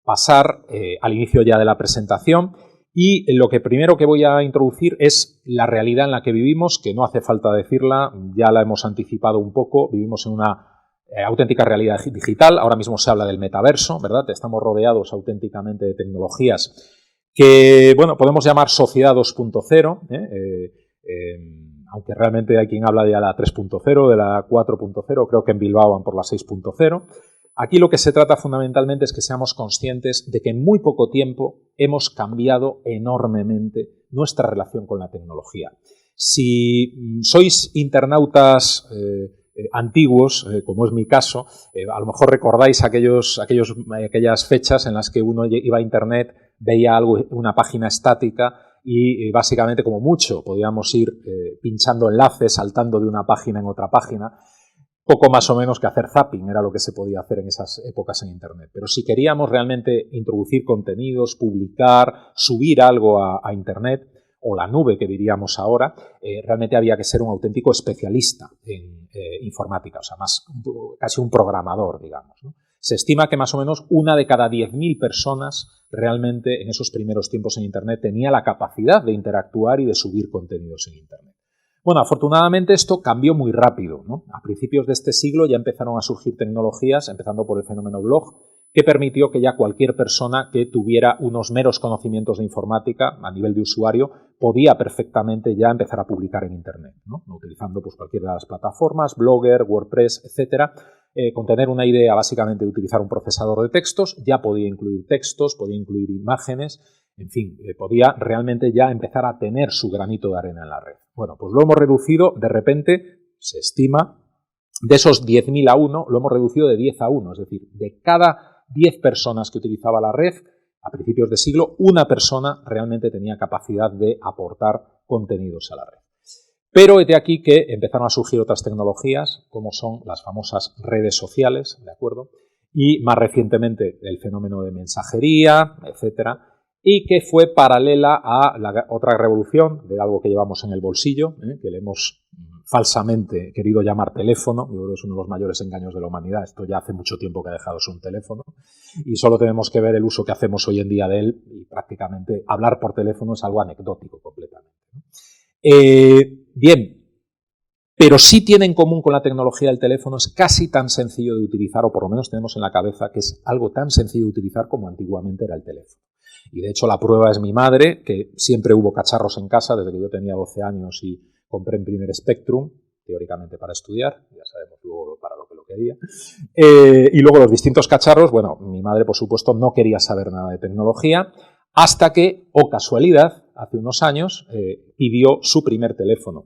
pasar al inicio ya de la presentación. Y lo que primero que voy a introducir es la realidad en la que vivimos, que no hace falta decirla, ya la hemos anticipado un poco, vivimos en una auténtica realidad digital, ahora mismo se habla del metaverso, ¿verdad? Estamos rodeados auténticamente de tecnologías que, bueno, podemos llamar sociedad 2.0, aunque realmente hay quien habla de la 3.0, de la 4.0, creo que en Bilbao van por la 6.0. Aquí lo que se trata fundamentalmente es que seamos conscientes de que en muy poco tiempo hemos cambiado enormemente nuestra relación con la tecnología. Si sois internautas antiguos, como es mi caso, a lo mejor recordáis aquellas fechas en las que uno iba a Internet, veía algo, una página estática y básicamente como mucho podíamos ir pinchando enlaces, saltando de una página en otra página. Poco más o menos que hacer zapping era lo que se podía hacer en esas épocas en Internet. Pero si queríamos realmente introducir contenidos, publicar, subir algo a Internet, o la nube que diríamos ahora, realmente había que ser un auténtico especialista en informática, o sea, casi un programador, digamos, ¿no? Se estima que más o menos 1 de cada 10.000 personas realmente en esos primeros tiempos en Internet tenía la capacidad de interactuar y de subir contenidos en Internet. Bueno, afortunadamente esto cambió muy rápido, ¿no? A principios de este siglo ya empezaron a surgir tecnologías, empezando por el fenómeno blog, que permitió que ya cualquier persona que tuviera unos meros conocimientos de informática a nivel de usuario podía perfectamente ya empezar a publicar en Internet, ¿no? Utilizando pues cualquiera de las plataformas, Blogger, WordPress, etcétera. Con tener una idea básicamente de utilizar un procesador de textos, ya podía incluir textos, podía incluir imágenes, en fin, podía realmente ya empezar a tener su granito de arena en la red. Bueno, pues lo hemos reducido, de repente, se estima, de esos 10.000 a 1, lo hemos reducido de 10 a 1, es decir, de cada 10 personas que utilizaba la red, a principios de siglo, una persona realmente tenía capacidad de aportar contenidos a la red. Pero he de aquí que empezaron a surgir otras tecnologías, como son las famosas redes sociales, ¿de acuerdo? Y más recientemente el fenómeno de mensajería, etcétera, y que fue paralela a la otra revolución de algo que llevamos en el bolsillo, que le hemos falsamente querido llamar teléfono. Yo creo que es uno de los mayores engaños de la humanidad. Esto ya hace mucho tiempo que ha dejado de ser un teléfono y solo tenemos que ver el uso que hacemos hoy en día de él y prácticamente hablar por teléfono es algo anecdótico completamente. Bien, pero sí tiene en común con la tecnología del teléfono, es casi tan sencillo de utilizar, o por lo menos tenemos en la cabeza que es algo tan sencillo de utilizar como antiguamente era el teléfono. Y de hecho la prueba es mi madre, que siempre hubo cacharros en casa desde que yo tenía 12 años y compré en primer Spectrum, teóricamente para estudiar, ya sabemos luego para lo que lo quería. Y luego los distintos cacharros, bueno, mi madre por supuesto no quería saber nada de tecnología, hasta que, oh casualidad, hace unos años pidió su primer teléfono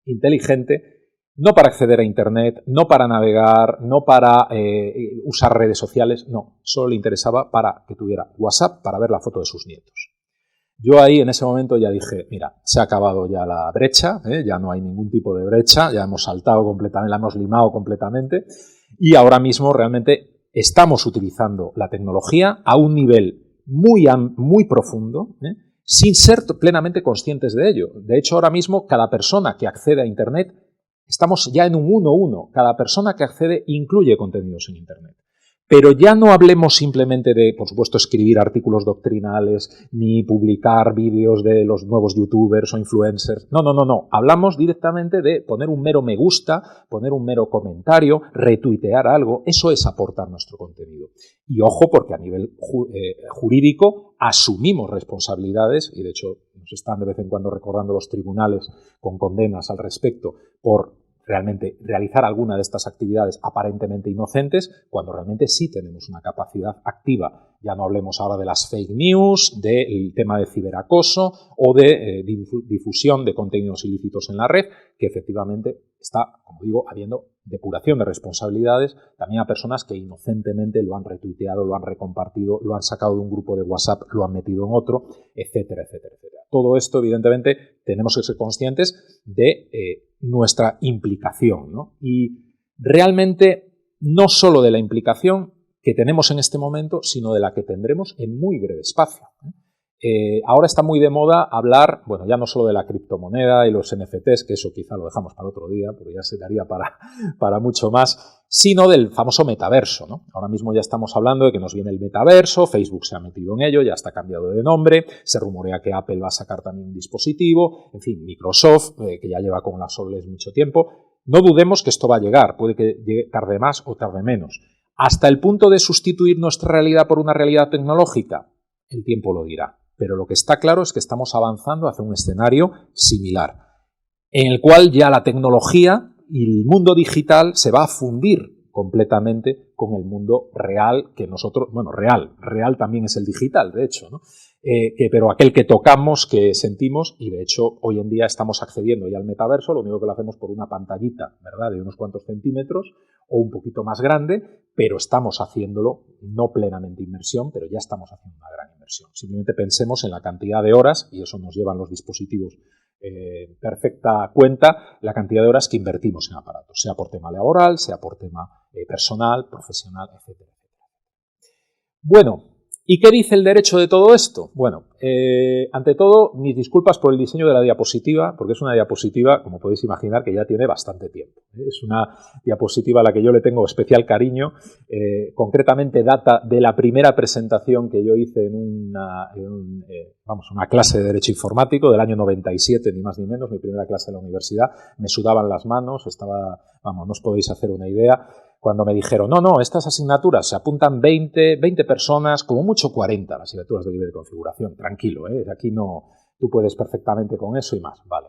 inteligente, no para acceder a Internet, no para navegar, no para usar redes sociales, no, solo le interesaba para que tuviera WhatsApp para ver la foto de sus nietos. Yo ahí en ese momento ya dije, mira, se ha acabado ya la brecha, ya no hay ningún tipo de brecha, ya hemos saltado completamente, la hemos limado completamente y ahora mismo realmente estamos utilizando la tecnología a un nivel muy profundo, sin ser plenamente conscientes de ello. De hecho, ahora mismo cada persona que accede a Internet, estamos ya en un 1-1. Cada persona que accede incluye contenidos en Internet. Pero ya no hablemos simplemente de, por supuesto, escribir artículos doctrinales, ni publicar vídeos de los nuevos youtubers o influencers. No. Hablamos directamente de poner un mero me gusta, poner un mero comentario, retuitear algo. Eso es aportar nuestro contenido. Y ojo, porque a nivel jurídico asumimos responsabilidades, y de hecho nos están de vez en cuando recordando los tribunales con condenas al respecto por realmente realizar alguna de estas actividades aparentemente inocentes, cuando realmente sí tenemos una capacidad activa. Ya no hablemos ahora de las fake news, del tema de ciberacoso o de difusión de contenidos ilícitos en la red, que efectivamente está, como digo, habiendo depuración de responsabilidades también a personas que inocentemente lo han retuiteado, lo han recompartido, lo han sacado de un grupo de WhatsApp, lo han metido en otro, etcétera, etcétera, etcétera. Todo esto, evidentemente, tenemos que ser conscientes de nuestra implicación, ¿no? Y realmente no solo de la implicación que tenemos en este momento, sino de la que tendremos en muy breve espacio. Ahora está muy de moda hablar, bueno, ya no solo de la criptomoneda y los NFTs, que eso quizá lo dejamos para otro día, porque ya se daría para mucho más, sino del famoso metaverso, ¿no? Ahora mismo ya estamos hablando de que nos viene el metaverso, Facebook se ha metido en ello, ya está cambiado de nombre, se rumorea que Apple va a sacar también un dispositivo, en fin, Microsoft, que ya lleva con las OLEDs mucho tiempo. No dudemos que esto va a llegar, puede que llegue tarde más o tarde menos. Hasta el punto de sustituir nuestra realidad por una realidad tecnológica, el tiempo lo dirá. Pero lo que está claro es que estamos avanzando hacia un escenario similar, en el cual ya la tecnología y el mundo digital se va a fundir completamente con el mundo real que nosotros, bueno, real también es el digital, de hecho, ¿no? Pero aquel que tocamos, que sentimos, y de hecho hoy en día estamos accediendo ya al metaverso, lo único que lo hacemos por una pantallita, ¿verdad?, de unos cuantos centímetros o un poquito más grande, pero estamos haciéndolo, no plenamente inmersión, pero ya estamos haciendo una gran inversión. Simplemente pensemos en la cantidad de horas, y eso nos llevan los dispositivos perfecta cuenta, la cantidad de horas que invertimos en aparatos, sea por tema laboral, sea por tema personal, profesional, etcétera. Bueno, ¿y qué dice el derecho de todo esto? Bueno, ante todo, mis disculpas por el diseño de la diapositiva, porque es una diapositiva, como podéis imaginar, que ya tiene bastante tiempo. Es una diapositiva a la que yo le tengo especial cariño, concretamente data de la primera presentación que yo hice en una clase de Derecho Informático del año 97, ni más ni menos, mi primera clase en la universidad. Me sudaban las manos, no os podéis hacer una idea. Cuando me dijeron, no, estas asignaturas se apuntan 20 personas, como mucho 40, las asignaturas de libre configuración, tranquilo, aquí no, tú puedes perfectamente con eso y más, vale.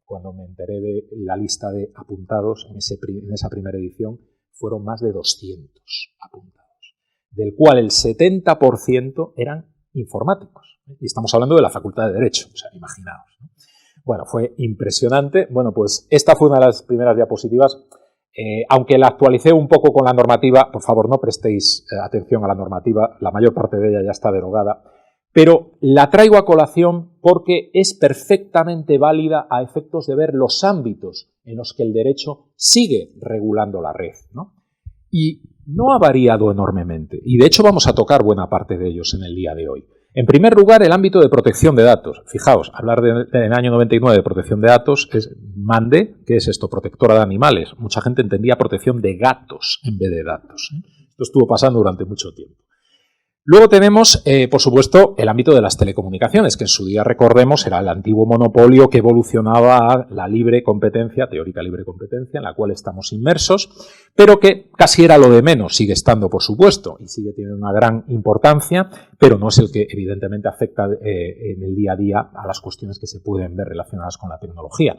Cuando me enteré de la lista de apuntados en esa primera edición, fueron más de 200 apuntados, del cual el 70% eran informáticos, y estamos hablando de la Facultad de Derecho, o sea, imaginaos, ¿no? Bueno, fue impresionante. Bueno, pues esta fue una de las primeras diapositivas. Aunque la actualicé un poco con la normativa, por favor no prestéis atención a la normativa, la mayor parte de ella ya está derogada, pero la traigo a colación porque es perfectamente válida a efectos de ver los ámbitos en los que el derecho sigue regulando la red, ¿no? Y no ha variado enormemente, y de hecho vamos a tocar buena parte de ellos en el día de hoy. En primer lugar, el ámbito de protección de datos. Fijaos, hablar del año 99 de protección de datos es MANDE. ¿Qué es esto? Protectora de animales. Mucha gente entendía protección de gatos en vez de datos. Esto estuvo pasando durante mucho tiempo. Luego tenemos, por supuesto, el ámbito de las telecomunicaciones, que en su día, recordemos, era el antiguo monopolio que evolucionaba a la libre competencia, teórica libre competencia, en la cual estamos inmersos, pero que casi era lo de menos, sigue estando, por supuesto, y sigue teniendo una gran importancia, pero no es el que evidentemente afecta en el día a día a las cuestiones que se pueden ver relacionadas con la tecnología.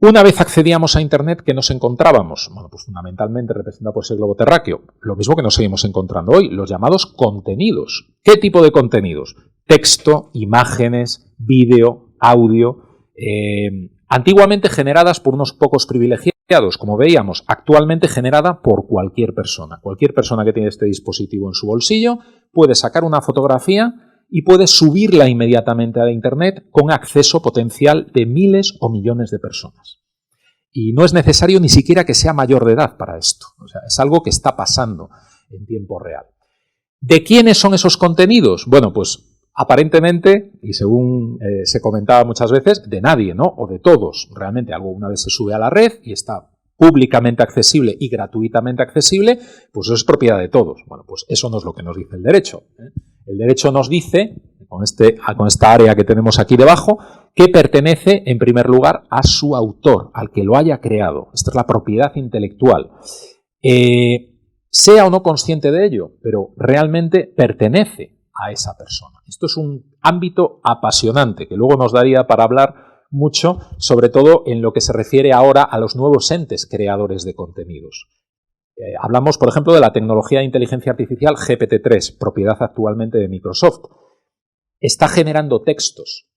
Una vez accedíamos a Internet, ¿qué nos encontrábamos? Bueno, pues fundamentalmente representado por ese globo terráqueo. Lo mismo que nos seguimos encontrando hoy, los llamados contenidos. ¿Qué tipo de contenidos? Texto, imágenes, vídeo, audio, antiguamente generadas por unos pocos privilegiados, como veíamos, actualmente generada por cualquier persona. Cualquier persona que tiene este dispositivo en su bolsillo puede sacar una fotografía y puede subirla inmediatamente a Internet con acceso potencial de miles o millones de personas. Y no es necesario ni siquiera que sea mayor de edad para esto. O sea, es algo que está pasando en tiempo real. ¿De quiénes son esos contenidos? Bueno, pues aparentemente, y según se comentaba muchas veces, de nadie, ¿no? O de todos. Realmente algo una vez se sube a la red y está públicamente accesible y gratuitamente accesible, pues eso es propiedad de todos. Bueno, pues eso no es lo que nos dice el derecho, ¿eh? El derecho nos dice, con esta área que tenemos aquí debajo, que pertenece, en primer lugar, a su autor, al que lo haya creado. Esta es la propiedad intelectual. Sea o no consciente de ello, pero realmente pertenece a esa persona. Esto es un ámbito apasionante, que luego nos daría para hablar mucho, sobre todo en lo que se refiere ahora a los nuevos entes creadores de contenidos. Hablamos, por ejemplo, de la tecnología de inteligencia artificial GPT-3, propiedad actualmente de Microsoft. Está generando textos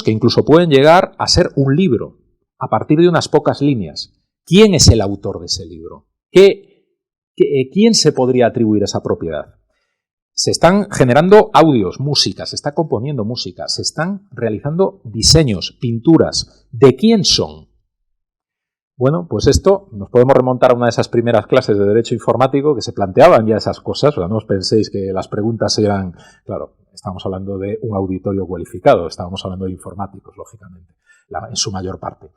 que incluso pueden llegar a ser un libro, a partir de unas pocas líneas. ¿Quién es el autor de ese libro? ¿Quién se podría atribuir esa propiedad? Se están generando audios, música, se está componiendo música, se están realizando diseños, pinturas. ¿De quién son? Bueno, pues esto nos podemos remontar a una de esas primeras clases de Derecho Informático que se planteaban ya esas cosas. O sea, no os penséis que las preguntas eran... Claro, estamos hablando de un auditorio cualificado, estábamos hablando de informáticos, lógicamente, en su mayor parte.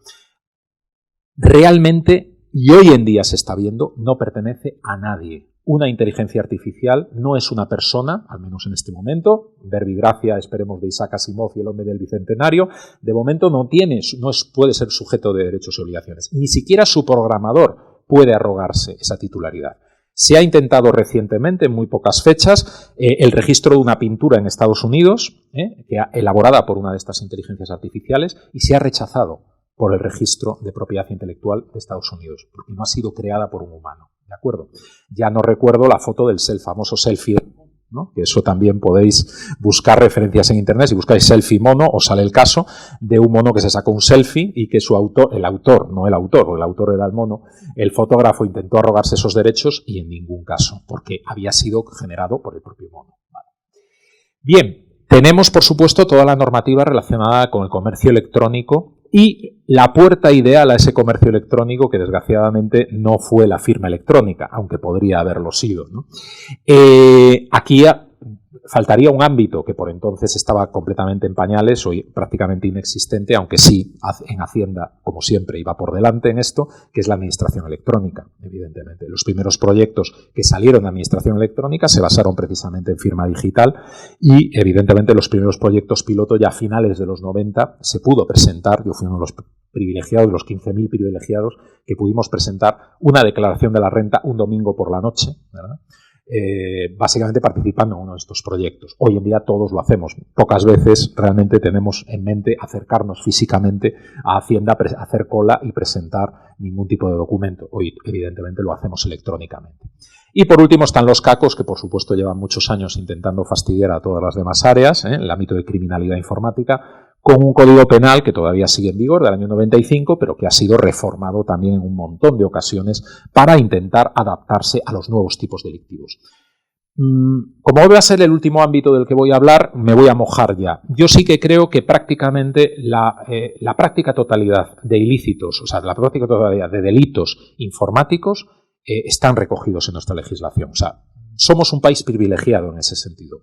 Realmente, y hoy en día se está viendo, no pertenece a nadie. Una inteligencia artificial no es una persona, al menos en este momento, verbigracia, esperemos, de Isaac Asimov y el hombre del bicentenario, de momento no puede ser sujeto de derechos y obligaciones. Ni siquiera su programador puede arrogarse esa titularidad. Se ha intentado recientemente, en muy pocas fechas, el registro de una pintura en Estados Unidos, elaborada por una de estas inteligencias artificiales, y se ha rechazado por el registro de propiedad intelectual de Estados Unidos, porque no ha sido creada por un humano. ¿De acuerdo? Ya no recuerdo la foto del famoso selfie, ¿no? Que eso también podéis buscar referencias en internet. Si buscáis selfie mono, os sale el caso de un mono que se sacó un selfie y que su autor, el autor era el mono, el fotógrafo intentó arrogarse esos derechos y en ningún caso, porque había sido generado por el propio mono. Vale. Bien, tenemos por supuesto toda la normativa relacionada con el comercio electrónico y la puerta ideal a ese comercio electrónico, que desgraciadamente no fue la firma electrónica, aunque podría haberlo sido, ¿no? Aquí faltaría un ámbito que por entonces estaba completamente en pañales, hoy prácticamente inexistente, aunque sí en Hacienda, como siempre, iba por delante en esto, que es la administración electrónica, evidentemente. Los primeros proyectos que salieron de administración electrónica se basaron precisamente en firma digital y, evidentemente, los primeros proyectos piloto ya a finales de los 90 se pudo presentar. Yo fui uno de los privilegiados, de los 15.000 privilegiados, que pudimos presentar una declaración de la renta un domingo por la noche, ¿verdad? Básicamente participando en uno de estos proyectos. Hoy en día todos lo hacemos. Pocas veces realmente tenemos en mente acercarnos físicamente a Hacienda, hacer cola y presentar ningún tipo de documento. Hoy evidentemente lo hacemos electrónicamente. Y por último están los cacos, que por supuesto llevan muchos años intentando fastidiar a todas las demás áreas, en el ámbito de criminalidad informática, con un código penal que todavía sigue en vigor del año 95, pero que ha sido reformado también en un montón de ocasiones para intentar adaptarse a los nuevos tipos delictivos. Como voy a ser el último ámbito del que voy a hablar, me voy a mojar ya. Yo sí que creo que prácticamente la práctica totalidad de ilícitos, o sea, la práctica totalidad de delitos informáticos están recogidos en nuestra legislación. O sea, somos un país privilegiado en ese sentido.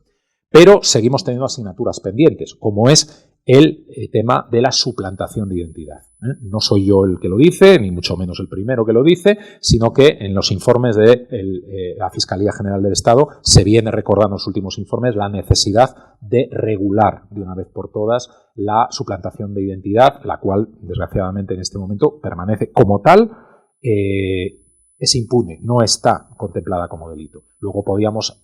Pero seguimos teniendo asignaturas pendientes, como es el tema de la suplantación de identidad. No soy yo el que lo dice, ni mucho menos el primero que lo dice, sino que en los informes de la Fiscalía General del Estado se viene recordando en los últimos informes la necesidad de regular de una vez por todas la suplantación de identidad, la cual desgraciadamente en este momento permanece como tal, es impune, no está contemplada como delito. Luego podíamos...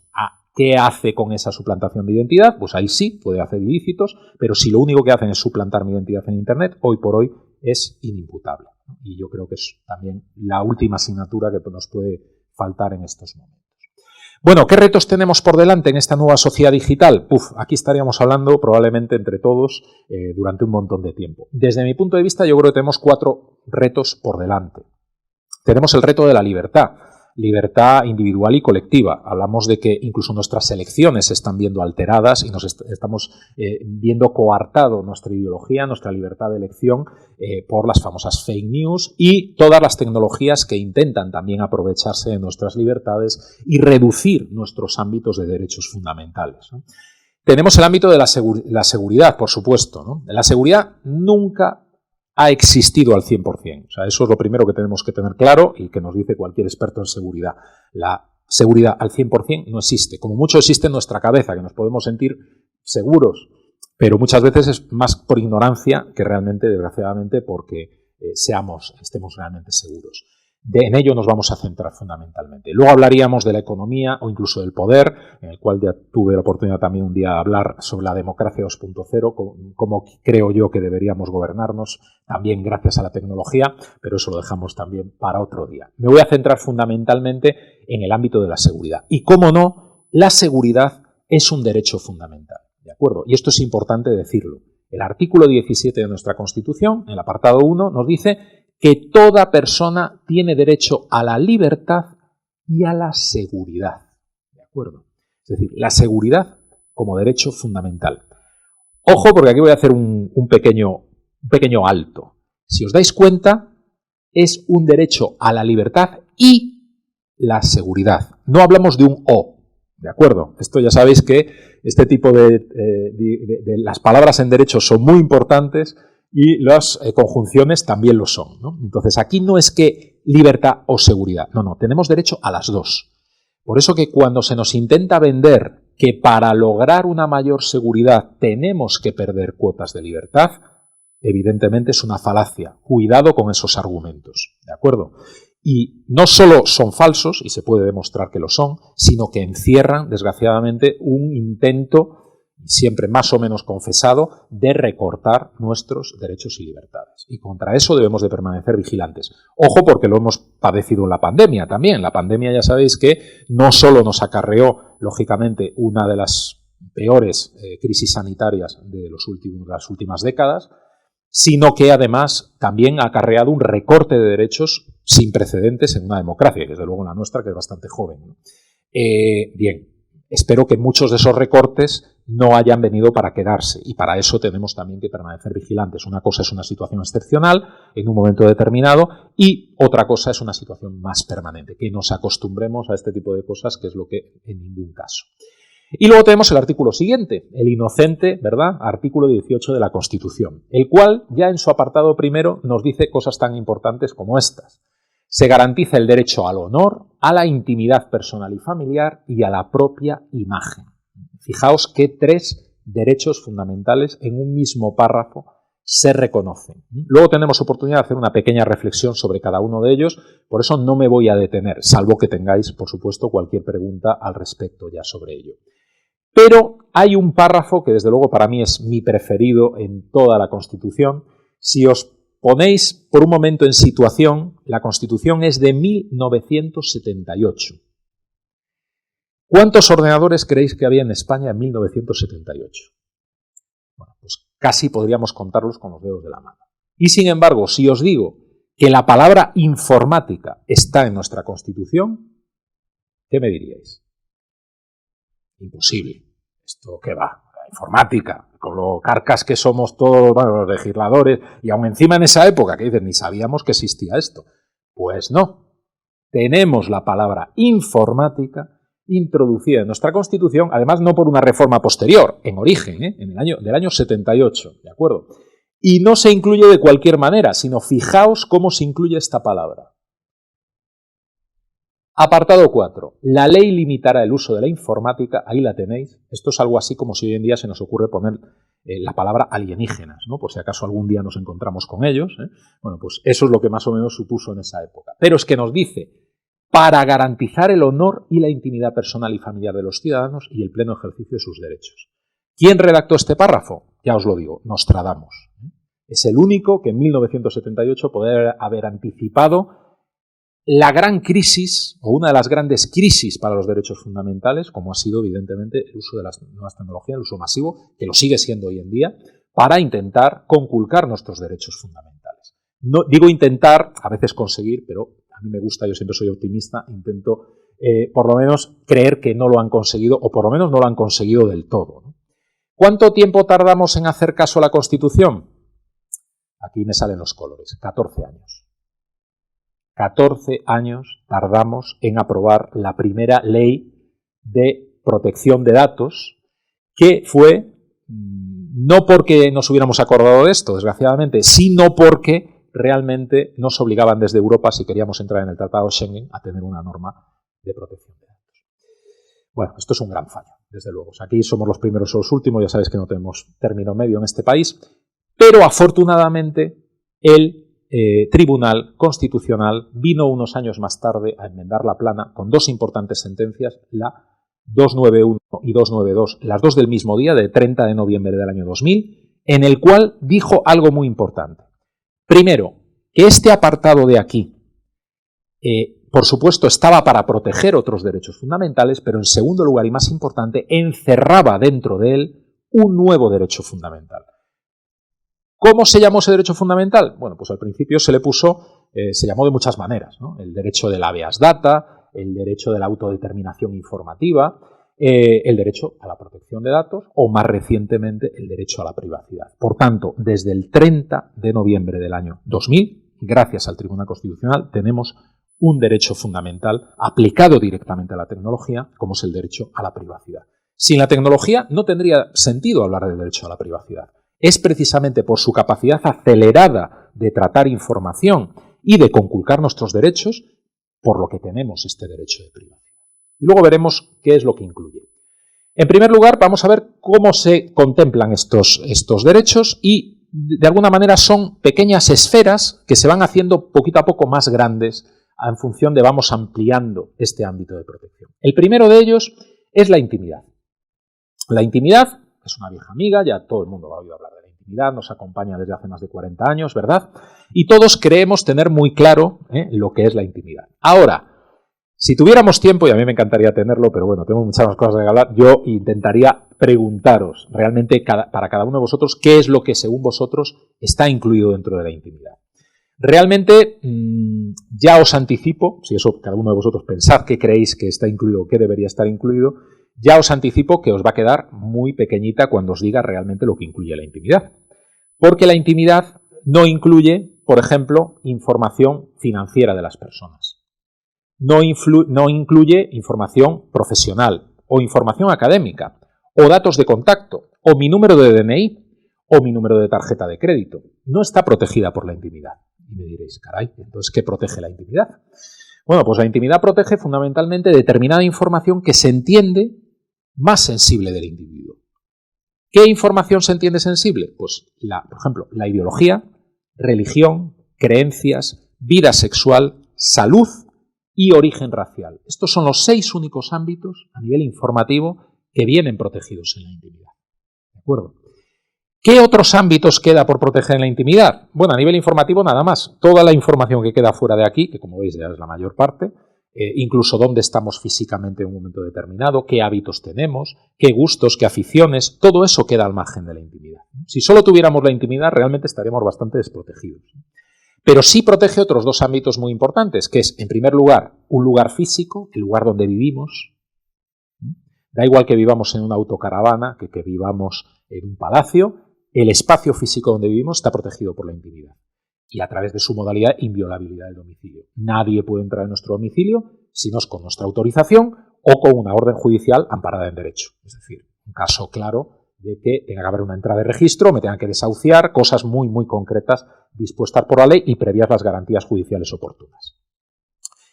¿Qué hace con esa suplantación de identidad? Pues ahí sí, puede hacer ilícitos, pero si lo único que hacen es suplantar mi identidad en Internet, hoy por hoy es inimputable. Y yo creo que es también la última asignatura que nos puede faltar en estos momentos. Bueno, ¿qué retos tenemos por delante en esta nueva sociedad digital? Aquí estaríamos hablando probablemente entre todos durante un montón de tiempo. Desde mi punto de vista, yo creo que tenemos 4 retos por delante. Tenemos el reto de la libertad. Libertad individual y colectiva. Hablamos de que incluso nuestras elecciones se están viendo alteradas y nos estamos viendo coartado nuestra ideología, nuestra libertad de elección por las famosas fake news y todas las tecnologías que intentan también aprovecharse de nuestras libertades y reducir nuestros ámbitos de derechos fundamentales, ¿no? Tenemos el ámbito de la seguridad, por supuesto, ¿no? La seguridad nunca ha existido al 100%. O sea, eso es lo primero que tenemos que tener claro y que nos dice cualquier experto en seguridad. La seguridad al 100% no existe. Como mucho existe en nuestra cabeza, que nos podemos sentir seguros, pero muchas veces es más por ignorancia que realmente, desgraciadamente, porque estemos realmente seguros. En ello nos vamos a centrar fundamentalmente. Luego hablaríamos de la economía o incluso del poder, en el cual ya tuve la oportunidad también un día de hablar sobre la democracia 2.0, cómo creo yo que deberíamos gobernarnos, también gracias a la tecnología, pero eso lo dejamos también para otro día. Me voy a centrar fundamentalmente en el ámbito de la seguridad. Y cómo no, la seguridad es un derecho fundamental, ¿de acuerdo? Y esto es importante decirlo. El artículo 17 de nuestra Constitución, en el apartado 1, nos dice que toda persona tiene derecho a la libertad y a la seguridad. ¿De acuerdo? Es decir, la seguridad como derecho fundamental. Ojo, porque aquí voy a hacer un pequeño alto. Si os dais cuenta, es un derecho a la libertad y la seguridad. No hablamos de un o, ¿de acuerdo? Esto ya sabéis que este tipo de las palabras en derecho son muy importantes y las conjunciones también lo son, ¿no? Entonces, aquí no es que libertad o seguridad, no, tenemos derecho a las dos. Por eso que cuando se nos intenta vender que para lograr una mayor seguridad tenemos que perder cuotas de libertad, evidentemente es una falacia. Cuidado con esos argumentos, ¿de acuerdo? Y no solo son falsos, y se puede demostrar que lo son, sino que encierran, desgraciadamente, un intento, siempre más o menos confesado, de recortar nuestros derechos y libertades. Y contra eso debemos de permanecer vigilantes. Ojo, porque lo hemos padecido en la pandemia también. La pandemia, ya sabéis que no solo nos acarreó, lógicamente, una de las peores crisis sanitarias de las últimas décadas, sino que además también ha acarreado un recorte de derechos sin precedentes en una democracia, y desde luego en la nuestra, que es bastante joven, ¿no? Bien, espero que muchos de esos recortes no hayan venido para quedarse, y para eso tenemos también que permanecer vigilantes. Una cosa es una situación excepcional en un momento determinado y otra cosa es una situación más permanente, que nos acostumbremos a este tipo de cosas, que es lo que en ningún caso. Y luego tenemos el artículo siguiente, el inocente, ¿verdad? Artículo 18 de la Constitución, el cual ya en su apartado primero nos dice cosas tan importantes como estas. Se garantiza el derecho al honor, a la intimidad personal y familiar y a la propia imagen. Fijaos que 3 derechos fundamentales en un mismo párrafo se reconocen. Luego tenemos oportunidad de hacer una pequeña reflexión sobre cada uno de ellos, por eso no me voy a detener, salvo que tengáis, por supuesto, cualquier pregunta al respecto ya sobre ello. Pero hay un párrafo que desde luego para mí es mi preferido en toda la Constitución. Si os ponéis por un momento en situación, la Constitución es de 1978. ¿Cuántos ordenadores creéis que había en España en 1978? Bueno, pues casi podríamos contarlos con los dedos de la mano. Y sin embargo, si os digo que la palabra informática está en nuestra Constitución, ¿qué me diríais? Imposible. ¿Esto qué va? La informática, con lo carcas que somos todos, bueno, los legisladores, y aún encima en esa época, que dicen, ni sabíamos que existía esto. Pues no. Tenemos la palabra informática introducida en nuestra Constitución, además no por una reforma posterior, en origen, en del año 78, ¿de acuerdo? Y no se incluye de cualquier manera, sino fijaos cómo se incluye esta palabra. Apartado 4. La ley limitará el uso de la informática, ahí la tenéis. Esto es algo así como si hoy en día se nos ocurre poner la palabra alienígenas, ¿no? Por si acaso algún día nos encontramos con ellos. Bueno, pues eso es lo que más o menos supuso en esa época. Pero es que nos dice, para garantizar el honor y la intimidad personal y familiar de los ciudadanos y el pleno ejercicio de sus derechos. ¿Quién redactó este párrafo? Ya os lo digo, Nostradamus. Es el único que en 1978 podría haber anticipado la gran crisis, o una de las grandes crisis para los derechos fundamentales, como ha sido evidentemente el uso de las nuevas tecnologías, el uso masivo, que lo sigue siendo hoy en día, para intentar conculcar nuestros derechos fundamentales. No, digo intentar, a veces conseguir, pero a mí me gusta, yo siempre soy optimista, intento por lo menos creer que no lo han conseguido, o por lo menos no lo han conseguido del todo, ¿no? ¿Cuánto tiempo tardamos en hacer caso a la Constitución? Aquí me salen los colores, 14 años. 14 años tardamos en aprobar la primera ley de protección de datos, que fue, no porque nos hubiéramos acordado de esto, desgraciadamente, sino porque realmente nos obligaban desde Europa, si queríamos entrar en el Tratado Schengen, a tener una norma de protección de datos. Bueno, esto es un gran fallo, desde luego. O sea, aquí somos los primeros o los últimos, ya sabéis que no tenemos término medio en este país, pero afortunadamente el Tribunal Constitucional vino unos años más tarde a enmendar la plana con 2 importantes sentencias, la 291 y 292, las 2 del mismo día, de 30 de noviembre del año 2000, en el cual dijo algo muy importante. Primero, que este apartado de aquí, por supuesto, estaba para proteger otros derechos fundamentales, pero en segundo lugar, y más importante, encerraba dentro de él un nuevo derecho fundamental. ¿Cómo se llamó ese derecho fundamental? Bueno, pues al principio se le puso, se llamó de muchas maneras, ¿no? El derecho del habeas data, el derecho de la autodeterminación informativa, el derecho a la protección de datos o, más recientemente, el derecho a la privacidad. Por tanto, desde el 30 de noviembre del año 2000, gracias al Tribunal Constitucional, tenemos un derecho fundamental aplicado directamente a la tecnología, como es el derecho a la privacidad. Sin la tecnología no tendría sentido hablar del derecho a la privacidad. Es precisamente por su capacidad acelerada de tratar información y de conculcar nuestros derechos por lo que tenemos este derecho de privacidad. Y luego veremos qué es lo que incluye. En primer lugar, vamos a ver cómo se contemplan estos derechos y, de alguna manera, son pequeñas esferas que se van haciendo poquito a poco más grandes en función de vamos ampliando este ámbito de protección. El primero de ellos es la intimidad. La intimidad es una vieja amiga, ya todo el mundo ha oído hablar de la intimidad, nos acompaña desde hace más de 40 años, ¿verdad? Y todos creemos tener muy claro lo que es la intimidad. Ahora, si tuviéramos tiempo, y a mí me encantaría tenerlo, pero bueno, tengo muchas más cosas que hablar, yo intentaría preguntaros realmente para cada uno de vosotros qué es lo que según vosotros está incluido dentro de la intimidad. Realmente ya os anticipo, si eso cada uno de vosotros pensad qué creéis que está incluido o qué debería estar incluido, ya os anticipo que os va a quedar muy pequeñita cuando os diga realmente lo que incluye la intimidad. Porque la intimidad no incluye, por ejemplo, información financiera de las personas. No incluye información profesional o información académica o datos de contacto o mi número de DNI o mi número de tarjeta de crédito. No está protegida por la intimidad. Y me diréis, caray, entonces, ¿qué protege la intimidad? Bueno, pues la intimidad protege fundamentalmente determinada información que se entiende más sensible del individuo. ¿Qué información se entiende sensible? Pues, por ejemplo, la ideología, religión, creencias, vida sexual, salud y origen racial. Estos son los 6 únicos ámbitos a nivel informativo que vienen protegidos en la intimidad. ¿De acuerdo? ¿Qué otros ámbitos queda por proteger en la intimidad? Bueno, a nivel informativo nada más. Toda la información que queda fuera de aquí, que como veis ya es la mayor parte, incluso dónde estamos físicamente en un momento determinado, qué hábitos tenemos, qué gustos, qué aficiones, todo eso queda al margen de la intimidad. Si solo tuviéramos la intimidad, realmente estaríamos bastante desprotegidos. Pero sí protege otros 2 ámbitos muy importantes, que es, en primer lugar, un lugar físico, el lugar donde vivimos. Da igual que vivamos en una autocaravana, que vivamos en un palacio, el espacio físico donde vivimos está protegido por la intimidad. Y a través de su modalidad, inviolabilidad del domicilio. Nadie puede entrar en nuestro domicilio si no es con nuestra autorización o con una orden judicial amparada en derecho. Es decir, un caso claro de que tenga que haber una entrada de registro, me tengan que desahuciar, cosas muy, muy concretas dispuestas por la ley y previas las garantías judiciales oportunas.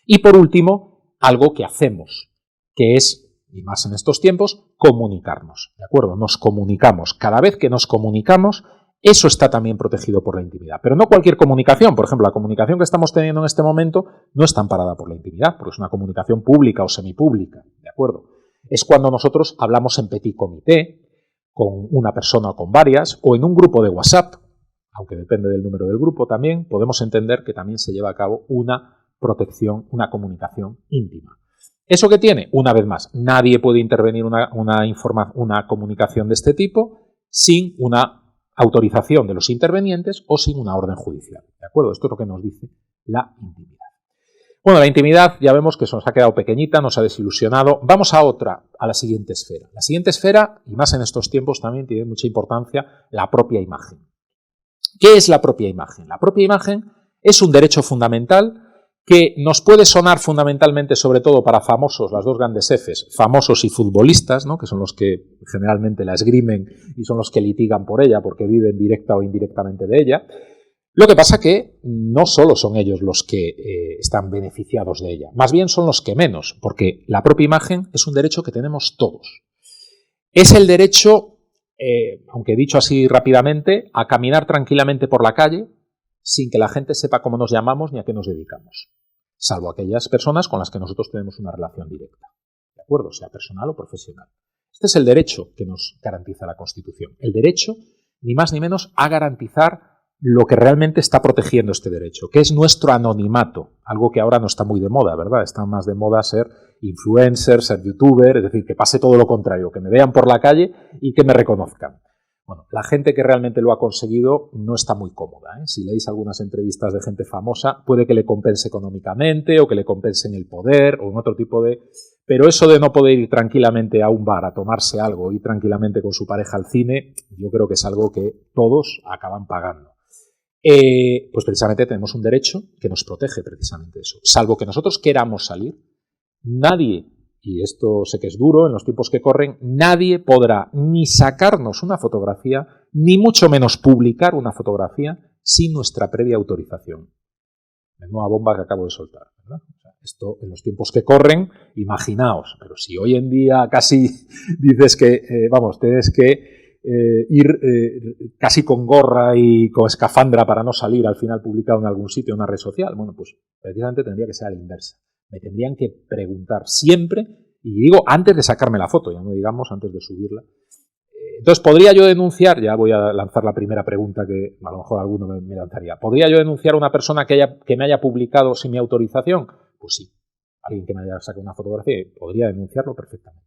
Y por último, algo que hacemos, que es, y más en estos tiempos, comunicarnos. ¿De acuerdo? Nos comunicamos. Cada vez que nos comunicamos, eso está también protegido por la intimidad. Pero no cualquier comunicación. Por ejemplo, la comunicación que estamos teniendo en este momento no está amparada por la intimidad, porque es una comunicación pública o semipública. ¿De acuerdo? Es cuando nosotros hablamos en petit comité, con una persona o con varias, o en un grupo de WhatsApp, aunque depende del número del grupo también, podemos entender que también se lleva a cabo una protección, una comunicación íntima. ¿Eso qué tiene? Una vez más, nadie puede intervenir una comunicación de este tipo sin una autorización de los intervenientes o sin una orden judicial. ¿De acuerdo? Esto es lo que nos dice la intimidad. Bueno, la intimidad ya vemos que se nos ha quedado pequeñita, nos ha desilusionado. Vamos a la siguiente esfera. La siguiente esfera, y más en estos tiempos también tiene mucha importancia, la propia imagen. ¿Qué es la propia imagen? La propia imagen es un derecho fundamental que nos puede sonar fundamentalmente, sobre todo para famosos, las 2 grandes Fs, famosos y futbolistas, ¿no? Que son los que generalmente la esgrimen y son los que litigan por ella porque viven directa o indirectamente de ella. Lo que pasa que no solo son ellos los que están beneficiados de ella, más bien son los que menos, porque la propia imagen es un derecho que tenemos todos. Es el derecho, aunque dicho así rápidamente, a caminar tranquilamente por la calle sin que la gente sepa cómo nos llamamos ni a qué nos dedicamos, salvo aquellas personas con las que nosotros tenemos una relación directa, ¿de acuerdo? Sea personal o profesional. Este es el derecho que nos garantiza la Constitución. El derecho, ni más ni menos, a garantizar lo que realmente está protegiendo este derecho, que es nuestro anonimato, algo que ahora no está muy de moda, ¿verdad? Está más de moda ser influencer, ser youtuber, es decir, que pase todo lo contrario, que me vean por la calle y que me reconozcan. Bueno, la gente que realmente lo ha conseguido no está muy cómoda, ¿eh? Si leéis algunas entrevistas de gente famosa, puede que le compense económicamente o que le compense en el poder o en otro tipo de... Pero eso de no poder ir tranquilamente a un bar a tomarse algo, ir tranquilamente con su pareja al cine, yo creo que es algo que todos acaban pagando. pues precisamente tenemos un derecho que nos protege precisamente eso. Salvo que nosotros queramos salir, nadie, y esto sé que es duro en los tiempos que corren, nadie podrá ni sacarnos una fotografía, ni mucho menos publicar una fotografía sin nuestra previa autorización. Menuda bomba que acabo de soltar, ¿verdad? O sea, esto en los tiempos que corren, imaginaos, pero si hoy en día casi dices que, tienes que ir casi con gorra y con escafandra para no salir al final publicado en algún sitio, en una red social, bueno, pues precisamente tendría que ser a la inversa. Me tendrían que preguntar siempre, y digo antes de sacarme la foto, ya no digamos antes de subirla. Entonces, ¿podría yo denunciar? Ya voy a lanzar la primera pregunta que a lo mejor alguno me lanzaría. ¿Podría yo denunciar a una persona que me haya publicado sin mi autorización? Pues sí. Alguien que me haya sacado una fotografía, podría denunciarlo perfectamente.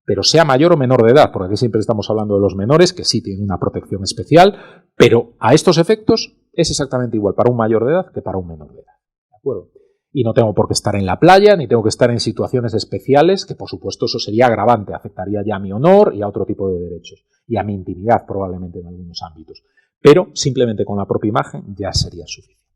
Pero sea mayor o menor de edad, porque aquí siempre estamos hablando de los menores, que sí tienen una protección especial, pero a estos efectos es exactamente igual para un mayor de edad que para un menor de edad. ¿De acuerdo? Y no tengo por qué estar en la playa, ni tengo que estar en situaciones especiales, que por supuesto eso sería agravante, afectaría ya a mi honor y a otro tipo de derechos, y a mi intimidad probablemente en algunos ámbitos. Pero simplemente con la propia imagen ya sería suficiente.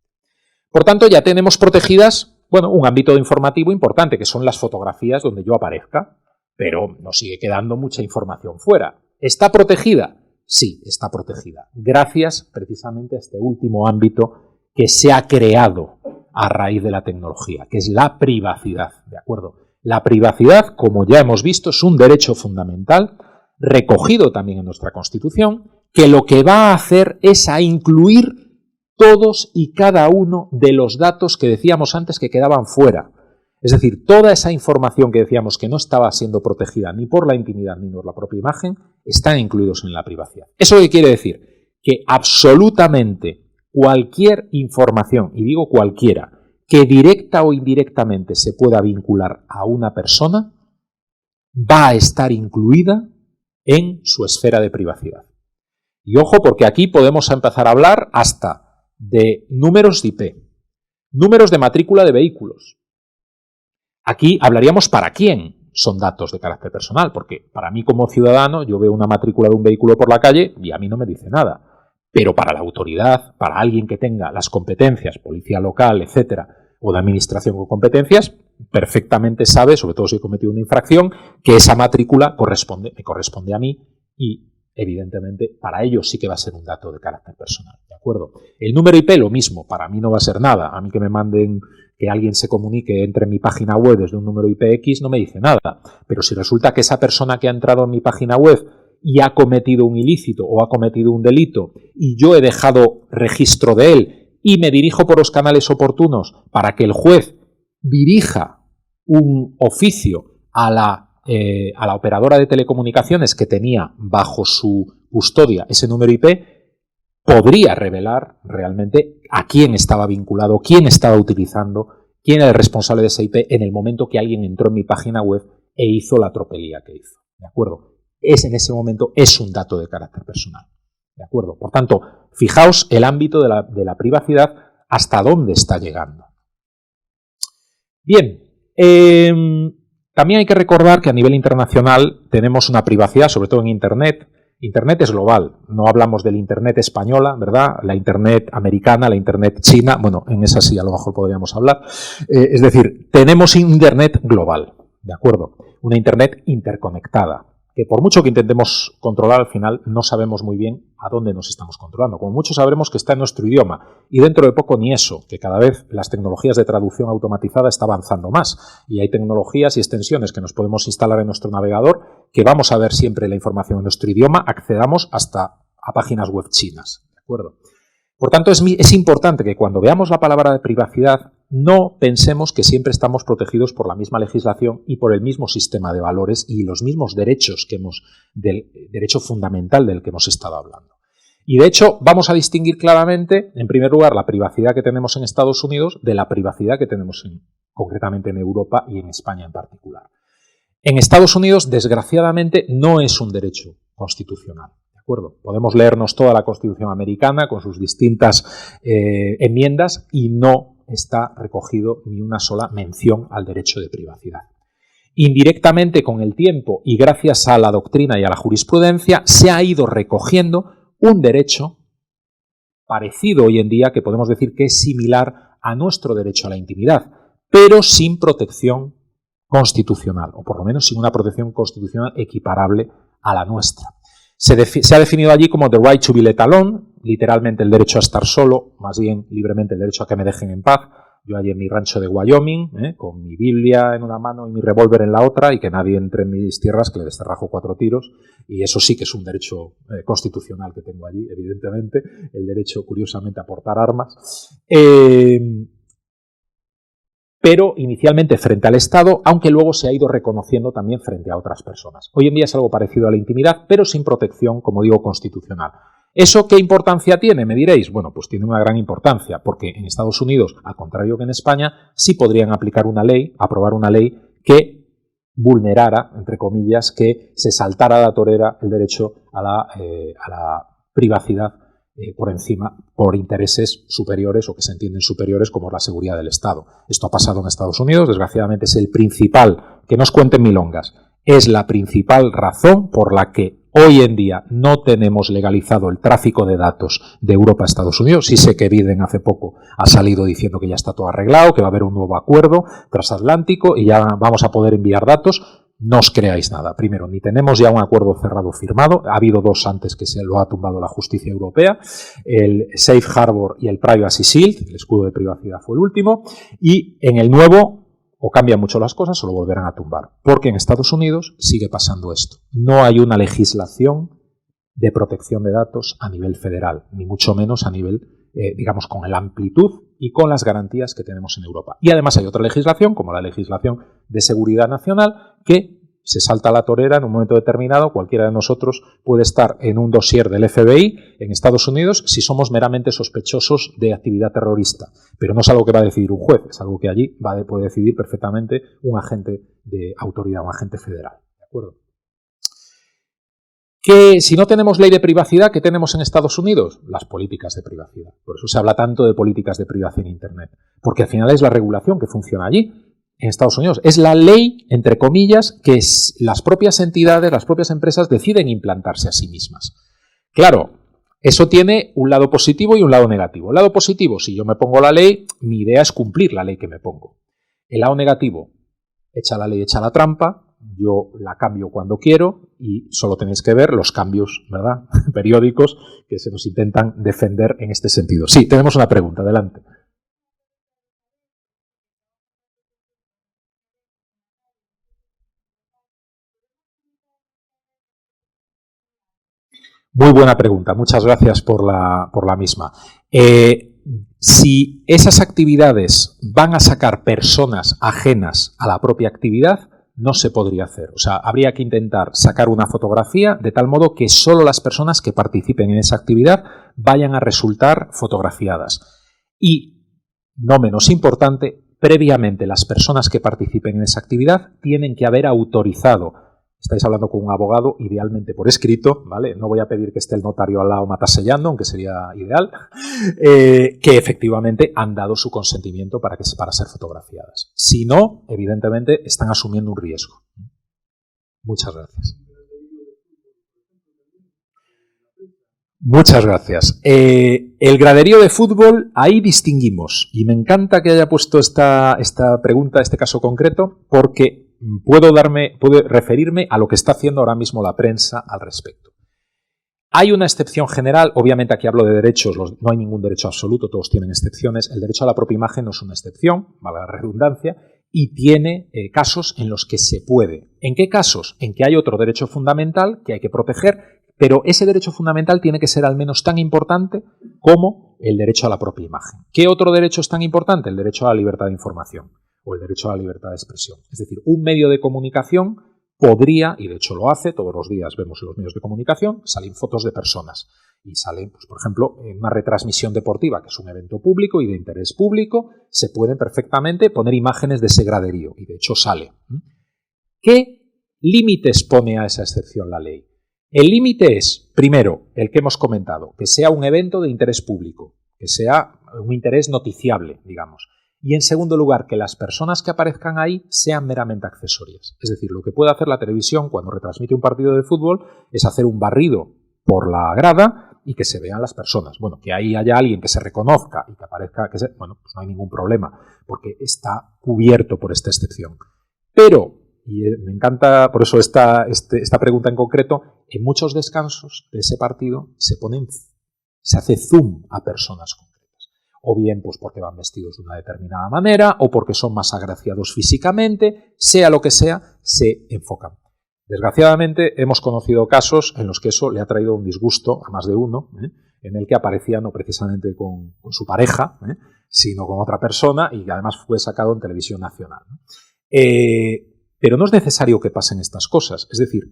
Por tanto, ya tenemos protegidas, un ámbito informativo importante, que son las fotografías donde yo aparezca, pero nos sigue quedando mucha información fuera. ¿Está protegida? Sí, está protegida. Gracias precisamente a este último ámbito que se ha creado a raíz de la tecnología, que es la privacidad, ¿de acuerdo? La privacidad, como ya hemos visto, es un derecho fundamental, recogido también en nuestra Constitución, que lo que va a hacer es a incluir todos y cada uno de los datos que decíamos antes que quedaban fuera. Es decir, toda esa información que decíamos que no estaba siendo protegida ni por la intimidad ni por la propia imagen, están incluidos en la privacidad. ¿Eso qué quiere decir? Que absolutamente cualquier información, y digo cualquiera, que directa o indirectamente se pueda vincular a una persona, va a estar incluida en su esfera de privacidad. Y ojo, porque aquí podemos empezar a hablar hasta de números de IP, números de matrícula de vehículos. Aquí hablaríamos para quién son datos de carácter personal, porque para mí como ciudadano yo veo una matrícula de un vehículo por la calle y a mí no me dice nada. Pero para la autoridad, para alguien que tenga las competencias, policía local, etcétera, o de administración con competencias, perfectamente sabe, sobre todo si he cometido una infracción, que esa matrícula me corresponde a mí y, evidentemente, para ellos sí que va a ser un dato de carácter personal, ¿de acuerdo? El número IP, lo mismo, para mí no va a ser nada. A mí que me manden, que alguien se comunique, entre en mi página web desde un número IPX, no me dice nada. Pero si resulta que esa persona que ha entrado en mi página web y ha cometido un ilícito o ha cometido un delito y yo he dejado registro de él y me dirijo por los canales oportunos para que el juez dirija un oficio a la operadora de telecomunicaciones que tenía bajo su custodia ese número IP, podría revelar realmente a quién estaba vinculado, quién estaba utilizando, quién era el responsable de ese IP en el momento que alguien entró en mi página web e hizo la tropelía que hizo. ¿De acuerdo? En ese momento es un dato de carácter personal. ¿De acuerdo? Por tanto, fijaos el ámbito de la privacidad hasta dónde está llegando. Bien, también hay que recordar que a nivel internacional tenemos una privacidad, sobre todo en Internet. Internet es global, no hablamos de la Internet española, ¿verdad? La Internet americana, la Internet china, en esa sí a lo mejor podríamos hablar. Es decir, tenemos Internet global, ¿de acuerdo? Una Internet interconectada, que por mucho que intentemos controlar, al final no sabemos muy bien a dónde nos estamos controlando. Como mucho sabremos que está en nuestro idioma, y dentro de poco ni eso, que cada vez las tecnologías de traducción automatizada están avanzando más, y hay tecnologías y extensiones que nos podemos instalar en nuestro navegador, que vamos a ver siempre la información en nuestro idioma, accedamos hasta a páginas web chinas, ¿de acuerdo? Por tanto, es importante que cuando veamos la palabra de privacidad no pensemos que siempre estamos protegidos por la misma legislación y por el mismo sistema de valores y los mismos derechos del derecho fundamental del que hemos estado hablando. Y de hecho vamos a distinguir claramente, en primer lugar, la privacidad que tenemos en Estados Unidos de la privacidad que tenemos concretamente en Europa y en España en particular. En Estados Unidos, desgraciadamente, no es un derecho constitucional. ¿De acuerdo? Podemos leernos toda la Constitución americana con sus distintas enmiendas y no está recogido ni una sola mención al derecho de privacidad. Indirectamente, con el tiempo y gracias a la doctrina y a la jurisprudencia, se ha ido recogiendo un derecho parecido hoy en día, que podemos decir que es similar a nuestro derecho a la intimidad, pero sin protección constitucional, o por lo menos sin una protección constitucional equiparable a la nuestra. Se ha definido allí como the right to be let alone, literalmente el derecho a estar solo, más bien libremente el derecho a que me dejen en paz. Yo allí en mi rancho de Wyoming, con mi Biblia en una mano y mi revólver en la otra, y que nadie entre en mis tierras, que le descerrajo 4 tiros, y eso sí que es un derecho constitucional que tengo allí, evidentemente, el derecho, curiosamente, a portar armas. Pero inicialmente frente al Estado, aunque luego se ha ido reconociendo también frente a otras personas. Hoy en día es algo parecido a la intimidad, pero sin protección, como digo, constitucional. ¿Eso qué importancia tiene? Me diréis. Bueno, pues tiene una gran importancia, porque en Estados Unidos, al contrario que en España, sí podrían aplicar una ley, aprobar una ley que vulnerara, entre comillas, que se saltara la torera el derecho a la privacidad por encima, por intereses superiores o que se entienden superiores como la seguridad del Estado. Esto ha pasado en Estados Unidos, desgraciadamente es el principal, que no os cuenten milongas, es la principal razón por la que hoy en día no tenemos legalizado el tráfico de datos de Europa a Estados Unidos. Sí sé que Biden hace poco ha salido diciendo que ya está todo arreglado, que va a haber un nuevo acuerdo transatlántico y ya vamos a poder enviar datos. No os creáis nada. Primero, ni tenemos ya un acuerdo cerrado firmado. Ha habido 2 antes que se lo ha tumbado la justicia europea. El Safe Harbor y el Privacy Shield, el escudo de privacidad, fue el último. Y en el nuevo, o cambian mucho las cosas o lo volverán a tumbar. Porque en Estados Unidos sigue pasando esto. No hay una legislación de protección de datos a nivel federal, ni mucho menos a nivel, digamos, con la amplitud y con las garantías que tenemos en Europa. Y además hay otra legislación, como la legislación de seguridad nacional, que se salta la torera en un momento determinado. Cualquiera de nosotros puede estar en un dossier del FBI en Estados Unidos si somos meramente sospechosos de actividad terrorista. Pero no es algo que va a decidir un juez, es algo que allí puede decidir perfectamente un agente de autoridad, un agente federal. ¿De acuerdo? Que si no tenemos ley de privacidad, ¿qué tenemos en Estados Unidos? Las políticas de privacidad. Por eso se habla tanto de políticas de privacidad en Internet. Porque al final es la regulación que funciona allí, en Estados Unidos. Es la ley, entre comillas, que las propias entidades, las propias empresas deciden implantarse a sí mismas. Claro, eso tiene un lado positivo y un lado negativo. El lado positivo, si yo me pongo la ley, mi idea es cumplir la ley que me pongo. El lado negativo, echa la ley, echa la trampa. Yo la cambio cuando quiero y solo tenéis que ver los cambios, ¿verdad?, periódicos que se nos intentan defender en este sentido. Sí, tenemos una pregunta, adelante. Muy buena pregunta, muchas gracias por la misma. Si esas actividades van a sacar personas ajenas a la propia actividad, no se podría hacer. O sea, habría que intentar sacar una fotografía de tal modo que solo las personas que participen en esa actividad vayan a resultar fotografiadas. Y, no menos importante, previamente las personas que participen en esa actividad tienen que haber autorizado. Estáis hablando con un abogado, idealmente por escrito, ¿vale? No voy a pedir que esté el notario al lado matasellando, aunque sería ideal, que efectivamente han dado su consentimiento para ser fotografiadas. Si no, evidentemente, están asumiendo un riesgo. Muchas gracias. Muchas gracias. El graderío de fútbol, ahí distinguimos, y me encanta que haya puesto esta pregunta, este caso concreto, porque puedo referirme a lo que está haciendo ahora mismo la prensa al respecto. Hay una excepción general, obviamente aquí hablo de derechos, no hay ningún derecho absoluto, todos tienen excepciones. El derecho a la propia imagen no es una excepción, vale la redundancia, y tiene casos en los que se puede. ¿En qué casos? En que hay otro derecho fundamental que hay que proteger, pero ese derecho fundamental tiene que ser al menos tan importante como el derecho a la propia imagen. ¿Qué otro derecho es tan importante? El derecho a la libertad de información o el derecho a la libertad de expresión. Es decir, un medio de comunicación podría, y de hecho lo hace, todos los días vemos en los medios de comunicación, salen fotos de personas. Y salen, pues, por ejemplo, en una retransmisión deportiva, que es un evento público y de interés público, se pueden perfectamente poner imágenes de ese graderío, y de hecho sale. ¿Qué límites pone a esa excepción la ley? El límite es, primero, el que hemos comentado, que sea un evento de interés público, que sea un interés noticiable, digamos. Y en segundo lugar, que las personas que aparezcan ahí sean meramente accesorias. Es decir, lo que puede hacer la televisión cuando retransmite un partido de fútbol es hacer un barrido por la grada y que se vean las personas. Bueno, que ahí haya alguien que se reconozca y que aparezca, bueno, pues no hay ningún problema, porque está cubierto por esta excepción. Pero, y me encanta por eso esta pregunta en concreto, en muchos descansos de ese partido se hace zoom a personas concretas. O bien pues porque van vestidos de una determinada manera, o porque son más agraciados físicamente, sea lo que sea, se enfocan. Desgraciadamente hemos conocido casos en los que eso le ha traído un disgusto a más de uno, en el que aparecía no precisamente con su pareja, sino con otra persona, y que además fue sacado en televisión nacional. Pero no es necesario que pasen estas cosas. Es decir,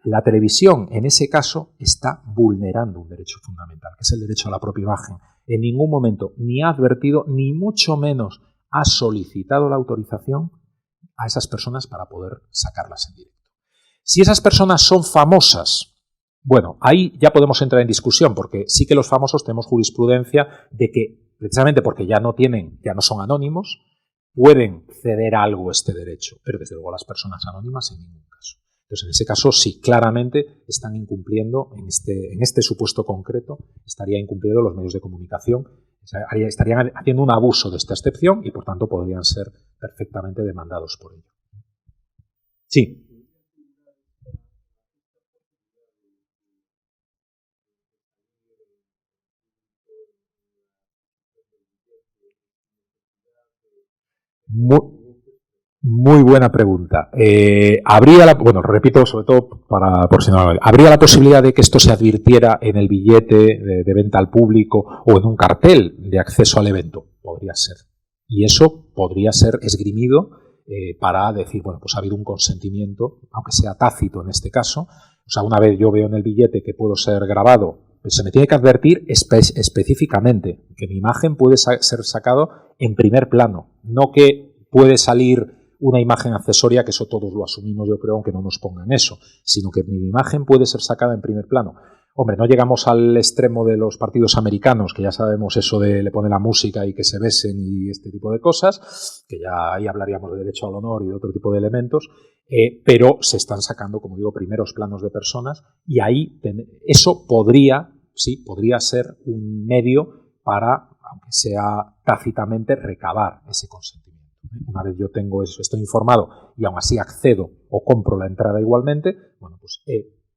la televisión en ese caso está vulnerando un derecho fundamental, que es el derecho a la propia imagen. En ningún momento ni ha advertido, ni mucho menos ha solicitado la autorización a esas personas para poder sacarlas en directo. Si esas personas son famosas, bueno, ahí ya podemos entrar en discusión, porque sí que los famosos tenemos jurisprudencia de que, precisamente porque ya no son anónimos, pueden ceder a algo este derecho, pero desde luego las personas anónimas en ningún caso. Entonces, en ese caso, sí, claramente están incumpliendo, en este supuesto concreto, estaría incumpliendo los medios de comunicación, estarían haciendo un abuso de esta excepción y, por tanto, podrían ser perfectamente demandados por ello. Sí. Muy buena pregunta. Repito, sobre todo por si no, ¿habría la posibilidad de que esto se advirtiera en el billete de venta al público o en un cartel de acceso al evento? Podría ser. Y eso podría ser esgrimido para decir, bueno, pues ha habido un consentimiento, aunque sea tácito en este caso. O sea, una vez yo veo en el billete que puedo ser grabado, pues se me tiene que advertir específicamente que mi imagen puede ser sacado en primer plano, no que puede salir una imagen accesoria, que eso todos lo asumimos, yo creo, aunque no nos pongan eso, sino que mi imagen puede ser sacada en primer plano. Hombre, no llegamos al extremo de los partidos americanos, que ya sabemos eso de le pone la música y que se besen y este tipo de cosas, que ya ahí hablaríamos de derecho al honor y de otro tipo de elementos, pero se están sacando, como digo, primeros planos de personas y ahí eso podría ser un medio para, aunque sea tácitamente, recabar ese consentimiento. Una vez yo tengo eso, estoy informado y aún así accedo o compro la entrada igualmente, bueno, pues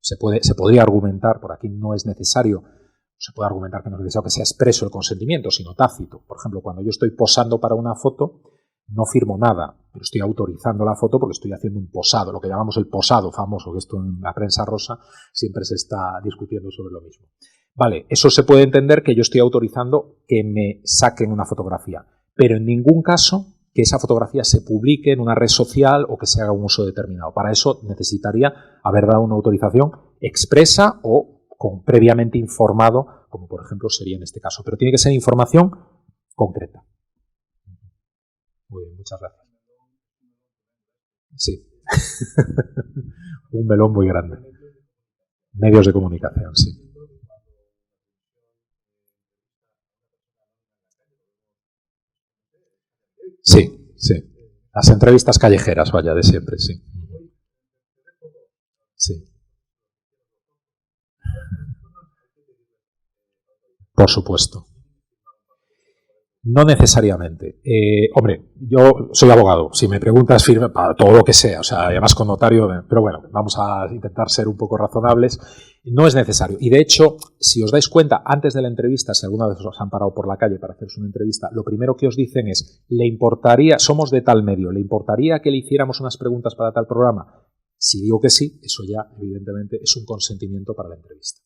se podría argumentar, por aquí no es necesario, se puede argumentar que no es necesario que sea expreso el consentimiento, sino tácito. Por ejemplo, cuando yo estoy posando para una foto, no firmo nada, pero estoy autorizando la foto porque estoy haciendo un posado, lo que llamamos el posado famoso, que esto en la prensa rosa siempre se está discutiendo sobre lo mismo. Vale, eso se puede entender que yo estoy autorizando que me saquen una fotografía, pero en ningún caso que esa fotografía se publique en una red social o que se haga un uso determinado. Para eso necesitaría haber dado una autorización expresa o previamente informado, como por ejemplo sería en este caso. Pero tiene que ser información concreta. Muy bien, muchas gracias. Sí. Un melón muy grande. Medios de comunicación, sí. Sí, sí. Las entrevistas callejeras, vaya, de siempre, sí. Sí. Por supuesto. No necesariamente. Hombre, yo soy abogado. Si me preguntas, firme para todo lo que sea. O sea, además con notario. Pero bueno, vamos a intentar ser un poco razonables. No es necesario. Y de hecho, si os dais cuenta, antes de la entrevista, si alguna vez os han parado por la calle para haceros una entrevista, lo primero que os dicen es, ¿le importaría, somos de tal medio, ¿le importaría que le hiciéramos unas preguntas para tal programa? Si digo que sí, eso ya, evidentemente, es un consentimiento para la entrevista.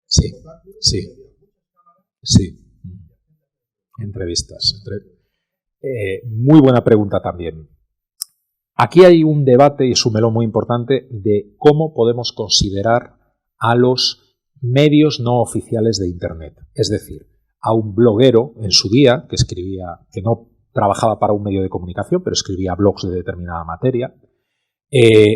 Sí, sí, sí. Entrevistas. Muy buena pregunta también. Aquí hay un debate, y es un melón muy importante, de cómo podemos considerar a los medios no oficiales de Internet. Es decir, a un bloguero en su día, que escribía, que no trabajaba para un medio de comunicación, pero escribía blogs de determinada materia,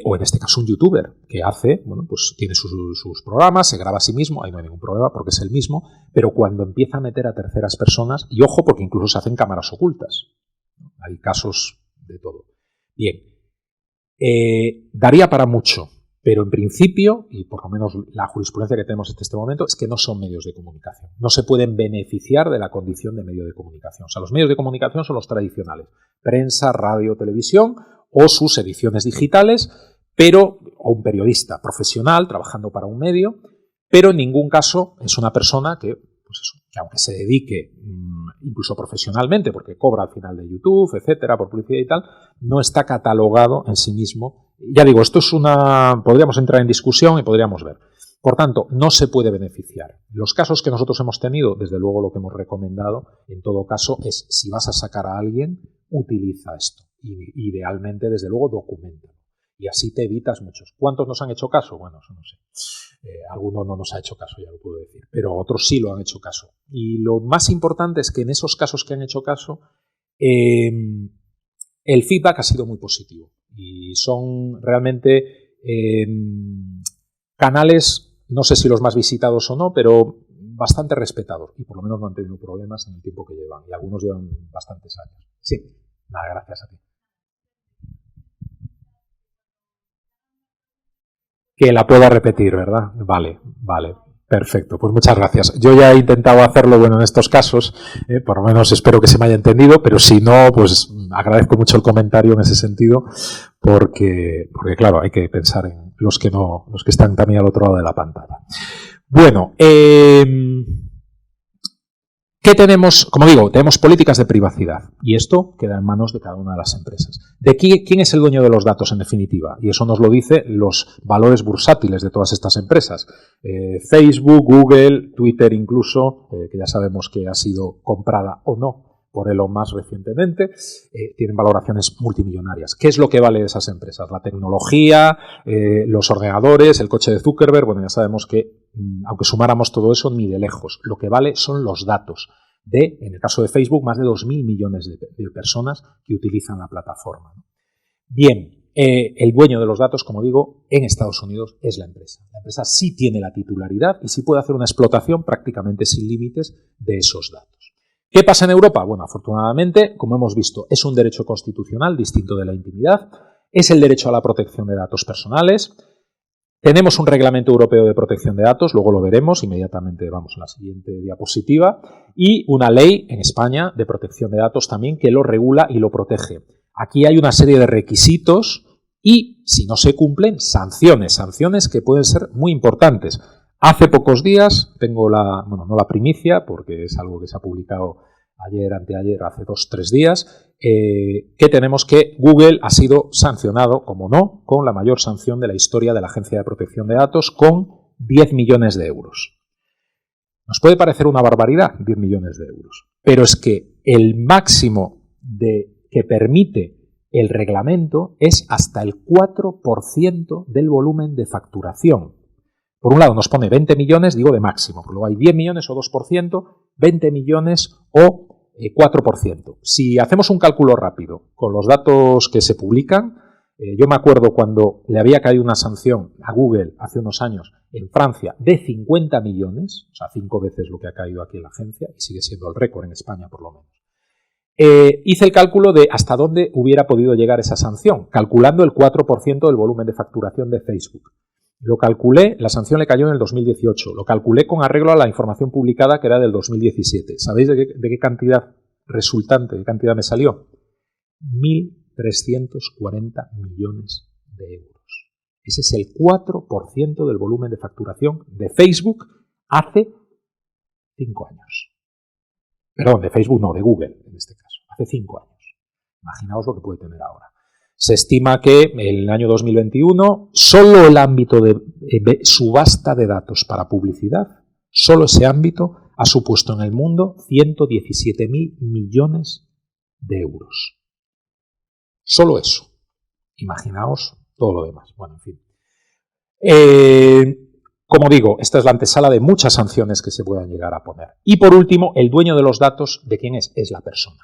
O en este caso un youtuber que hace, bueno, pues tiene sus programas, se graba a sí mismo, ahí no hay ningún problema porque es el mismo, pero cuando empieza a meter a terceras personas, y ojo porque incluso se hacen cámaras ocultas, hay casos de todo. Bien, daría para mucho, pero en principio, y por lo menos la jurisprudencia que tenemos hasta este momento, es que no son medios de comunicación, no se pueden beneficiar de la condición de medio de comunicación. O sea, los medios de comunicación son los tradicionales, prensa, radio, televisión, o sus ediciones digitales, o un periodista profesional trabajando para un medio, pero en ningún caso es una persona que, pues eso, que aunque se dedique incluso profesionalmente, porque cobra al final de YouTube, etcétera, por publicidad y tal, no está catalogado en sí mismo. Ya digo, esto es podríamos entrar en discusión y podríamos ver. Por tanto, no se puede beneficiar. Los casos que nosotros hemos tenido, desde luego lo que hemos recomendado, en todo caso, es si vas a sacar a alguien, utiliza esto. Y idealmente, desde luego, documenta. Y así te evitas muchos. ¿Cuántos nos han hecho caso? Bueno, eso no sé. Alguno no nos ha hecho caso, ya lo puedo decir. Pero otros sí lo han hecho caso. Y lo más importante es que en esos casos que han hecho caso, el feedback ha sido muy positivo. Y son realmente canales, no sé si los más visitados o no, pero bastante respetados. Y por lo menos no han tenido problemas en el tiempo que llevan. Y algunos llevan bastantes años. Sí, nada, gracias a ti. Que la pueda repetir, ¿verdad? Vale, vale. Perfecto, pues muchas gracias. Yo ya he intentado hacerlo, bueno, en estos casos, por lo menos espero que se me haya entendido, pero si no, pues agradezco mucho el comentario en ese sentido, porque claro, hay que pensar en los que están también al otro lado de la pantalla. Bueno, ¿qué tenemos? Como digo, tenemos políticas de privacidad y esto queda en manos de cada una de las empresas. ¿De quién es el dueño de los datos en definitiva? Y eso nos lo dice los valores bursátiles de todas estas empresas. Facebook, Google, Twitter incluso, que ya sabemos que ha sido comprada o no por Elon Musk recientemente, tienen valoraciones multimillonarias. ¿Qué es lo que vale de esas empresas? La tecnología, los ordenadores, el coche de Zuckerberg. Bueno, ya sabemos que aunque sumáramos todo eso, ni de lejos. Lo que vale son los datos en el caso de Facebook, más de 2.000 millones de personas que utilizan la plataforma. Bien, el dueño de los datos, como digo, en Estados Unidos es la empresa. La empresa sí tiene la titularidad y sí puede hacer una explotación prácticamente sin límites de esos datos. ¿Qué pasa en Europa? Bueno, afortunadamente, como hemos visto, es un derecho constitucional distinto de la intimidad, es el derecho a la protección de datos personales. Tenemos un reglamento europeo de protección de datos, luego lo veremos, inmediatamente vamos a la siguiente diapositiva, y una ley en España de protección de datos también que lo regula y lo protege. Aquí hay una serie de requisitos y, si no se cumplen, sanciones que pueden ser muy importantes. Hace pocos días, tengo no la primicia, porque es algo que se ha publicado ayer, anteayer, hace 2-3 días, que tenemos que Google ha sido sancionado, como no, con la mayor sanción de la historia de la Agencia de Protección de Datos, con 10 millones de euros. Nos puede parecer una barbaridad, 10 millones de euros, pero es que el máximo que permite el reglamento es hasta el 4% del volumen de facturación. Por un lado nos pone 20 millones, digo de máximo, luego hay 10 millones o 2%, 20 millones o 4%. Si hacemos un cálculo rápido con los datos que se publican, yo me acuerdo cuando le había caído una sanción a Google hace unos años en Francia de 50 millones, o sea, 5 veces lo que ha caído aquí en la agencia, y sigue siendo el récord en España por lo menos. Hice el cálculo de hasta dónde hubiera podido llegar esa sanción, calculando el 4% del volumen de facturación de Facebook. Lo calculé, la sanción le cayó en el 2018, lo calculé con arreglo a la información publicada que era del 2017. ¿Sabéis de qué cantidad resultante, de qué cantidad me salió? 1.340 millones de euros. Ese es el 4% del volumen de facturación de Facebook hace 5 años. Perdón, de Facebook no, de Google en este caso, hace 5 años. Imaginaos lo que puede tener ahora. Se estima que en el año 2021 solo el ámbito de subasta de datos para publicidad, solo ese ámbito ha supuesto en el mundo 117.000 millones de euros. Solo eso. Imaginaos todo lo demás. Bueno, en fin. Como digo, esta es la antesala de muchas sanciones que se puedan llegar a poner. Y por último, el dueño de los datos, ¿de quién es? Es la persona.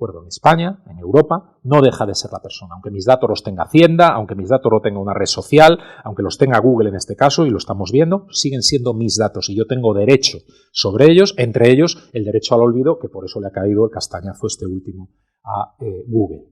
acuerdo? En España, en Europa, no deja de ser la persona. Aunque mis datos los tenga Hacienda, aunque mis datos los tenga una red social, aunque los tenga Google en este caso, y lo estamos viendo, siguen siendo mis datos y yo tengo derecho sobre ellos, entre ellos el derecho al olvido, que por eso le ha caído el castañazo este último a Google.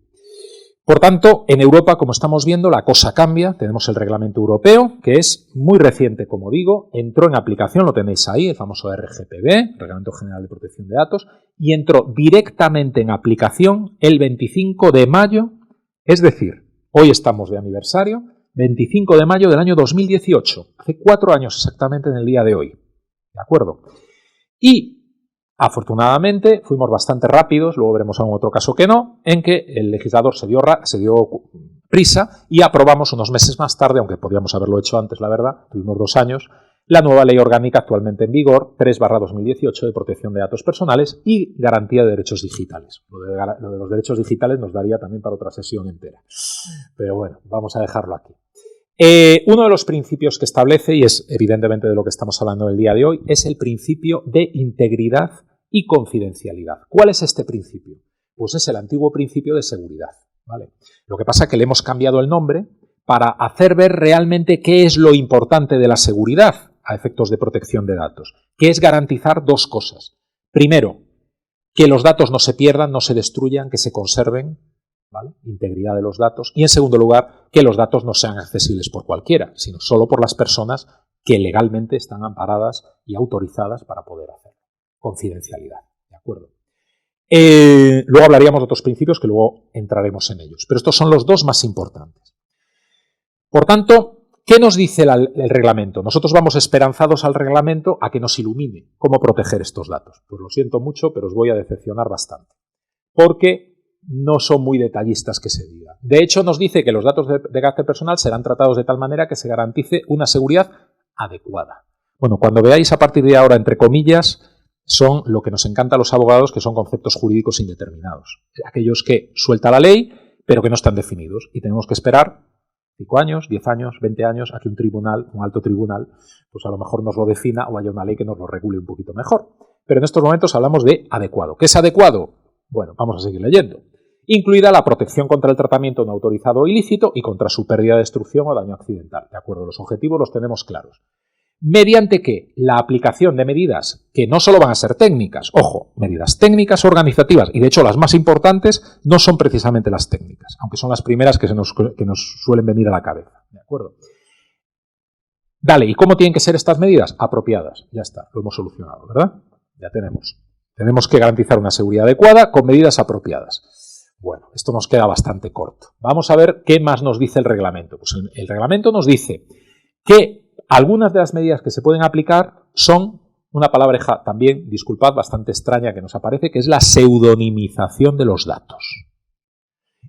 Por tanto, en Europa, como estamos viendo, la cosa cambia. Tenemos el reglamento europeo, que es muy reciente, como digo, entró en aplicación, lo tenéis ahí, el famoso RGPD, Reglamento General de Protección de Datos, y entró directamente en aplicación el 25 de mayo, es decir, hoy estamos de aniversario, 25 de mayo del año 2018, hace 4 años exactamente en el día de hoy, ¿de acuerdo? Y afortunadamente fuimos bastante rápidos, luego veremos en otro caso que no, en que el legislador se dio prisa y aprobamos unos meses más tarde, aunque podíamos haberlo hecho antes, la verdad, tuvimos 2 años, la nueva ley orgánica actualmente en vigor, 3/2018, de protección de datos personales y garantía de derechos digitales. Lo de los derechos digitales nos daría también para otra sesión entera. Pero bueno, vamos a dejarlo aquí. Uno de los principios que establece, y es evidentemente de lo que estamos hablando el día de hoy, es el principio de integridad y confidencialidad. ¿Cuál es este principio? Pues es el antiguo principio de seguridad, ¿vale? Lo que pasa es que le hemos cambiado el nombre para hacer ver realmente qué es lo importante de la seguridad a efectos de protección de datos, que es garantizar 2 cosas. Primero, que los datos no se pierdan, no se destruyan, que se conserven, ¿vale? Integridad de los datos. Y en segundo lugar, que los datos no sean accesibles por cualquiera, sino solo por las personas que legalmente están amparadas y autorizadas para poder hacerlo. Confidencialidad, ¿de acuerdo? Luego hablaríamos de otros principios que luego entraremos en ellos, pero estos son los 2 más importantes. Por tanto, ¿qué nos dice el reglamento? Nosotros vamos esperanzados al reglamento a que nos ilumine cómo proteger estos datos. Pues lo siento mucho, pero os voy a decepcionar bastante, porque no son muy detallistas que se diga. De hecho, nos dice que los datos de carácter personal serán tratados de tal manera que se garantice una seguridad adecuada. Bueno, cuando veáis a partir de ahora, entre comillas, son lo que nos encanta a los abogados, que son conceptos jurídicos indeterminados. Aquellos que suelta la ley, pero que no están definidos. Y tenemos que esperar 5 años, 10 años, 20 años a que un tribunal, un alto tribunal, pues a lo mejor nos lo defina o haya una ley que nos lo regule un poquito mejor. Pero en estos momentos hablamos de adecuado. ¿Qué es adecuado? Bueno, vamos a seguir leyendo. Incluida la protección contra el tratamiento no autorizado o ilícito y contra su pérdida, destrucción o daño accidental. De acuerdo, los objetivos los tenemos claros. ¿Mediante qué? La aplicación de medidas que no solo van a ser técnicas, ojo, medidas técnicas organizativas, y de hecho las más importantes no son precisamente las técnicas, aunque son las primeras que nos suelen venir a la cabeza. ¿De acuerdo? Vale, ¿y cómo tienen que ser estas medidas? Apropiadas. Ya está, lo hemos solucionado, ¿verdad? Ya tenemos. Tenemos que garantizar una seguridad adecuada con medidas apropiadas. Bueno, esto nos queda bastante corto. Vamos a ver qué más nos dice el reglamento. Pues el reglamento nos dice que algunas de las medidas que se pueden aplicar son una palabreja también, disculpad, bastante extraña que nos aparece, que es la pseudonimización de los datos.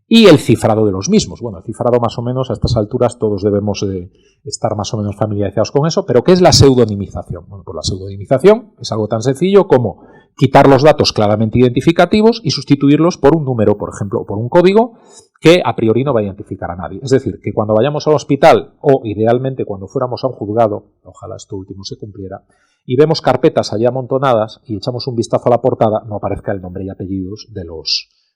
Y el cifrado de los mismos. Bueno, el cifrado más o menos a estas alturas todos debemos de estar más o menos familiarizados con eso, pero ¿qué es la pseudonimización? Bueno, pues la pseudonimización es algo tan sencillo como quitar los datos claramente identificativos y sustituirlos por un número, por ejemplo, o por un código que a priori no va a identificar a nadie. Es decir, que cuando vayamos al hospital o idealmente cuando fuéramos a un juzgado, ojalá esto último se cumpliera, y vemos carpetas allí amontonadas y echamos un vistazo a la portada, no aparezca el nombre y apellidos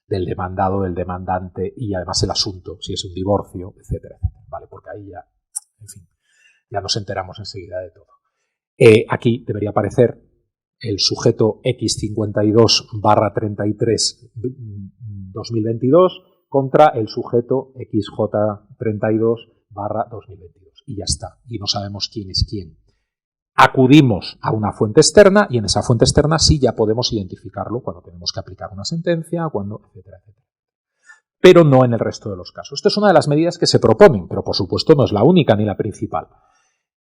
del demandado, del demandante y además el asunto, si es un divorcio, etcétera, etcétera. Vale, porque ahí ya, en fin, ya nos enteramos enseguida de todo. Aquí debería aparecer el sujeto X52/33/2022 contra el sujeto XJ32/2022 y ya está, y no sabemos quién es quién. Acudimos a una fuente externa y en esa fuente externa sí ya podemos identificarlo cuando tenemos que aplicar una sentencia, cuando, etcétera, etcétera. Pero no en el resto de los casos. Esta es una de las medidas que se proponen, pero por supuesto no es la única ni la principal.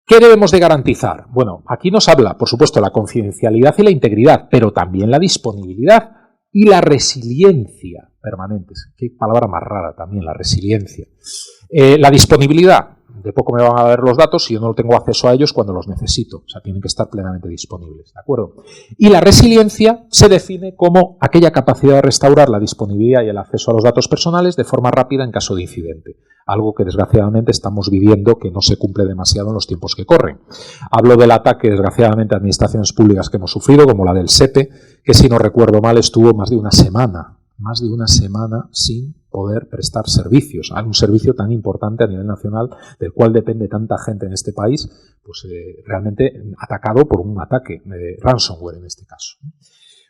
¿Qué debemos de garantizar? Bueno, aquí nos habla, por supuesto, la confidencialidad y la integridad, pero también la disponibilidad y la resiliencia permanentes. Qué palabra más rara también, la resiliencia. La disponibilidad. De poco me van a dar los datos si yo no tengo acceso a ellos cuando los necesito. O sea, tienen que estar plenamente disponibles, ¿de acuerdo? Y la resiliencia se define como aquella capacidad de restaurar la disponibilidad y el acceso a los datos personales de forma rápida en caso de incidente. Algo que desgraciadamente estamos viviendo que no se cumple demasiado en los tiempos que corren. Hablo del ataque, desgraciadamente, a administraciones públicas que hemos sufrido, como la del SEPE, que si no recuerdo mal estuvo más de una semana más de una semana sin poder prestar servicios. Hay un servicio tan importante a nivel nacional del cual depende tanta gente en este país, pues realmente atacado por un ataque de ransomware en este caso.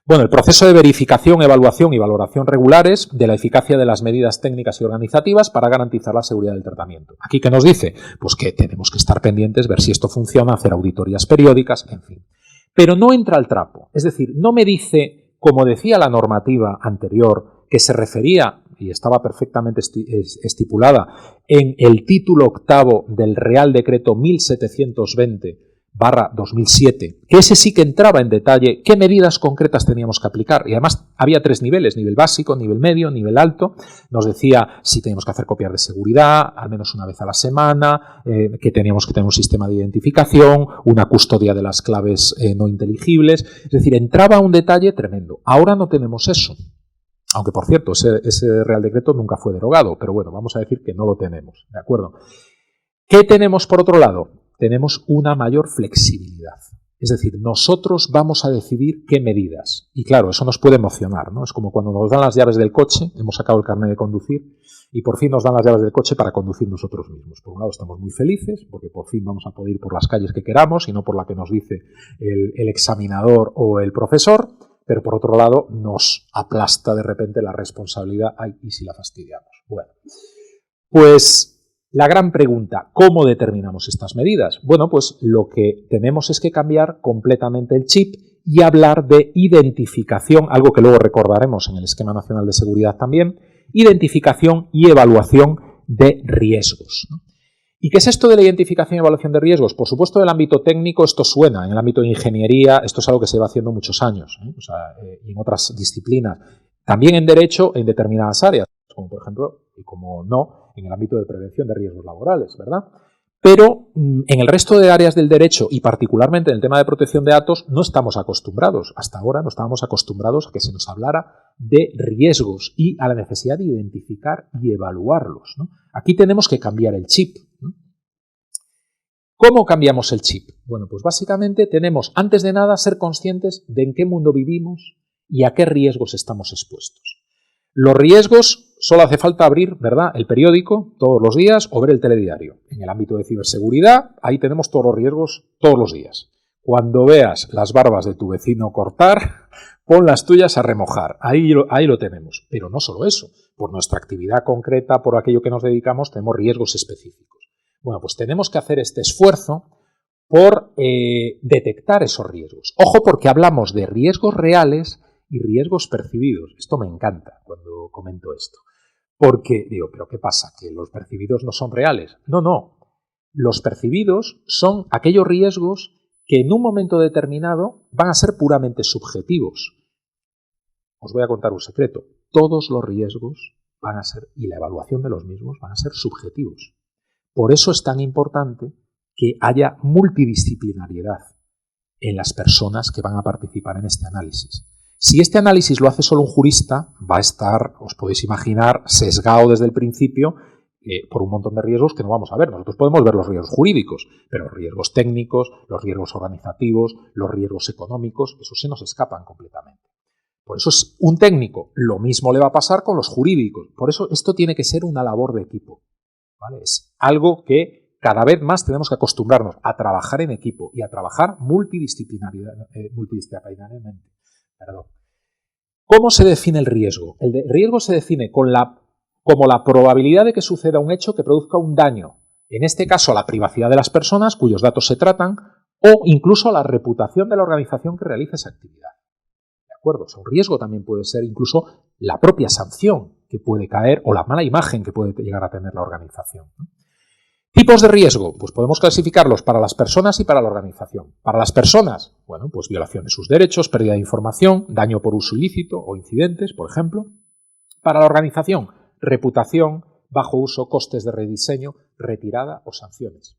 Bueno, el proceso de verificación, evaluación y valoración regulares de la eficacia de las medidas técnicas y organizativas para garantizar la seguridad del tratamiento. ¿Aquí qué nos dice? Pues que tenemos que estar pendientes, ver si esto funciona, hacer auditorías periódicas, en fin. Pero no entra al trapo. Es decir, no me dice, como decía la normativa anterior, que se refería, y estaba perfectamente estipulada, en el título octavo del Real Decreto 1720/2007, que ese sí que entraba en detalle qué medidas concretas teníamos que aplicar. Y además había 3 niveles, nivel básico, nivel medio, nivel alto. Nos decía si teníamos que hacer copias de seguridad, al menos una vez a la semana, que teníamos que tener un sistema de identificación, una custodia de las claves no inteligibles. Es decir, entraba un detalle tremendo. Ahora no tenemos eso. Aunque, por cierto, ese Real Decreto nunca fue derogado, pero bueno, vamos a decir que no lo tenemos, ¿de acuerdo? ¿Qué tenemos por otro lado? Tenemos una mayor flexibilidad. Es decir, nosotros vamos a decidir qué medidas. Y claro, eso nos puede emocionar, ¿no? Es como cuando nos dan las llaves del coche, hemos sacado el carnet de conducir, y por fin nos dan las llaves del coche para conducir nosotros mismos. Por un lado estamos muy felices, porque por fin vamos a poder ir por las calles que queramos, y no por la que nos dice el examinador o el profesor, pero por otro lado nos aplasta de repente la responsabilidad. Ay, ¿y si la fastidiamos? Bueno, pues la gran pregunta, ¿cómo determinamos estas medidas? Bueno, pues lo que tenemos es que cambiar completamente el chip y hablar de identificación, algo que luego recordaremos en el Esquema Nacional de Seguridad también, identificación y evaluación de riesgos, ¿no? ¿Y qué es esto de la identificación y evaluación de riesgos? Por supuesto, en el ámbito técnico esto suena, en el ámbito de ingeniería esto es algo que se va haciendo muchos años, y en otras disciplinas. También en derecho, en determinadas áreas, como por ejemplo, y como no, en el ámbito de prevención de riesgos laborales, ¿verdad? Pero en el resto de áreas del derecho, y particularmente en el tema de protección de datos, no estamos acostumbrados. Hasta ahora no estábamos acostumbrados a que se nos hablara de riesgos y a la necesidad de identificar y evaluarlos, ¿no? Aquí tenemos que cambiar el chip, ¿no? ¿Cómo cambiamos el chip? Bueno, pues básicamente tenemos, antes de nada, ser conscientes de en qué mundo vivimos y a qué riesgos estamos expuestos. Los riesgos, solo hace falta abrir, ¿verdad?, el periódico todos los días o ver el telediario. En el ámbito de ciberseguridad, ahí tenemos todos los riesgos todos los días. Cuando veas las barbas de tu vecino cortar, pon las tuyas a remojar. Ahí lo tenemos. Pero no solo eso. Por nuestra actividad concreta, por aquello que nos dedicamos, tenemos riesgos específicos. Bueno, pues tenemos que hacer este esfuerzo por detectar esos riesgos. Ojo, porque hablamos de riesgos reales y riesgos percibidos. Esto me encanta cuando comento esto. Porque digo, ¿pero qué pasa? ¿Que los percibidos no son reales? No, no. Los percibidos son aquellos riesgos que en un momento determinado van a ser puramente subjetivos. Os voy a contar un secreto. Todos los riesgos van a ser, y la evaluación de los mismos, van a ser subjetivos. Por eso es tan importante que haya multidisciplinariedad en las personas que van a participar en este análisis. Si este análisis lo hace solo un jurista, va a estar, os podéis imaginar, sesgado desde el principio por un montón de riesgos que no vamos a ver. Nosotros podemos ver los riesgos jurídicos, pero los riesgos técnicos, los riesgos organizativos, los riesgos económicos, esos se nos escapan completamente. Por eso es un técnico. Lo mismo le va a pasar con los jurídicos. Por eso esto tiene que ser una labor de equipo, ¿vale? Es algo que cada vez más tenemos que acostumbrarnos a trabajar en equipo y a trabajar multidisciplinariamente. Perdón. ¿Cómo se define el riesgo? El riesgo se define como la probabilidad de que suceda un hecho que produzca un daño, en este caso a la privacidad de las personas cuyos datos se tratan, o incluso a la reputación de la organización que realiza esa actividad. ¿De acuerdo? O sea, un riesgo también puede ser incluso la propia sanción que puede caer o la mala imagen que puede llegar a tener la organización, ¿no? ¿Tipos de riesgo? Pues podemos clasificarlos para las personas y para la organización. Para las personas, bueno, pues violación de sus derechos, pérdida de información, daño por uso ilícito o incidentes, por ejemplo. Para la organización, reputación, bajo uso, costes de rediseño, retirada o sanciones.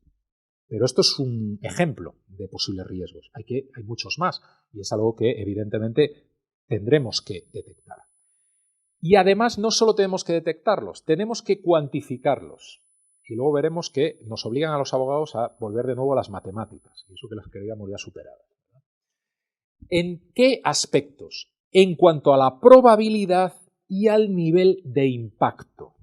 Pero esto es un ejemplo de posibles riesgos. Hay muchos más y es algo que evidentemente tendremos que detectar. Y además no solo tenemos que detectarlos, tenemos que cuantificarlos. Y luego veremos que nos obligan a los abogados a volver de nuevo a las matemáticas, y eso que las creíamos ya superadas. ¿En qué aspectos? En cuanto a la probabilidad y al nivel de impacto.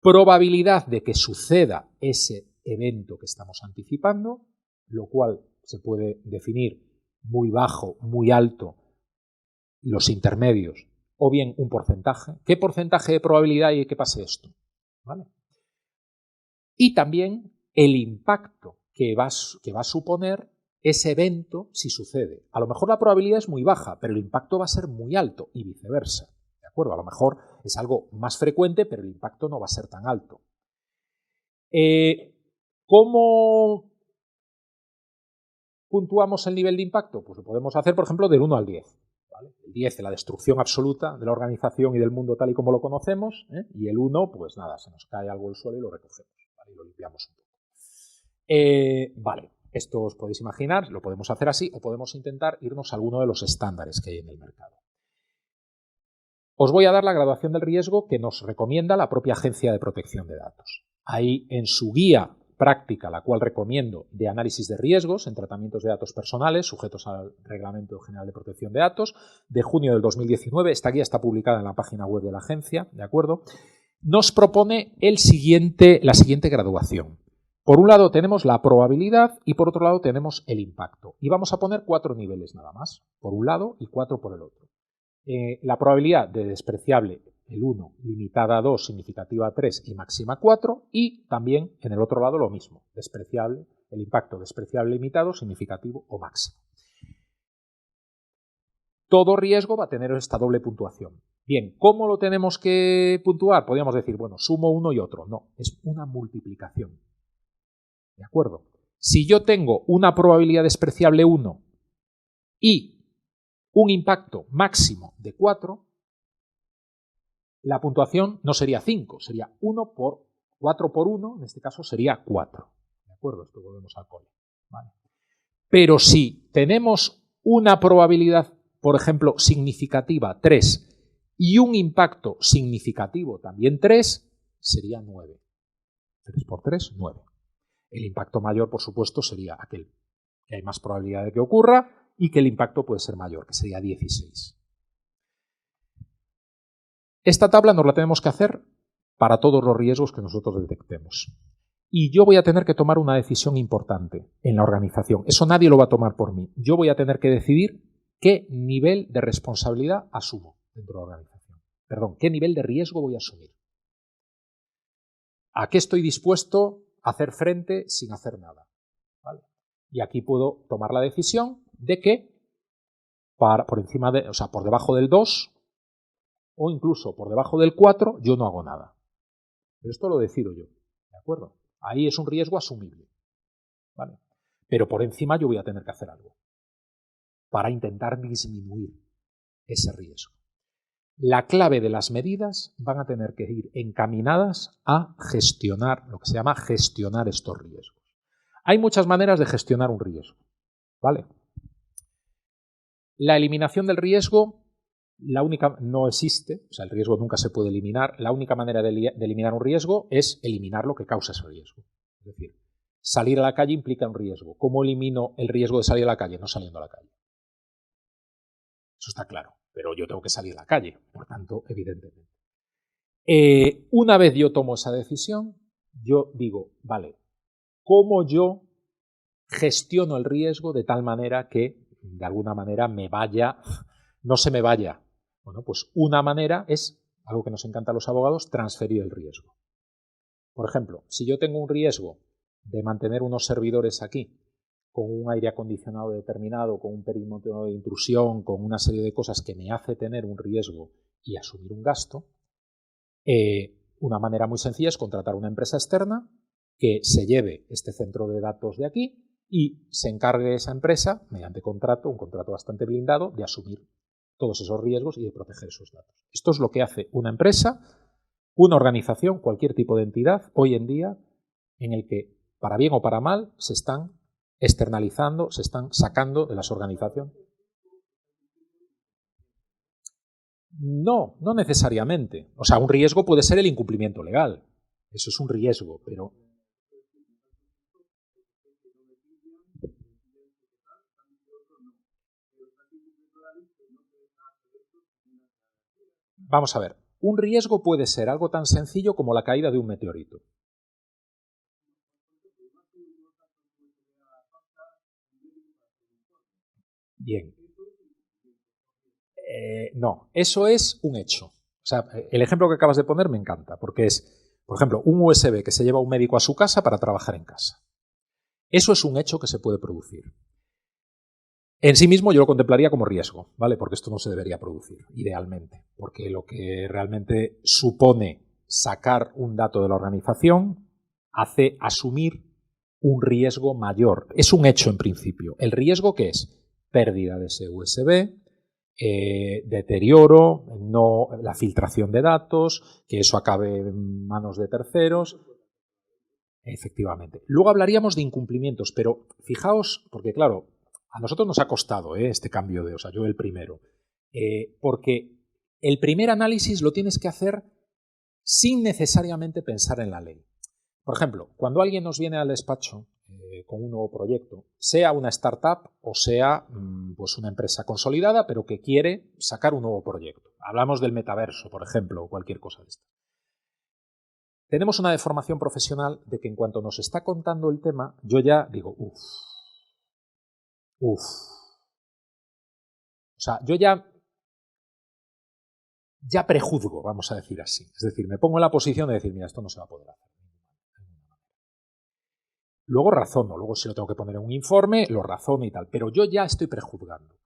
Probabilidad de que suceda ese evento que estamos anticipando, lo cual se puede definir muy bajo, muy alto, los intermedios, o bien un porcentaje. ¿Qué porcentaje de probabilidad hay de que pase esto? ¿Vale? Y también el impacto que va a suponer ese evento si sucede. A lo mejor la probabilidad es muy baja, pero el impacto va a ser muy alto y viceversa. ¿De acuerdo? A lo mejor es algo más frecuente, pero el impacto no va a ser tan alto. ¿Cómo puntuamos el nivel de impacto? Pues lo podemos hacer, por ejemplo, del 1 al 10. ¿Vale? El 10 es la destrucción absoluta de la organización y del mundo tal y como lo conocemos, y el 1, pues nada, se nos cae algo al suelo y lo recogemos, ¿vale? Y lo limpiamos un poco. Vale, esto os podéis imaginar, lo podemos hacer así o podemos intentar irnos a alguno de los estándares que hay en el mercado. Os voy a dar la graduación del riesgo que nos recomienda la propia Agencia de Protección de Datos. Ahí en su guía práctica, la cual recomiendo, de análisis de riesgos en tratamientos de datos personales sujetos al Reglamento General de Protección de Datos, de junio del 2019, esta guía está publicada en la página web de la agencia, ¿de acuerdo? Nos propone la siguiente graduación. Por un lado tenemos la probabilidad y por otro lado tenemos el impacto. Y vamos a poner 4 niveles nada más, por un lado y 4 por el otro. La probabilidad de despreciable, el 1, limitada a 2, significativa a 3 y máxima a 4, y también en el otro lado lo mismo, despreciable, el impacto despreciable limitado, significativo o máximo. Todo riesgo va a tener esta doble puntuación. Bien, ¿cómo lo tenemos que puntuar? Podríamos decir, bueno, sumo uno y otro. No, es una multiplicación. ¿De acuerdo? Si yo tengo una probabilidad despreciable 1 y un impacto máximo de 4, la puntuación no sería 5, sería 1 por 4 por 1, en este caso sería 4. ¿De acuerdo? Esto volvemos al cole. ¿Vale? Pero si tenemos una probabilidad, por ejemplo, significativa 3 y un impacto significativo también 3, sería 9. 3 por 3, 9. El impacto mayor, por supuesto, sería aquel que hay más probabilidad de que ocurra y que el impacto puede ser mayor, que sería 16. Esta tabla nos la tenemos que hacer para todos los riesgos que nosotros detectemos. Y yo voy a tener que tomar una decisión importante en la organización. Eso nadie lo va a tomar por mí. Yo voy a tener que decidir qué nivel de responsabilidad asumo dentro de la organización. Perdón, qué nivel de riesgo voy a asumir. ¿A qué estoy dispuesto a hacer frente sin hacer nada? ¿Vale? Y aquí puedo tomar la decisión de que por debajo del 2 o incluso por debajo del 4 yo no hago nada. Pero esto lo decido yo, ¿de acuerdo? Ahí es un riesgo asumible, ¿vale? Pero por encima yo voy a tener que hacer algo para intentar disminuir ese riesgo. La clave de las medidas van a tener que ir encaminadas a gestionar, lo que se llama gestionar estos riesgos. Hay muchas maneras de gestionar un riesgo, ¿vale? La eliminación del riesgo, la única, no existe, o sea, el riesgo nunca se puede eliminar. La única manera de eliminar un riesgo es eliminar lo que causa ese riesgo. Es decir, salir a la calle implica un riesgo. ¿Cómo elimino el riesgo de salir a la calle? No saliendo a la calle. Eso está claro, pero yo tengo que salir a la calle, por tanto, evidentemente. Una vez yo tomo esa decisión, yo digo, vale, ¿cómo yo gestiono el riesgo de tal manera que, de alguna manera, no se me vaya? Bueno, pues una manera es, algo que nos encanta a los abogados, transferir el riesgo. Por ejemplo, si yo tengo un riesgo de mantener unos servidores aquí, con un aire acondicionado determinado, con un perímetro de intrusión, con una serie de cosas que me hace tener un riesgo y asumir un gasto, una manera muy sencilla es contratar una empresa externa que se lleve este centro de datos de aquí y se encargue esa empresa, mediante contrato, un contrato bastante blindado, de asumir todos esos riesgos y de proteger esos datos. Esto es lo que hace una empresa, una organización, cualquier tipo de entidad, hoy en día, en el que, para bien o para mal, se están externalizando, se están sacando de las organizaciones. No, no necesariamente. O sea, un riesgo puede ser el incumplimiento legal. Eso es un riesgo, pero... Vamos a ver. Un riesgo puede ser algo tan sencillo como la caída de un meteorito. Bien. No, eso es un hecho. O sea, el ejemplo que acabas de poner me encanta, porque es, por ejemplo, un USB que se lleva un médico a su casa para trabajar en casa. Eso es un hecho que se puede producir. En sí mismo yo lo contemplaría como riesgo, ¿vale? Porque esto no se debería producir, idealmente. Porque lo que realmente supone sacar un dato de la organización hace asumir un riesgo mayor. Es un hecho en principio. ¿El riesgo qué es? Pérdida de ese USB, deterioro, la filtración de datos, que eso acabe en manos de terceros. Efectivamente. Luego hablaríamos de incumplimientos, pero fijaos, porque claro, a nosotros nos ha costado este cambio o sea, yo el primero, porque el primer análisis lo tienes que hacer sin necesariamente pensar en la ley. Por ejemplo, cuando alguien nos viene al despacho con un nuevo proyecto, sea una startup o sea pues una empresa consolidada, pero que quiere sacar un nuevo proyecto. Hablamos del metaverso, por ejemplo, o cualquier cosa de esto. Tenemos una deformación profesional de que en cuanto nos está contando el tema, yo ya digo, O sea, yo ya prejuzgo, vamos a decir así. Es decir, me pongo en la posición de decir, mira, esto no se va a poder hacer. Luego razono, luego si lo tengo que poner en un informe, lo razono y tal, pero yo ya estoy prejuzgando.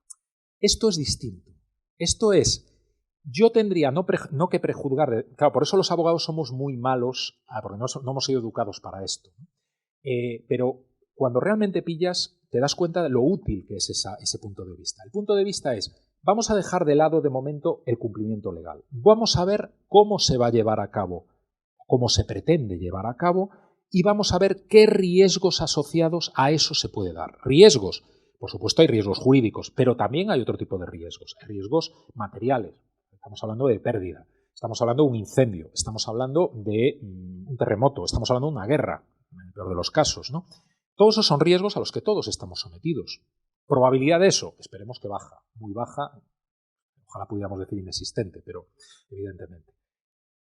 Esto es distinto. Esto es, yo tendría no que prejuzgar, claro, por eso los abogados somos muy malos, porque no hemos sido educados para esto. Pero cuando realmente pillas, te das cuenta de lo útil que es ese punto de vista. El punto de vista es, vamos a dejar de lado de momento el cumplimiento legal. Vamos a ver cómo se va a llevar a cabo, cómo se pretende llevar a cabo, y vamos a ver qué riesgos asociados a eso se puede dar. Riesgos, por supuesto hay riesgos jurídicos, pero también hay otro tipo de riesgos. Hay riesgos materiales. Estamos hablando de pérdida, estamos hablando de un incendio, estamos hablando de un terremoto, estamos hablando de una guerra, en el peor de los casos, ¿no? Todos esos son riesgos a los que todos estamos sometidos. ¿Probabilidad de eso? Esperemos que baja, muy baja, ojalá pudiéramos decir inexistente, pero evidentemente.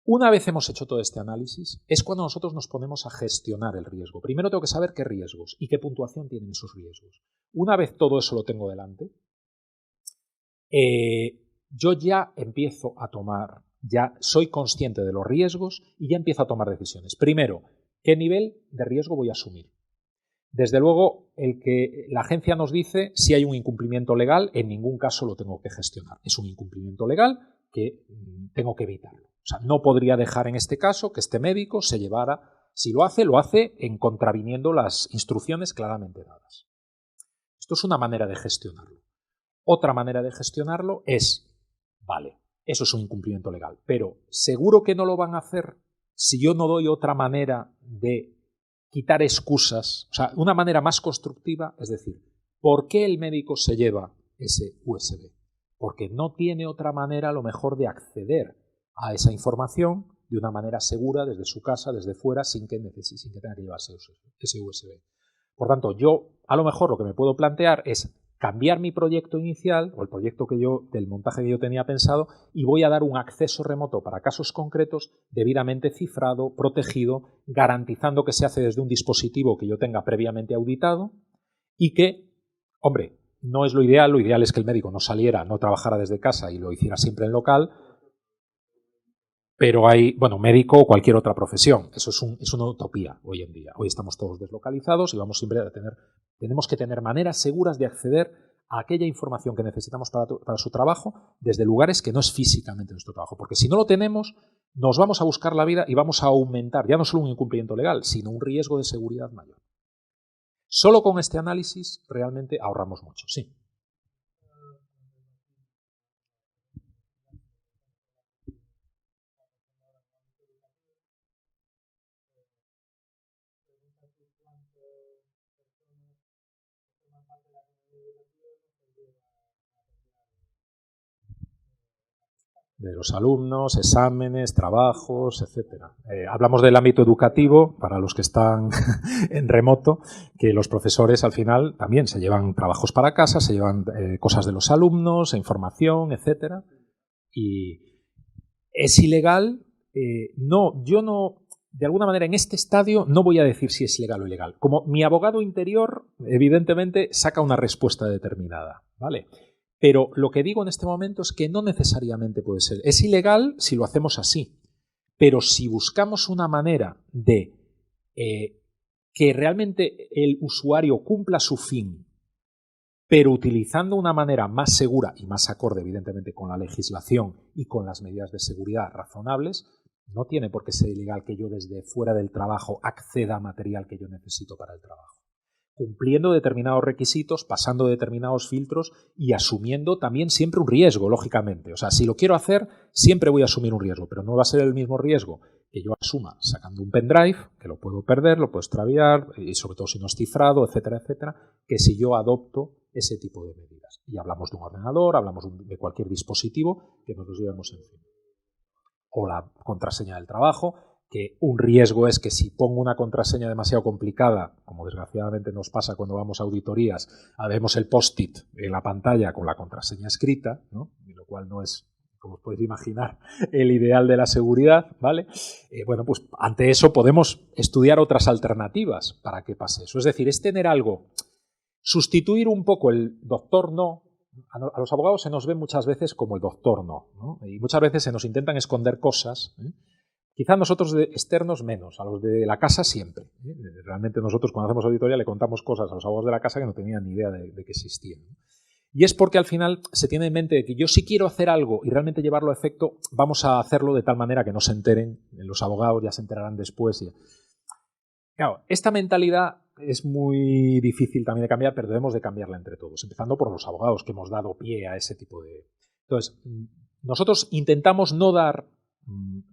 Una vez hemos hecho todo este análisis, es cuando nosotros nos ponemos a gestionar el riesgo. Primero tengo que saber qué riesgos y qué puntuación tienen esos riesgos. Una vez todo eso lo tengo delante, yo ya empiezo a tomar, ya soy consciente de los riesgos y ya empiezo a tomar decisiones. Primero, ¿qué nivel de riesgo voy a asumir? Desde luego, el que la agencia nos dice si hay un incumplimiento legal, en ningún caso lo tengo que gestionar. Es un incumplimiento legal que tengo que evitarlo. O sea, no podría dejar en este caso que este médico se llevara, si lo hace en contraviniendo las instrucciones claramente dadas. Esto es una manera de gestionarlo. Otra manera de gestionarlo es, vale, eso es un incumplimiento legal, pero seguro que no lo van a hacer si yo no doy otra manera de quitar excusas, o sea, una manera más constructiva, es decir, ¿por qué el médico se lleva ese USB? Porque no tiene otra manera a lo mejor de acceder a esa información de una manera segura desde su casa, desde fuera, sin que tenga que llevarse ese USB. Por tanto, yo a lo mejor lo que me puedo plantear es cambiar mi proyecto inicial o el proyecto del montaje que yo tenía pensado y voy a dar un acceso remoto para casos concretos debidamente cifrado, protegido, garantizando que se hace desde un dispositivo que yo tenga previamente auditado y que, hombre, no es lo ideal es que el médico no saliera, no trabajara desde casa y lo hiciera siempre en local, pero hay, bueno, médico o cualquier otra profesión, eso es una utopía hoy en día. Hoy estamos todos deslocalizados y vamos siempre a tenemos que tener maneras seguras de acceder a aquella información que necesitamos para su trabajo desde lugares que no es físicamente nuestro trabajo, porque si no lo tenemos, nos vamos a buscar la vida y vamos a aumentar ya no solo un incumplimiento legal, sino un riesgo de seguridad mayor. Solo con este análisis realmente ahorramos mucho, sí. De los alumnos, exámenes, trabajos, etcétera. Hablamos del ámbito educativo, para los que están en remoto, que los profesores al final también se llevan trabajos para casa, se llevan cosas de los alumnos, información, etcétera. Y ¿Es ilegal? No, yo no, de alguna manera en este estadio no voy a decir si es legal o ilegal. Como mi abogado interior, evidentemente, saca una respuesta determinada, ¿vale? Pero lo que digo en este momento es que no necesariamente puede ser. Es ilegal si lo hacemos así, pero si buscamos una manera de que realmente el usuario cumpla su fin, pero utilizando una manera más segura y más acorde, evidentemente, con la legislación y con las medidas de seguridad razonables, no tiene por qué ser ilegal que yo desde fuera del trabajo acceda a material que yo necesito para el trabajo. Cumpliendo determinados requisitos, pasando determinados filtros y asumiendo también siempre un riesgo, lógicamente. O sea, si lo quiero hacer, siempre voy a asumir un riesgo, pero no va a ser el mismo riesgo que yo asuma sacando un pendrive, que lo puedo perder, lo puedo extraviar, y sobre todo si no es cifrado, etcétera, etcétera, que si yo adopto ese tipo de medidas. Y hablamos de un ordenador, hablamos de cualquier dispositivo que nosotros llevemos encima. O la contraseña del trabajo, que un riesgo es que si pongo una contraseña demasiado complicada, como desgraciadamente nos pasa cuando vamos a auditorías, vemos el post-it en la pantalla con la contraseña escrita, ¿no? Y lo cual no es, como os podéis imaginar, el ideal de la seguridad, ¿vale? Bueno, pues ante eso podemos estudiar otras alternativas para que pase eso. Es decir, es tener algo, sustituir un poco el doctor no. A los abogados se nos ve muchas veces como el doctor no, y muchas veces se nos intentan esconder cosas, ¿eh? Quizá nosotros de externos menos, a los de la casa siempre. Realmente nosotros cuando hacemos auditoría le contamos cosas a los abogados de la casa que no tenían ni idea de que existían. Y es porque al final se tiene en mente que yo si quiero hacer algo y realmente llevarlo a efecto, vamos a hacerlo de tal manera que no se enteren, los abogados ya se enterarán después. Claro, esta mentalidad es muy difícil también de cambiar, pero debemos de cambiarla entre todos, empezando por los abogados que hemos dado pie a ese tipo de... Entonces, nosotros intentamos no dar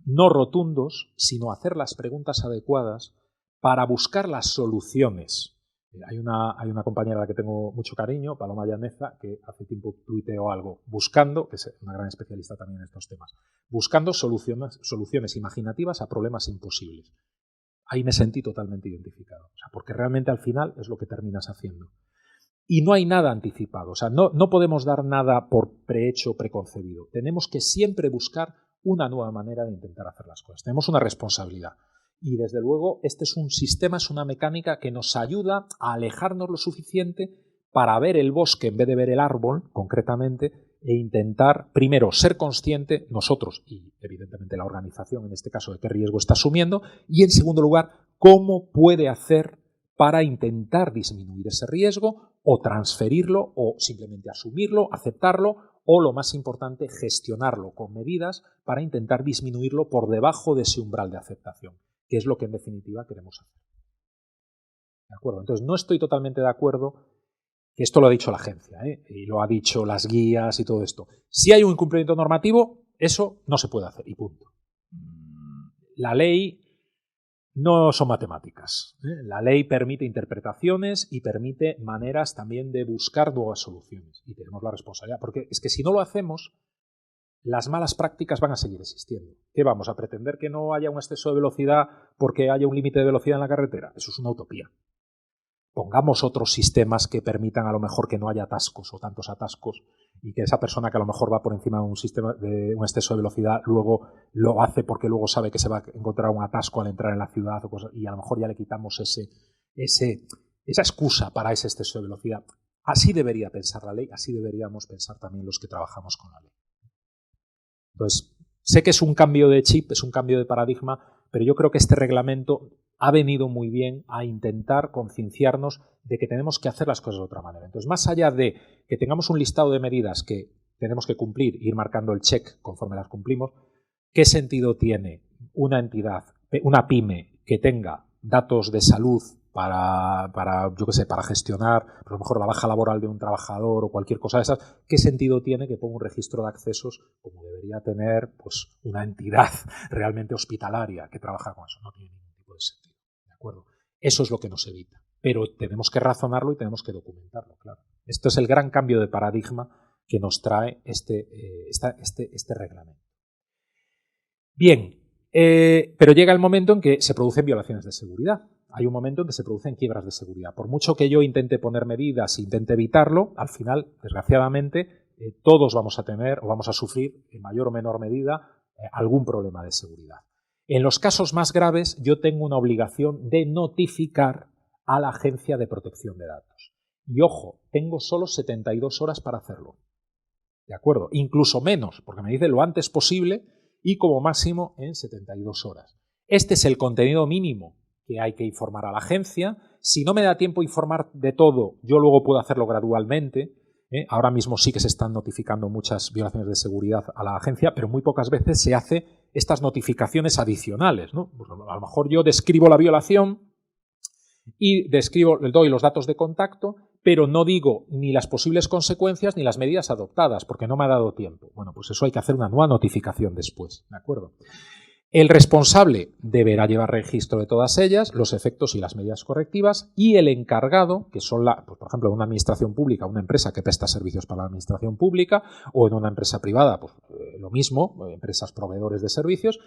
no rotundos, sino hacer las preguntas adecuadas para buscar las soluciones. Hay una compañera a la que tengo mucho cariño, Paloma Llaneza, que hace tiempo tuiteó algo buscando, que es una gran especialista también en estos temas, buscando soluciones imaginativas a problemas imposibles. Ahí me sentí totalmente identificado, o sea, porque realmente al final es lo que terminas haciendo. Y no hay nada anticipado, o sea, no podemos dar nada por prehecho, preconcebido. Tenemos que siempre buscar una nueva manera de intentar hacer las cosas. Tenemos una responsabilidad. Y desde luego este es un sistema, es una mecánica que nos ayuda a alejarnos lo suficiente para ver el bosque en vez de ver el árbol, concretamente, e intentar, primero, ser consciente nosotros y, evidentemente, la organización, en este caso, de qué riesgo está asumiendo, y, en segundo lugar, cómo puede hacer para intentar disminuir ese riesgo o transferirlo o simplemente asumirlo, aceptarlo o, lo más importante, gestionarlo con medidas para intentar disminuirlo por debajo de ese umbral de aceptación, que es lo que en definitiva queremos hacer. ¿De acuerdo? Entonces, no estoy totalmente de acuerdo, que esto lo ha dicho la agencia, y lo ha dicho las guías y todo esto. Si hay un incumplimiento normativo, eso no se puede hacer y punto. La ley no son matemáticas. La ley permite interpretaciones y permite maneras también de buscar nuevas soluciones. Y tenemos la responsabilidad, porque es que si no lo hacemos, las malas prácticas van a seguir existiendo. ¿Qué vamos a pretender? ¿Que no haya un exceso de velocidad porque haya un límite de velocidad en la carretera? Eso es una utopía. Pongamos otros sistemas que permitan a lo mejor que no haya atascos o tantos atascos y que esa persona que a lo mejor va por encima de un sistema de un exceso de velocidad luego lo hace porque luego sabe que se va a encontrar un atasco al entrar en la ciudad o cosas, y a lo mejor ya le quitamos esa excusa para ese exceso de velocidad. Así debería pensar la ley, así deberíamos pensar también los que trabajamos con la ley. Entonces, sé que es un cambio de chip, es un cambio de paradigma, pero yo creo que este reglamento ha venido muy bien a intentar concienciarnos de que tenemos que hacer las cosas de otra manera. Entonces, más allá de que tengamos un listado de medidas que tenemos que cumplir e ir marcando el check conforme las cumplimos, ¿qué sentido tiene una entidad, una pyme, que tenga datos de salud para gestionar a lo mejor la baja laboral de un trabajador o cualquier cosa de esas? ¿Qué sentido tiene que ponga un registro de accesos como debería tener pues una entidad realmente hospitalaria que trabaja con eso? No tiene ningún tipo de sentido. ¿De acuerdo? Eso es lo que nos evita. Pero tenemos que razonarlo y tenemos que documentarlo, claro. Esto es el gran cambio de paradigma que nos trae este reglamento. Bien, pero llega el momento en que se producen violaciones de seguridad. Hay un momento en que se producen quiebras de seguridad. Por mucho que yo intente poner medidas, intente evitarlo, al final, desgraciadamente, todos vamos a tener o vamos a sufrir en mayor o menor medida algún problema de seguridad. En los casos más graves, yo tengo una obligación de notificar a la Agencia de Protección de Datos. Y ojo, tengo solo 72 horas para hacerlo. ¿De acuerdo? Incluso menos, porque me dice lo antes posible y como máximo en 72 horas. Este es el contenido mínimo que hay que informar a la agencia. Si no me da tiempo informar de todo, yo luego puedo hacerlo gradualmente. Ahora mismo sí que se están notificando muchas violaciones de seguridad a la agencia, pero muy pocas veces se hace estas notificaciones adicionales, ¿no? Pues a lo mejor yo describo la violación y le doy los datos de contacto, pero no digo ni las posibles consecuencias ni las medidas adoptadas, porque no me ha dado tiempo. Bueno, pues eso hay que hacer una nueva notificación después, ¿de acuerdo? El responsable deberá llevar registro de todas ellas, los efectos y las medidas correctivas, y el encargado, que son, pues por ejemplo, una administración pública, una empresa que presta servicios para la administración pública, o en una empresa privada, pues lo mismo, empresas proveedores de servicios,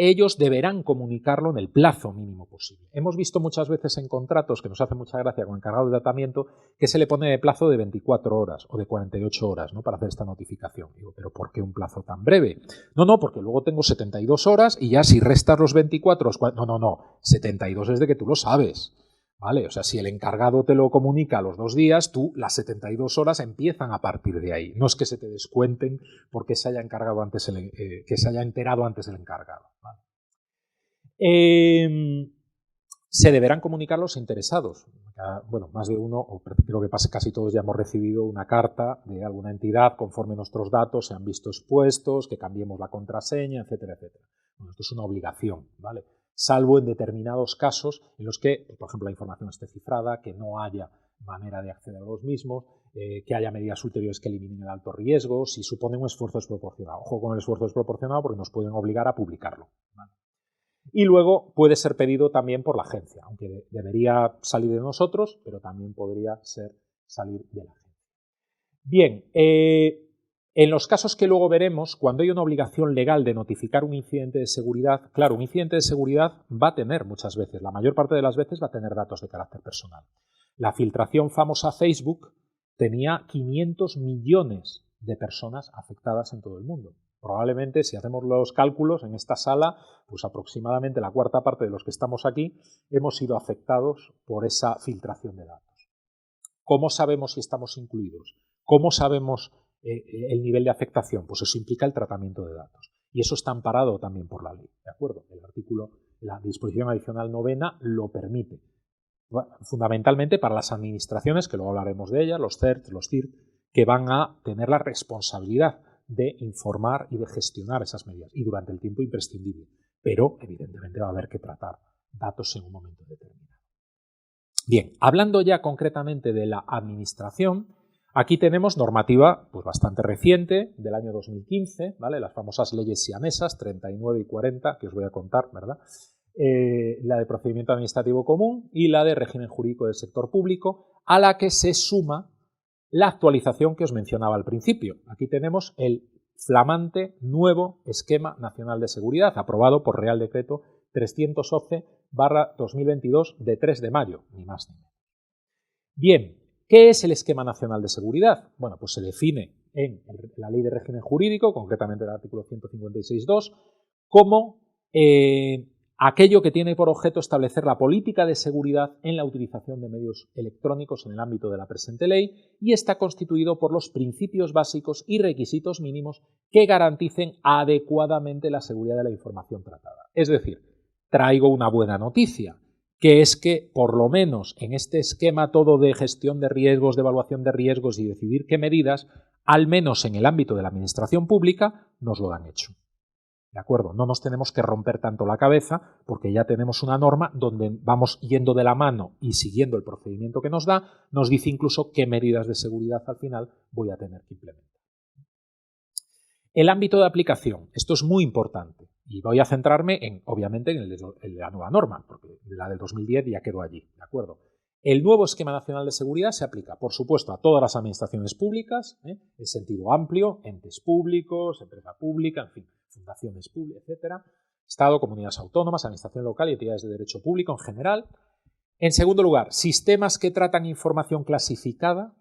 ellos deberán comunicarlo en el plazo mínimo posible. Hemos visto muchas veces en contratos, que nos hace mucha gracia con encargado de tratamiento, que se le pone de plazo de 24 horas o de 48 horas, ¿no?, para hacer esta notificación. Digo, ¿pero por qué un plazo tan breve? No, porque luego tengo 72 horas y ya si restas los 24... No, 72 es de que tú lo sabes. ¿Vale? O sea, si el encargado te lo comunica a los 2 días, tú las 72 horas empiezan a partir de ahí. No es que se te descuenten porque se haya encargado antes que se haya enterado antes el encargado. ¿Vale? Se deberán comunicar los interesados. Bueno, más de uno, o creo que casi todos ya hemos recibido una carta de alguna entidad conforme nuestros datos se han visto expuestos, que cambiemos la contraseña, etcétera, etcétera. Bueno, esto es una obligación, ¿vale? Salvo en determinados casos en los que, por ejemplo, la información esté cifrada, que no haya manera de acceder a los mismos, que haya medidas ulteriores que eliminen el alto riesgo, si suponen un esfuerzo desproporcionado. Ojo con el esfuerzo desproporcionado porque nos pueden obligar a publicarlo, ¿vale? Y luego puede ser pedido también por la agencia, aunque debería salir de nosotros, pero también podría salir de la agencia. Bien, en los casos que luego veremos, cuando hay una obligación legal de notificar un incidente de seguridad, claro, un incidente de seguridad va a tener muchas veces, la mayor parte de las veces va a tener datos de carácter personal. La filtración famosa Facebook tenía 500 millones de personas afectadas en todo el mundo. Probablemente, si hacemos los cálculos en esta sala, pues aproximadamente la cuarta parte de los que estamos aquí hemos sido afectados por esa filtración de datos. ¿Cómo sabemos si estamos incluidos? ¿Cómo sabemos el nivel de afectación? Pues eso implica el tratamiento de datos. Y eso está amparado también por la ley, ¿de acuerdo? El artículo, la disposición adicional 9ª lo permite. Bueno, fundamentalmente para las administraciones, que luego hablaremos de ellas, los CERT, los CIRT, que van a tener la responsabilidad de informar y de gestionar esas medidas, y durante el tiempo imprescindible. Pero, evidentemente, va a haber que tratar datos en un momento determinado. Bien, hablando ya concretamente de la administración, aquí tenemos normativa pues bastante reciente, del año 2015, ¿vale? Las famosas leyes siamesas, 39 y 40, que os voy a contar, ¿verdad? La de procedimiento administrativo común y la de régimen jurídico del sector público, a la que se suma la actualización que os mencionaba al principio. Aquí tenemos el flamante nuevo Esquema Nacional de Seguridad, aprobado por Real Decreto 311/2022 de 3 de mayo, ni más ni menos. Bien, ¿qué es el Esquema Nacional de Seguridad? Bueno, pues se define en la Ley de Régimen Jurídico, concretamente el artículo 156.2, como aquello que tiene por objeto establecer la política de seguridad en la utilización de medios electrónicos en el ámbito de la presente ley, y está constituido por los principios básicos y requisitos mínimos que garanticen adecuadamente la seguridad de la información tratada. Es decir, traigo una buena noticia, que es que, por lo menos en este esquema todo de gestión de riesgos, de evaluación de riesgos y decidir qué medidas, al menos en el ámbito de la administración pública, nos lo han hecho. ¿De acuerdo? No nos tenemos que romper tanto la cabeza porque ya tenemos una norma donde vamos yendo de la mano y siguiendo el procedimiento que nos da, nos dice incluso qué medidas de seguridad al final voy a tener que implementar. El ámbito de aplicación. Esto es muy importante y voy a centrarme obviamente en la nueva norma, porque la del 2010 ya quedó allí. ¿De acuerdo? El nuevo Esquema Nacional de Seguridad se aplica, por supuesto, a todas las administraciones públicas, en sentido amplio, entes públicos, empresa pública, en fin, fundaciones públicas, etcétera, Estado, comunidades autónomas, administración local y entidades de derecho público en general. En segundo lugar, sistemas que tratan información clasificada.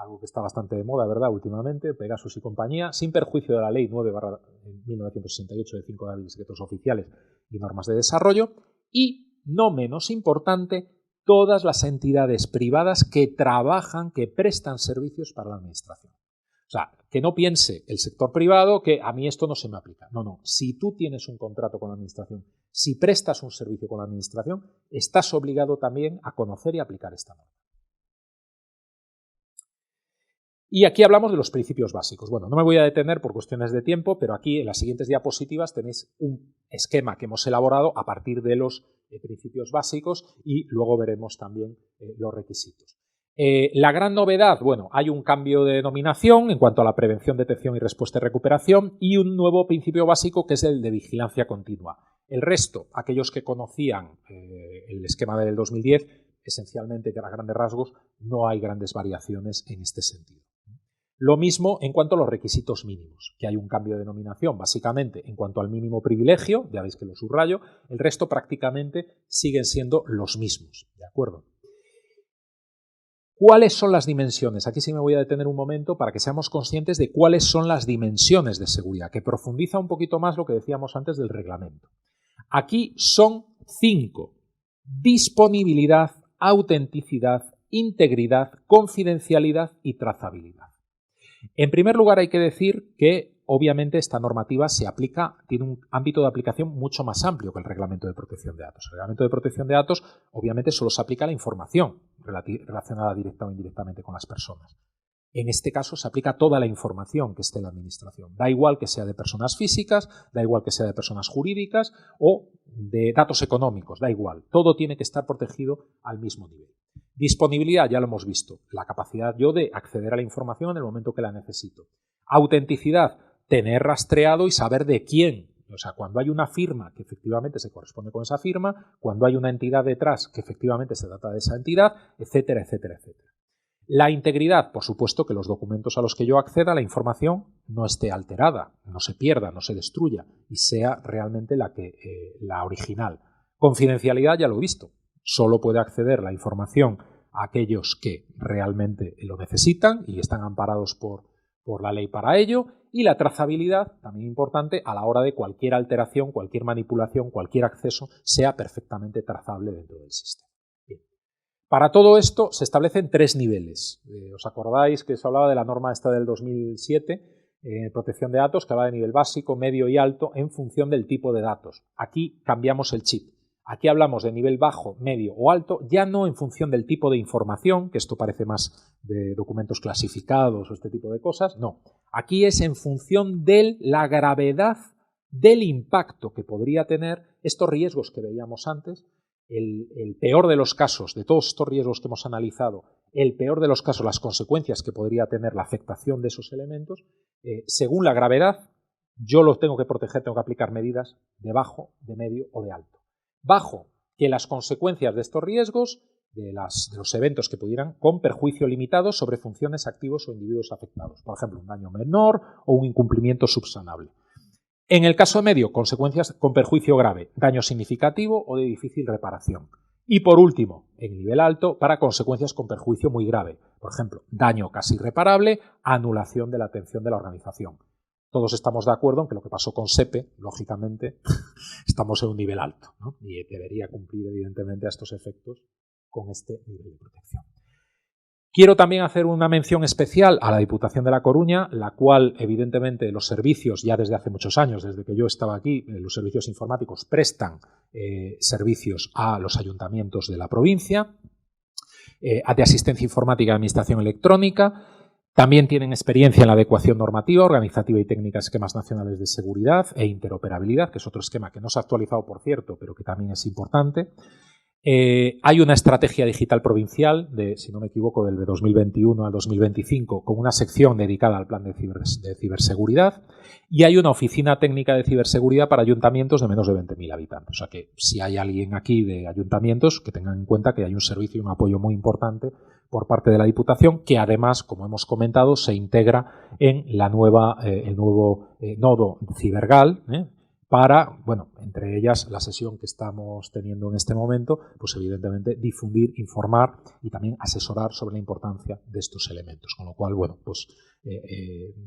algo que está bastante de moda, ¿verdad?, últimamente, Pegasus y compañía, sin perjuicio de la Ley 9/1968 de 5 de abril de secretos oficiales y normas de desarrollo, y, no menos importante, todas las entidades privadas que trabajan, que prestan servicios para la administración. O sea, que no piense el sector privado que a mí esto no se me aplica. No, no. Si tú tienes un contrato con la administración, si prestas un servicio con la administración, estás obligado también a conocer y aplicar esta norma. Y aquí hablamos de los principios básicos. Bueno, no me voy a detener por cuestiones de tiempo, pero aquí en las siguientes diapositivas tenéis un esquema que hemos elaborado a partir de los principios básicos y luego veremos también los requisitos. La gran novedad, bueno, hay un cambio de denominación en cuanto a la prevención, detección y respuesta y recuperación y un nuevo principio básico que es el de vigilancia continua. El resto, aquellos que conocían el esquema del 2010, esencialmente a grandes rasgos, no hay grandes variaciones en este sentido. Lo mismo en cuanto a los requisitos mínimos, que hay un cambio de denominación básicamente en cuanto al mínimo privilegio, ya veis que lo subrayo, el resto prácticamente siguen siendo los mismos, ¿de acuerdo? ¿Cuáles son las dimensiones? Aquí sí me voy a detener un momento para que seamos conscientes de cuáles son las dimensiones de seguridad, que profundiza un poquito más lo que decíamos antes del reglamento. Aquí son 5. Disponibilidad, autenticidad, integridad, confidencialidad y trazabilidad. En primer lugar, hay que decir que obviamente esta normativa se aplica, tiene un ámbito de aplicación mucho más amplio que el Reglamento de Protección de Datos. El Reglamento de Protección de Datos obviamente solo se aplica a la información relacionada directa o indirectamente con las personas. En este caso se aplica toda la información que esté en la administración. Da igual que sea de personas físicas, da igual que sea de personas jurídicas o de datos económicos, da igual. Todo tiene que estar protegido al mismo nivel. Disponibilidad, ya lo hemos visto, la capacidad yo de acceder a la información en el momento que la necesito. Autenticidad, tener rastreado y saber de quién. O sea, cuando hay una firma que efectivamente se corresponde con esa firma, cuando hay una entidad detrás que efectivamente se trata de esa entidad, etcétera, etcétera, etcétera. La integridad, por supuesto que los documentos a los que yo acceda, la información no esté alterada, no se pierda, no se destruya y sea realmente la original. Confidencialidad, ya lo he visto. Solo puede acceder la información a aquellos que realmente lo necesitan y están amparados por la ley para ello. Y la trazabilidad, también importante, a la hora de cualquier alteración, cualquier manipulación, cualquier acceso, sea perfectamente trazable dentro del sistema. Bien. Para todo esto se establecen 3 niveles. ¿Os acordáis que se hablaba de la norma esta del 2007? Protección de datos, que hablaba de nivel básico, medio y alto en función del tipo de datos. Aquí cambiamos el chip. Aquí hablamos de nivel bajo, medio o alto, ya no en función del tipo de información, que esto parece más de documentos clasificados o este tipo de cosas, no. Aquí es en función de la gravedad del impacto que podría tener estos riesgos que veíamos antes. El peor de los casos, de todos estos riesgos que hemos analizado, el peor de los casos, las consecuencias que podría tener la afectación de esos elementos, según la gravedad, yo los tengo que proteger, tengo que aplicar medidas de bajo, de medio o de alto. Bajo, que las consecuencias de estos riesgos, de los eventos que pudieran, con perjuicio limitado sobre funciones, activos o individuos afectados. Por ejemplo, un daño menor o un incumplimiento subsanable. En el caso medio, consecuencias con perjuicio grave, daño significativo o de difícil reparación. Y por último, en nivel alto, para consecuencias con perjuicio muy grave. Por ejemplo, daño casi irreparable, anulación de la atención de la organización. Todos estamos de acuerdo en que lo que pasó con SEPE, lógicamente, estamos en un nivel alto, ¿no? Y debería cumplir, evidentemente, a estos efectos con este nivel de protección. Quiero también hacer una mención especial a la Diputación de La Coruña, la cual, evidentemente, los servicios, ya desde hace muchos años, desde que yo estaba aquí, los servicios informáticos prestan servicios a los ayuntamientos de la provincia, de asistencia informática y administración electrónica. También tienen experiencia en la adecuación normativa, organizativa y técnica a esquemas nacionales de seguridad e interoperabilidad, que es otro esquema que no se ha actualizado, por cierto, pero que también es importante. Hay una estrategia digital provincial, si no me equivoco, del de 2021 al 2025, con una sección dedicada al plan de ciberseguridad, y hay una oficina técnica de ciberseguridad para ayuntamientos de menos de 20.000 habitantes. O sea que si hay alguien aquí de ayuntamientos, que tengan en cuenta que hay un servicio y un apoyo muy importante por parte de la Diputación, que además, como hemos comentado, se integra en el nuevo nodo Cibergal, para, bueno, entre ellas la sesión que estamos teniendo en este momento, pues evidentemente difundir, informar y también asesorar sobre la importancia de estos elementos. Con lo cual, bueno, pues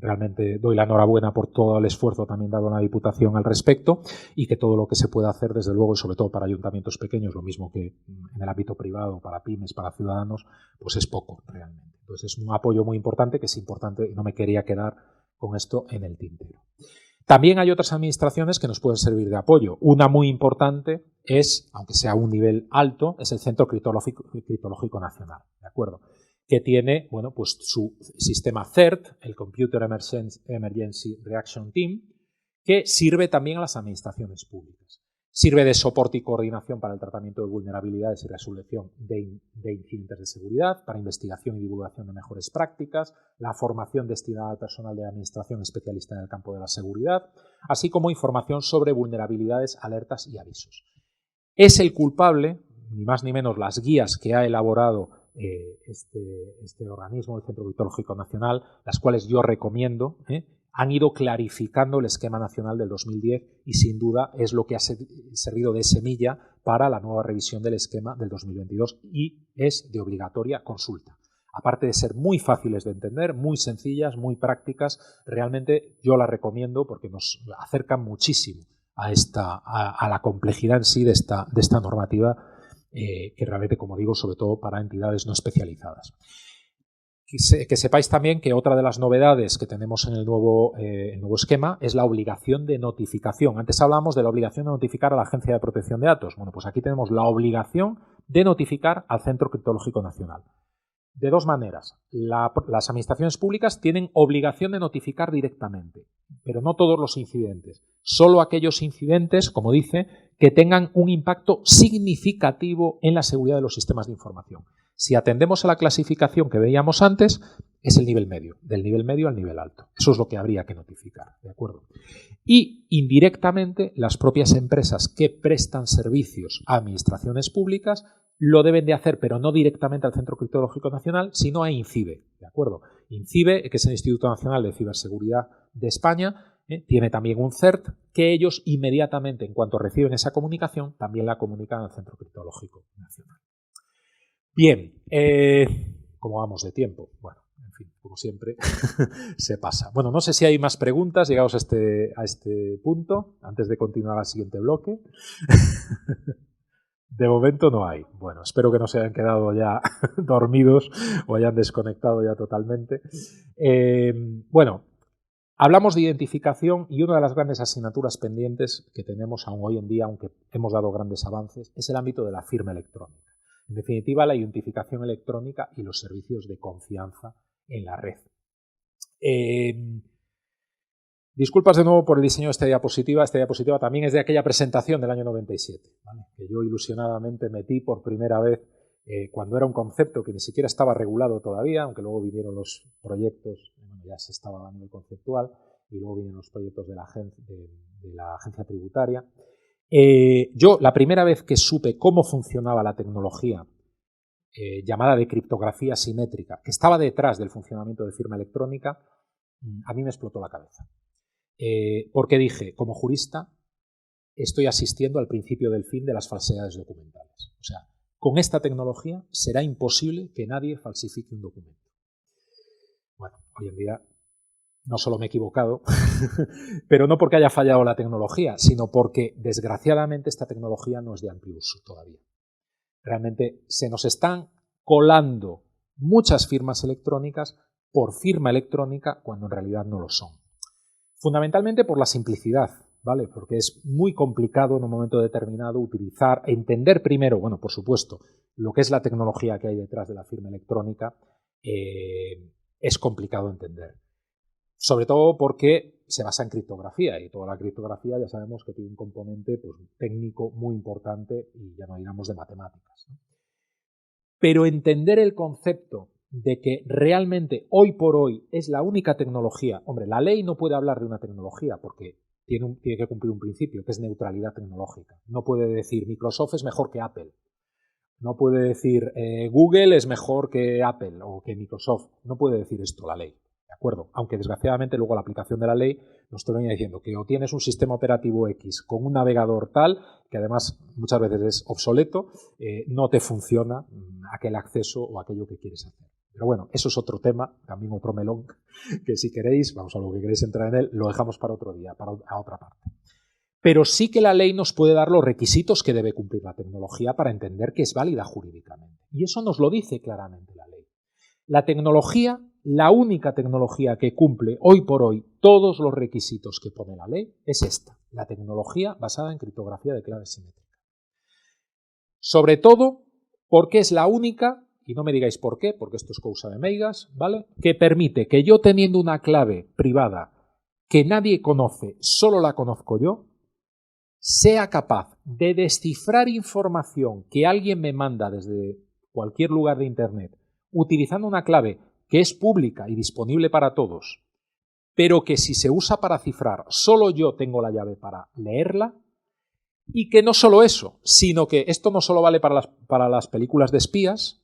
realmente doy la enhorabuena por todo el esfuerzo también dado en la Diputación al respecto y que todo lo que se pueda hacer, desde luego, y sobre todo para ayuntamientos pequeños, lo mismo que en el ámbito privado, para pymes, para ciudadanos, pues es poco realmente. Entonces es un apoyo muy importante, que es importante y no me quería quedar con esto en el tintero. También hay otras administraciones que nos pueden servir de apoyo. Una muy importante es, aunque sea a un nivel alto, es el Centro Criptológico Nacional, ¿de acuerdo? Que tiene, bueno, pues su sistema CERT, el Computer Emergency Reaction Team, que sirve también a las administraciones públicas. Sirve de soporte y coordinación para el tratamiento de vulnerabilidades y resolución de incidentes de seguridad, para investigación y divulgación de mejores prácticas, la formación destinada al personal de administración especialista en el campo de la seguridad, así como información sobre vulnerabilidades, alertas y avisos. Es el culpable, ni más ni menos las guías que ha elaborado este organismo, el Centro Criptológico Nacional, las cuales yo recomiendo, han ido clarificando el esquema nacional del 2010 y sin duda es lo que ha servido de semilla para la nueva revisión del esquema del 2022 y es de obligatoria consulta. Aparte de ser muy fáciles de entender, muy sencillas, muy prácticas, realmente yo las recomiendo porque nos acercan muchísimo a la complejidad en sí de esta normativa que realmente, como digo, sobre todo para entidades no especializadas. Que sepáis también que otra de las novedades que tenemos en el nuevo esquema es la obligación de notificación. Antes hablábamos de la obligación de notificar a la Agencia de Protección de Datos. Bueno, pues aquí tenemos la obligación de notificar al Centro Criptológico Nacional. De dos maneras. Las administraciones públicas tienen obligación de notificar directamente, pero no todos los incidentes. Solo aquellos incidentes, como dice, que tengan un impacto significativo en la seguridad de los sistemas de información. Si atendemos a la clasificación que veíamos antes, es el nivel medio, del nivel medio al nivel alto. Eso es lo que habría que notificar, ¿de acuerdo? Y indirectamente las propias empresas que prestan servicios a administraciones públicas lo deben de hacer, pero no directamente al Centro Criptológico Nacional, sino a INCIBE, ¿de acuerdo? INCIBE, que es el Instituto Nacional de Ciberseguridad de España, tiene también un CERT que ellos inmediatamente, en cuanto reciben esa comunicación, también la comunican al Centro Criptológico Nacional. Bien, ¿cómo vamos de tiempo? Bueno, en fin, como siempre, se pasa. Bueno, no sé si hay más preguntas llegados a este punto, antes de continuar al siguiente bloque. De momento no hay. Bueno, espero que no se hayan quedado ya dormidos o hayan desconectado ya totalmente. Bueno, hablamos de identificación y una de las grandes asignaturas pendientes que tenemos aún hoy en día, aunque hemos dado grandes avances, es el ámbito de la firma electrónica. En definitiva, la identificación electrónica y los servicios de confianza en la red. Disculpas de nuevo por el diseño de esta diapositiva. Esta diapositiva también es de aquella presentación del año 97, ¿vale? Que yo ilusionadamente metí por primera vez cuando era un concepto que ni siquiera estaba regulado todavía, aunque luego vinieron los proyectos, bueno, ya se estaba a nivel conceptual, y luego vinieron los proyectos de la agencia tributaria. Yo, la primera vez que supe cómo funcionaba la tecnología llamada de criptografía simétrica, que estaba detrás del funcionamiento de firma electrónica, a mí me explotó la cabeza. Porque dije, como jurista, estoy asistiendo al principio del fin de las falsedades documentales. O sea, con esta tecnología será imposible que nadie falsifique un documento. Bueno, hoy en día no solo me he equivocado, pero no porque haya fallado la tecnología, sino porque, desgraciadamente, esta tecnología no es de amplio uso todavía. Realmente se nos están colando muchas firmas electrónicas por firma electrónica cuando en realidad no lo son. Fundamentalmente por la simplicidad, ¿vale? Porque es muy complicado en un momento determinado utilizar, entender primero, bueno, por supuesto, lo que es la tecnología que hay detrás de la firma electrónica, es complicado entender. Sobre todo porque se basa en criptografía y toda la criptografía ya sabemos que tiene un componente pues, técnico muy importante y ya no digamos de matemáticas, ¿no? Pero entender el concepto de que realmente hoy por hoy es la única tecnología. Hombre, la ley no puede hablar de una tecnología porque tiene que cumplir un principio, que es neutralidad tecnológica. No puede decir Microsoft es mejor que Apple. No puede decir Google es mejor que Apple o que Microsoft. No puede decir esto la ley. ¿De acuerdo? Aunque desgraciadamente luego la aplicación de la ley nos termina diciendo que o tienes un sistema operativo X con un navegador tal, que además muchas veces es obsoleto, no te funciona aquel acceso o aquello que quieres hacer. Pero bueno, eso es otro tema, también otro melón, que si queréis, vamos a lo que queréis entrar en él, lo dejamos para otro día, a otra parte. Pero sí que la ley nos puede dar los requisitos que debe cumplir la tecnología para entender que es válida jurídicamente. Y eso nos lo dice claramente la ley. La tecnología, la única tecnología que cumple hoy por hoy todos los requisitos que pone la ley es esta, la tecnología basada en criptografía de clave simétrica. Sobre todo porque es la única, y no me digáis por qué, porque esto es cosa de meigas, ¿vale?, que permite que yo teniendo una clave privada que nadie conoce, solo la conozco yo, sea capaz de descifrar información que alguien me manda desde cualquier lugar de Internet utilizando una clave que es pública y disponible para todos, pero que si se usa para cifrar, solo yo tengo la llave para leerla, y que no solo eso, sino que esto no solo vale para las películas de espías,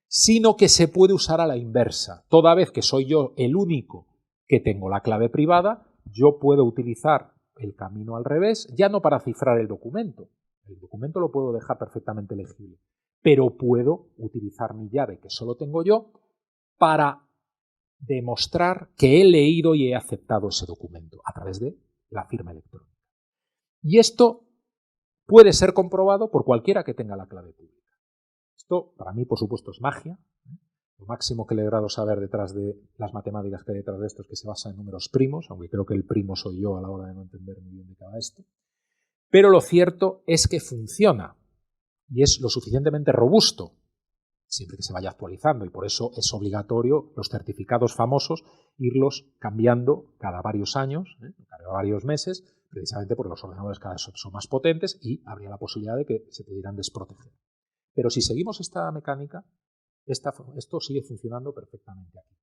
sino que se puede usar a la inversa. Toda vez que soy yo el único que tengo la clave privada, yo puedo utilizar el camino al revés, ya no para cifrar el documento lo puedo dejar perfectamente legible, pero puedo utilizar mi llave, que solo tengo yo, para demostrar que he leído y he aceptado ese documento a través de la firma electrónica. Y esto puede ser comprobado por cualquiera que tenga la clave pública. Esto, para mí, por supuesto, es magia. Lo máximo que he logrado saber detrás de las matemáticas que hay detrás de esto es que se basa en números primos, aunque creo que el primo soy yo a la hora de no entender muy bien de qué va esto. Pero lo cierto es que funciona y es lo suficientemente robusto, siempre que se vaya actualizando, y por eso es obligatorio los certificados famosos irlos cambiando cada varios años, cada varios meses, precisamente porque los ordenadores cada vez son más potentes y habría la posibilidad de que se pudieran desproteger. Pero si seguimos esta mecánica, esto sigue funcionando perfectamente aquí.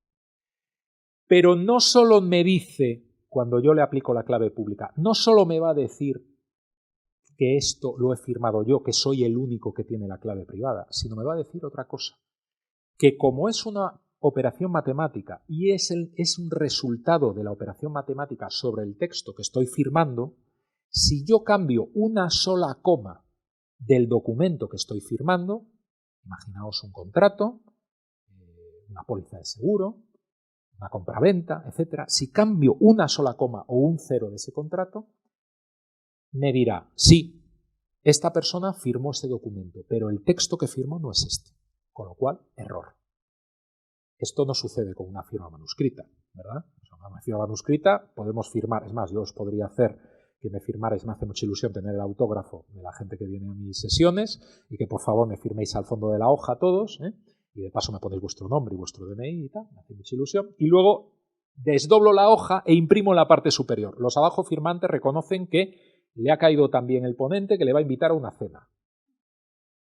Pero no solo me dice, cuando yo le aplico la clave pública, no solo me va a decir que esto lo he firmado yo, que soy el único que tiene la clave privada, sino me va a decir otra cosa, que como es una operación matemática y es un resultado de la operación matemática sobre el texto que estoy firmando, si yo cambio una sola coma del documento que estoy firmando, imaginaos un contrato, una póliza de seguro, una compraventa, etc. Si cambio una sola coma o un cero de ese contrato, me dirá, sí, esta persona firmó este documento, pero el texto que firmó no es este. Con lo cual, error. Esto no sucede con una firma manuscrita, ¿verdad? Una firma manuscrita podemos firmar, es más, yo os podría hacer que me firmarais, me hace mucha ilusión tener el autógrafo de la gente que viene a mis sesiones y que por favor me firméis al fondo de la hoja todos, y de paso me ponéis vuestro nombre y vuestro DNI y tal, me hace mucha ilusión, y luego desdoblo la hoja e imprimo en la parte superior. Los abajo firmantes reconocen que le ha caído también el ponente que le va a invitar a una cena.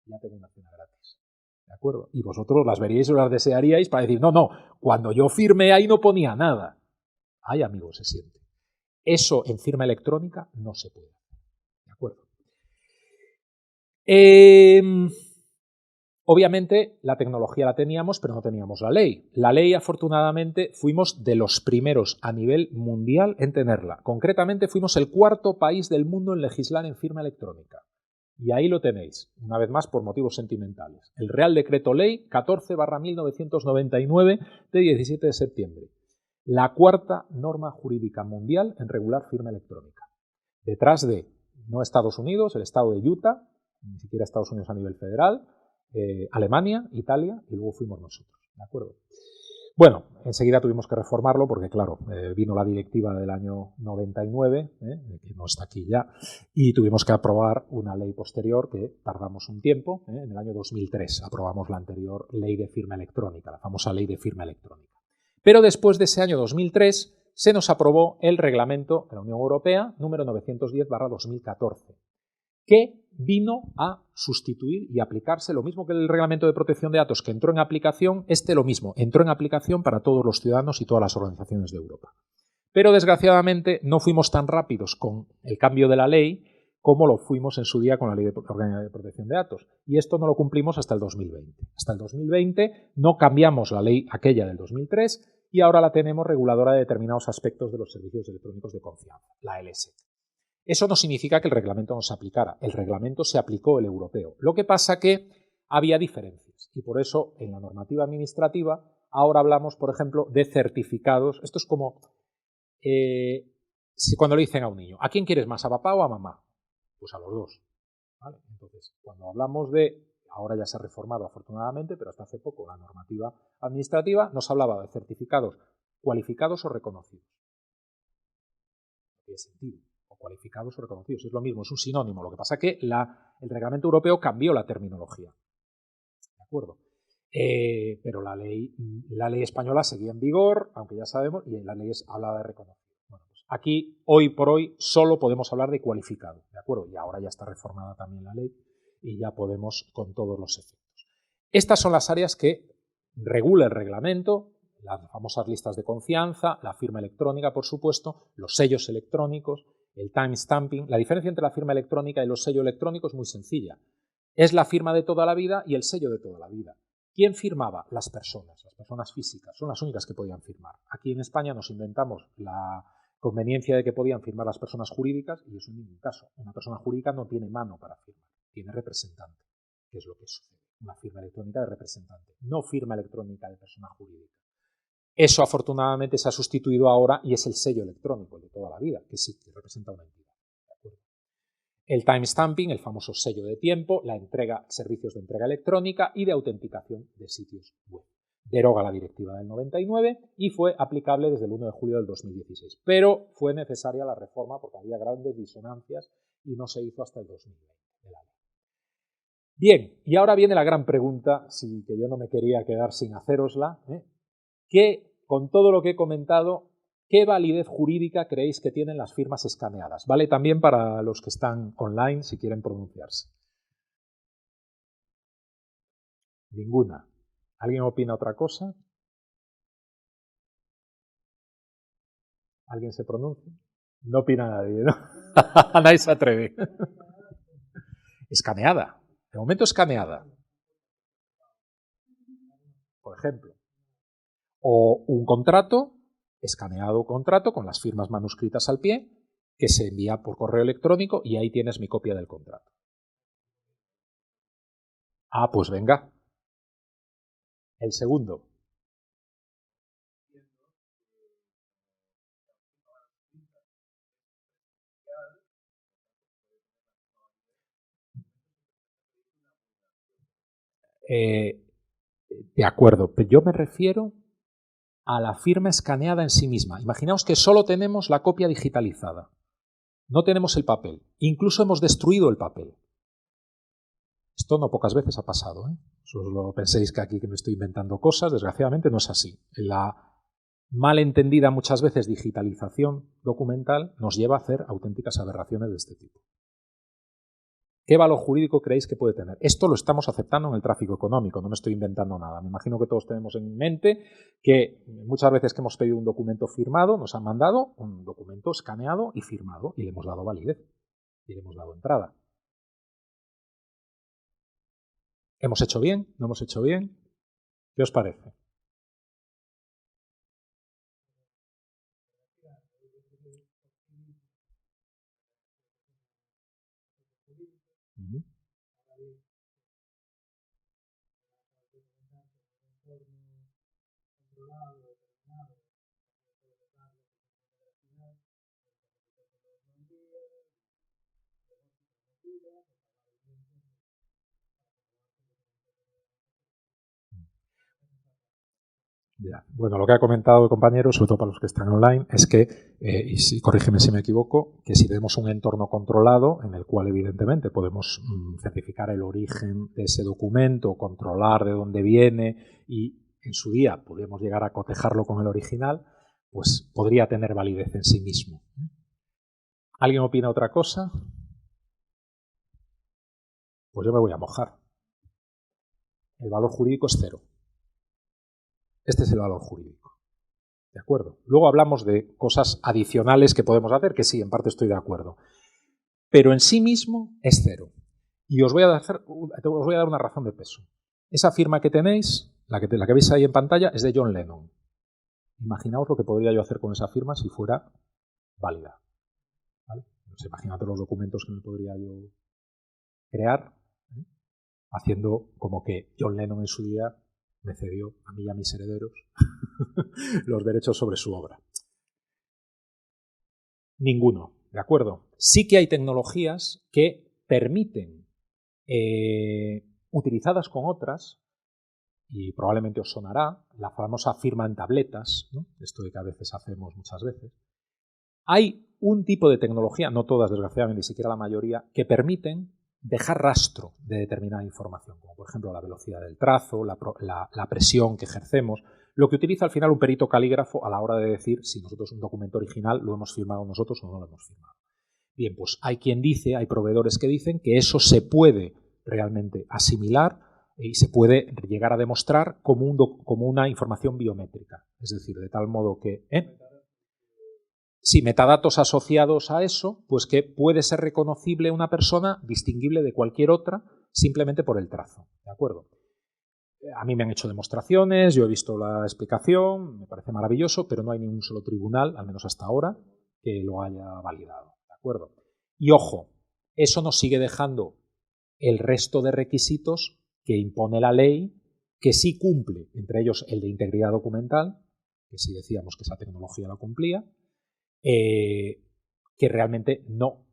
Ya tengo una cena gratis. ¿De acuerdo? Y vosotros las veríais o las desearíais para decir, no, cuando yo firmé ahí no ponía nada. Ay, amigos, se siente. Eso en firma electrónica no se puede. ¿De acuerdo? Obviamente la tecnología la teníamos, pero no teníamos la ley. La ley, afortunadamente, fuimos de los primeros a nivel mundial en tenerla. Concretamente, fuimos el cuarto país del mundo en legislar en firma electrónica. Y ahí lo tenéis, una vez más por motivos sentimentales. El Real Decreto Ley 14/1999 de 17 de septiembre. La cuarta norma jurídica mundial en regular firma electrónica. Detrás de, no Estados Unidos, el estado de Utah, ni siquiera Estados Unidos a nivel federal, Alemania, Italia, y luego fuimos nosotros. ¿De acuerdo? Bueno, enseguida tuvimos que reformarlo porque, claro, vino la directiva del año 99, que no está aquí ya, y tuvimos que aprobar una ley posterior que tardamos un tiempo. En el año 2003 aprobamos la anterior ley de firma electrónica, la famosa ley de firma electrónica. Pero después de ese año 2003 se nos aprobó el reglamento de la Unión Europea número 910/2014, que vino a sustituir y aplicarse lo mismo que el reglamento de protección de datos que entró en aplicación, lo mismo, entró en aplicación para todos los ciudadanos y todas las organizaciones de Europa. Pero desgraciadamente no fuimos tan rápidos con el cambio de la ley como lo fuimos en su día con la ley de protección de datos. Y esto no lo cumplimos hasta el 2020. Hasta el 2020 no cambiamos la ley aquella del 2003 y ahora la tenemos reguladora de determinados aspectos de los servicios electrónicos de confianza, la LSC. Eso no significa que el reglamento no se aplicara. El reglamento se aplicó, el europeo. Lo que pasa que había diferencias y por eso en la normativa administrativa ahora hablamos, por ejemplo, de certificados. Esto es como cuando le dicen a un niño, ¿a quién quieres más, a papá o a mamá? Pues a los dos. ¿Vale? Entonces, cuando hablamos de, ahora ya se ha reformado afortunadamente, pero hasta hace poco la normativa administrativa nos hablaba de certificados cualificados o reconocidos. No tiene sentido. O cualificados o reconocidos. Es lo mismo, es un sinónimo. Lo que pasa es que el reglamento europeo cambió la terminología. ¿De acuerdo? Pero la ley española seguía en vigor, aunque ya sabemos, y la ley hablaba de reconocido. Bueno, pues aquí, hoy por hoy, solo podemos hablar de cualificado. ¿De acuerdo? Y ahora ya está reformada también la ley y ya podemos con todos los efectos. Estas son las áreas que regula el reglamento. Las famosas listas de confianza, la firma electrónica, por supuesto, los sellos electrónicos, el timestamping. La diferencia entre la firma electrónica y los sellos electrónicos es muy sencilla. Es la firma de toda la vida y el sello de toda la vida. ¿Quién firmaba? Las personas físicas, son las únicas que podían firmar. Aquí en España nos inventamos la conveniencia de que podían firmar las personas jurídicas y eso en ningún caso. Una persona jurídica no tiene mano para firmar, tiene representante, que es lo que sucede. Una firma electrónica de representante, no firma electrónica de persona jurídica. Eso afortunadamente se ha sustituido ahora y es el sello electrónico, el de toda la vida, que sí, que representa una entidad. ¿De acuerdo? El timestamping, el famoso sello de tiempo, la entrega, servicios de entrega electrónica y de autenticación de sitios web. Deroga la directiva del 99 y fue aplicable desde el 1 de julio del 2016. Pero fue necesaria la reforma porque había grandes disonancias y no se hizo hasta el 2020 de la ley. Bien, y ahora viene la gran pregunta, que yo no me quería quedar sin hacérosla, que con todo lo que he comentado, ¿qué validez jurídica creéis que tienen las firmas escaneadas? Vale también para los que están online si quieren pronunciarse. Ninguna. ¿Alguien opina otra cosa? ¿Alguien se pronuncia? No opina nadie, ¿no? Nadie se atreve. Escaneada. De momento escaneada. Por ejemplo. O un contrato, escaneado contrato con las firmas manuscritas al pie, que se envía por correo electrónico y ahí tienes mi copia del contrato. Ah, pues venga. El segundo. De acuerdo, pero yo me refiero a la firma escaneada en sí misma. Imaginaos que solo tenemos la copia digitalizada. No tenemos el papel. Incluso hemos destruido el papel. Esto no pocas veces ha pasado, ¿eh? Solo penséis que aquí que me estoy inventando cosas, desgraciadamente no es así. La malentendida muchas veces digitalización documental nos lleva a hacer auténticas aberraciones de este tipo. ¿Qué valor jurídico creéis que puede tener? Esto lo estamos aceptando en el tráfico económico, no me estoy inventando nada. Me imagino que todos tenemos en mente que muchas veces que hemos pedido un documento firmado, nos han mandado un documento escaneado y firmado y le hemos dado validez y le hemos dado entrada. ¿Hemos hecho bien? ¿No hemos hecho bien? ¿Qué os parece? Ya. Bueno, lo que ha comentado el compañero, sobre todo para los que están online, es que, y corrígeme si me equivoco, que si tenemos un entorno controlado, en el cual evidentemente podemos certificar el origen de ese documento, controlar de dónde viene y en su día podemos llegar a cotejarlo con el original, pues podría tener validez en sí mismo. ¿Alguien opina otra cosa? Pues yo me voy a mojar. El valor jurídico es cero. Este es el valor jurídico. ¿De acuerdo? Luego hablamos de cosas adicionales que podemos hacer, que sí, en parte estoy de acuerdo. Pero en sí mismo es cero. Y os voy a dar una razón de peso. Esa firma que tenéis, la que veis ahí en pantalla, es de John Lennon. Imaginaos lo que podría yo hacer con esa firma si fuera válida. ¿Vale? Pues imagínate los documentos que me podría yo crear, ¿eh? Haciendo como que John Lennon en su día me cedió a mí y a mis herederos los derechos sobre su obra. Ninguno, ¿de acuerdo? Sí que hay tecnologías que permiten, utilizadas con otras, y probablemente os sonará, la famosa firma en tabletas, ¿no? Esto de que a veces hacemos muchas veces. Hay un tipo de tecnología, no todas desgraciadamente, ni siquiera la mayoría, que permiten dejar rastro de determinada información, como por ejemplo la velocidad del trazo, la presión que ejercemos, lo que utiliza al final un perito calígrafo a la hora de decir si nosotros un documento original lo hemos firmado nosotros o no lo hemos firmado. Bien, pues hay quien dice, hay proveedores que dicen que eso se puede realmente asimilar y se puede llegar a demostrar como una información biométrica, es decir, de tal modo que... Sí, metadatos asociados a eso, pues que puede ser reconocible una persona, distinguible de cualquier otra, simplemente por el trazo, ¿de acuerdo? A mí me han hecho demostraciones, yo he visto la explicación, me parece maravilloso, pero no hay ningún solo tribunal, al menos hasta ahora, que lo haya validado, ¿de acuerdo? Y ojo, eso nos sigue dejando el resto de requisitos que impone la ley, que sí cumple, entre ellos el de integridad documental, que sí decíamos que esa tecnología la cumplía, que realmente no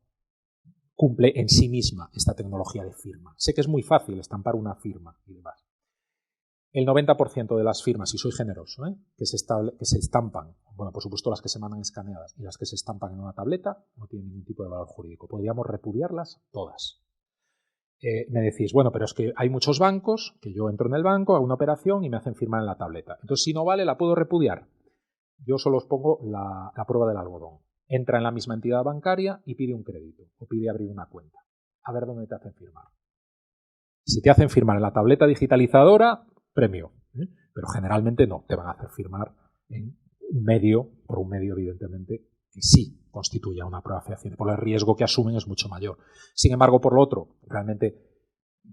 cumple en sí misma esta tecnología de firma. Sé que es muy fácil estampar una firma y demás. El 90% de las firmas, y soy generoso, que se estampan, bueno, por supuesto las que se mandan escaneadas y las que se estampan en una tableta, no tienen ningún tipo de valor jurídico. Podríamos repudiarlas todas. Me decís, bueno, pero es que hay muchos bancos, que yo entro en el banco, hago una operación y me hacen firmar en la tableta. Entonces, si no vale, ¿la puedo repudiar? Yo solo os pongo la prueba del algodón. Entra en la misma entidad bancaria y pide un crédito o pide abrir una cuenta. A ver dónde te hacen firmar. Si te hacen firmar en la tableta digitalizadora, premio. Pero generalmente no, te van a hacer firmar en un medio, por un medio evidentemente, que sí constituya una prueba fehaciente, por el riesgo que asumen es mucho mayor. Sin embargo, por lo otro, realmente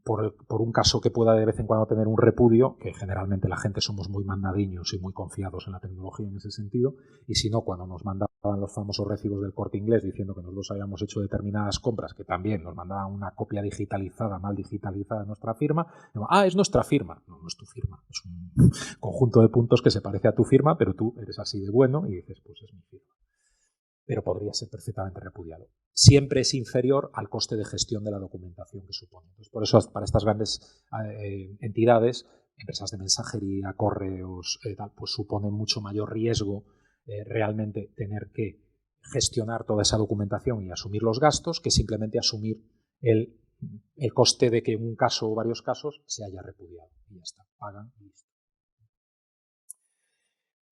por un caso que pueda de vez en cuando tener un repudio, que generalmente la gente somos muy mandadiños y muy confiados en la tecnología en ese sentido, y si no, cuando nos mandaban los famosos recibos del Corte Inglés diciendo que nosotros habíamos hecho determinadas compras, que también nos mandaban una copia digitalizada, mal digitalizada de nuestra firma, decimos, es nuestra firma. No, no es tu firma, es un conjunto de puntos que se parece a tu firma, pero tú eres así de bueno y dices, pues es mi firma. Pero podría ser perfectamente repudiado. Siempre es inferior al coste de gestión de la documentación que supone. Entonces, por eso, para estas grandes entidades, empresas de mensajería, correos, pues supone mucho mayor riesgo realmente tener que gestionar toda esa documentación y asumir los gastos que simplemente asumir el coste de que en un caso o varios casos se haya repudiado. Y ya está, pagan y listo.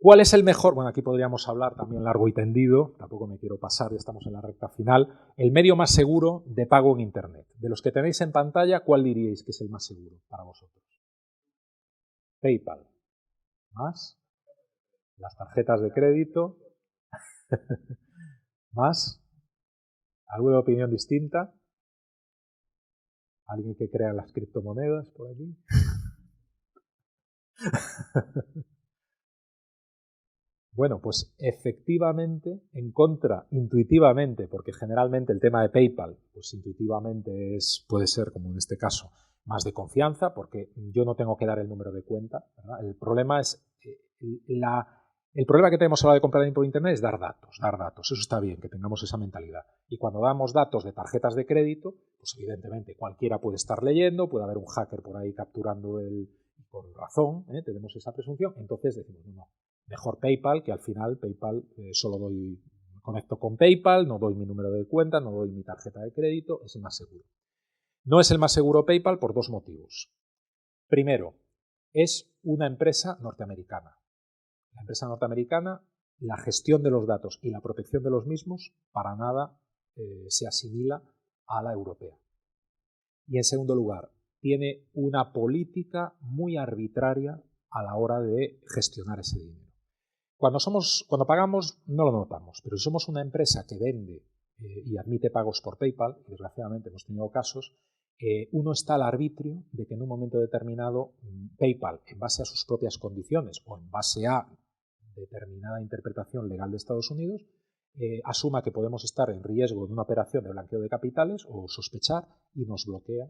¿Cuál es el mejor? Bueno, aquí podríamos hablar también largo y tendido, tampoco me quiero pasar, ya estamos en la recta final. El medio más seguro de pago en Internet. De los que tenéis en pantalla, ¿cuál diríais que es el más seguro para vosotros? PayPal. ¿Más? Las tarjetas de crédito. ¿Más? ¿Alguna opinión distinta? ¿Alguien que crea las criptomonedas por aquí? Bueno, pues efectivamente, en contra, intuitivamente, porque generalmente el tema de PayPal, pues intuitivamente puede ser, como en este caso, más de confianza, porque yo no tengo que dar el número de cuenta, ¿verdad? El problema es, el problema que tenemos a la hora de comprar por Internet es dar datos, eso está bien, que tengamos esa mentalidad. Y cuando damos datos de tarjetas de crédito, pues evidentemente cualquiera puede estar leyendo, puede haber un hacker por ahí capturando por razón, tenemos esa presunción, entonces decimos, no, mejor PayPal, que al final PayPal solo me conecto con PayPal, no doy mi número de cuenta, no doy mi tarjeta de crédito, es el más seguro. No es el más seguro PayPal por dos motivos. Primero, es una empresa norteamericana. La empresa norteamericana, la gestión de los datos y la protección de los mismos para nada se asimila a la europea. Y en segundo lugar, tiene una política muy arbitraria a la hora de gestionar ese dinero. Cuando pagamos no lo notamos, pero si somos una empresa que vende y admite pagos por PayPal, y desgraciadamente hemos tenido casos, uno está al arbitrio de que en un momento determinado PayPal, en base a sus propias condiciones o en base a determinada interpretación legal de Estados Unidos, asuma que podemos estar en riesgo de una operación de blanqueo de capitales o sospechar y nos bloquea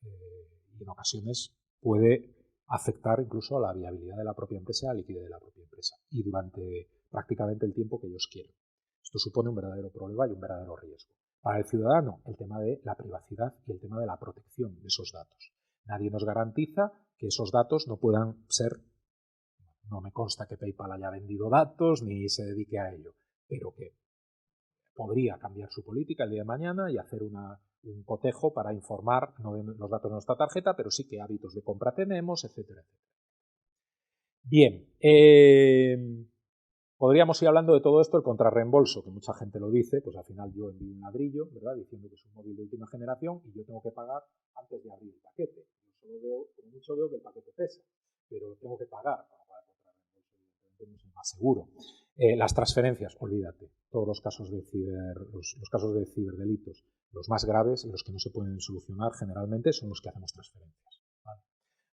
y en ocasiones puede afectar incluso a la viabilidad de la propia empresa, a la liquidez de la propia empresa y durante prácticamente el tiempo que ellos quieran. Esto supone un verdadero problema y un verdadero riesgo. Para el ciudadano, el tema de la privacidad y el tema de la protección de esos datos. Nadie nos garantiza que esos datos no puedan ser, no me consta que PayPal haya vendido datos ni se dedique a ello, pero que podría cambiar su política el día de mañana y hacer un cotejo para informar, no de los datos de nuestra tarjeta, pero sí qué hábitos de compra tenemos, etcétera, etcétera. Bien, podríamos ir hablando de todo esto, el contrarreembolso, que mucha gente lo dice, pues al final yo envío un ladrillo, ¿verdad?, diciendo que es un móvil de última generación y yo tengo que pagar antes de abrir el paquete. Yo solo veo, como mucho veo que el paquete pesa, pero tengo que pagar para pagar el contrarreembolso, evidentemente no es el más seguro. Las transferencias, olvídate, todos los casos de los casos de ciberdelitos, los más graves y los que no se pueden solucionar generalmente son los que hacemos transferencias, ¿vale?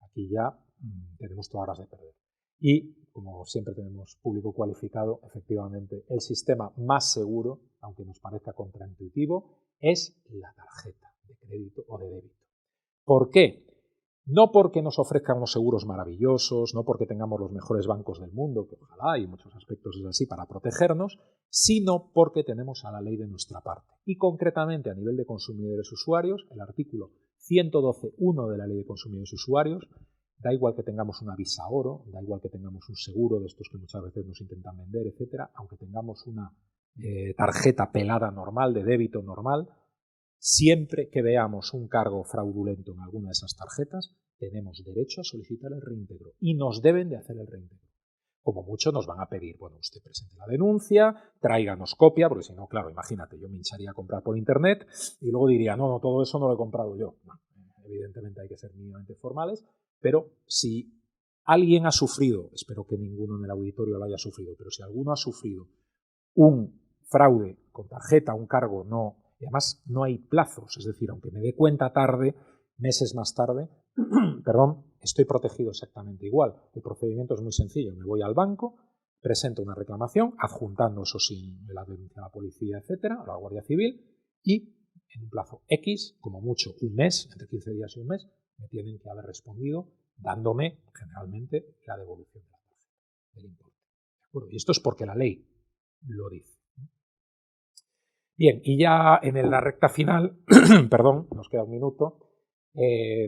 Aquí ya tenemos todas las de perder. Y, como siempre tenemos público cualificado, efectivamente, el sistema más seguro, aunque nos parezca contraintuitivo, es la tarjeta de crédito o de débito. ¿Por qué? No porque nos ofrezcan unos seguros maravillosos, no porque tengamos los mejores bancos del mundo, que ojalá y en muchos aspectos es así para protegernos, sino porque tenemos a la ley de nuestra parte. Y concretamente a nivel de consumidores y usuarios, el artículo 112.1 de la ley de consumidores y usuarios, da igual que tengamos una Visa Oro, da igual que tengamos un seguro de estos que muchas veces nos intentan vender, etcétera, aunque tengamos una tarjeta pelada normal, de débito normal, siempre que veamos un cargo fraudulento en alguna de esas tarjetas, tenemos derecho a solicitar el reintegro y nos deben de hacer el reintegro. Como mucho nos van a pedir, bueno, usted presente la denuncia, tráiganos copia, porque si no, claro, imagínate, yo me hincharía a comprar por internet y luego diría, no, todo eso no lo he comprado yo. No, evidentemente hay que ser mínimamente formales, pero si alguien ha sufrido, espero que ninguno en el auditorio lo haya sufrido, pero si alguno ha sufrido un fraude con tarjeta, un cargo no, y además no hay plazos, es decir, aunque me dé cuenta tarde, meses más tarde, perdón, estoy protegido exactamente igual. El procedimiento es muy sencillo, me voy al banco, presento una reclamación, adjuntando eso sin la denuncia a la policía, etcétera, a la Guardia Civil, y en un plazo X, como mucho un mes, entre 15 días y un mes, me tienen que haber respondido dándome generalmente la devolución de la tarjeta, del importe. ¿De acuerdo? Y esto es porque la ley lo dice. Bien, y ya en la recta final, perdón, nos queda un minuto,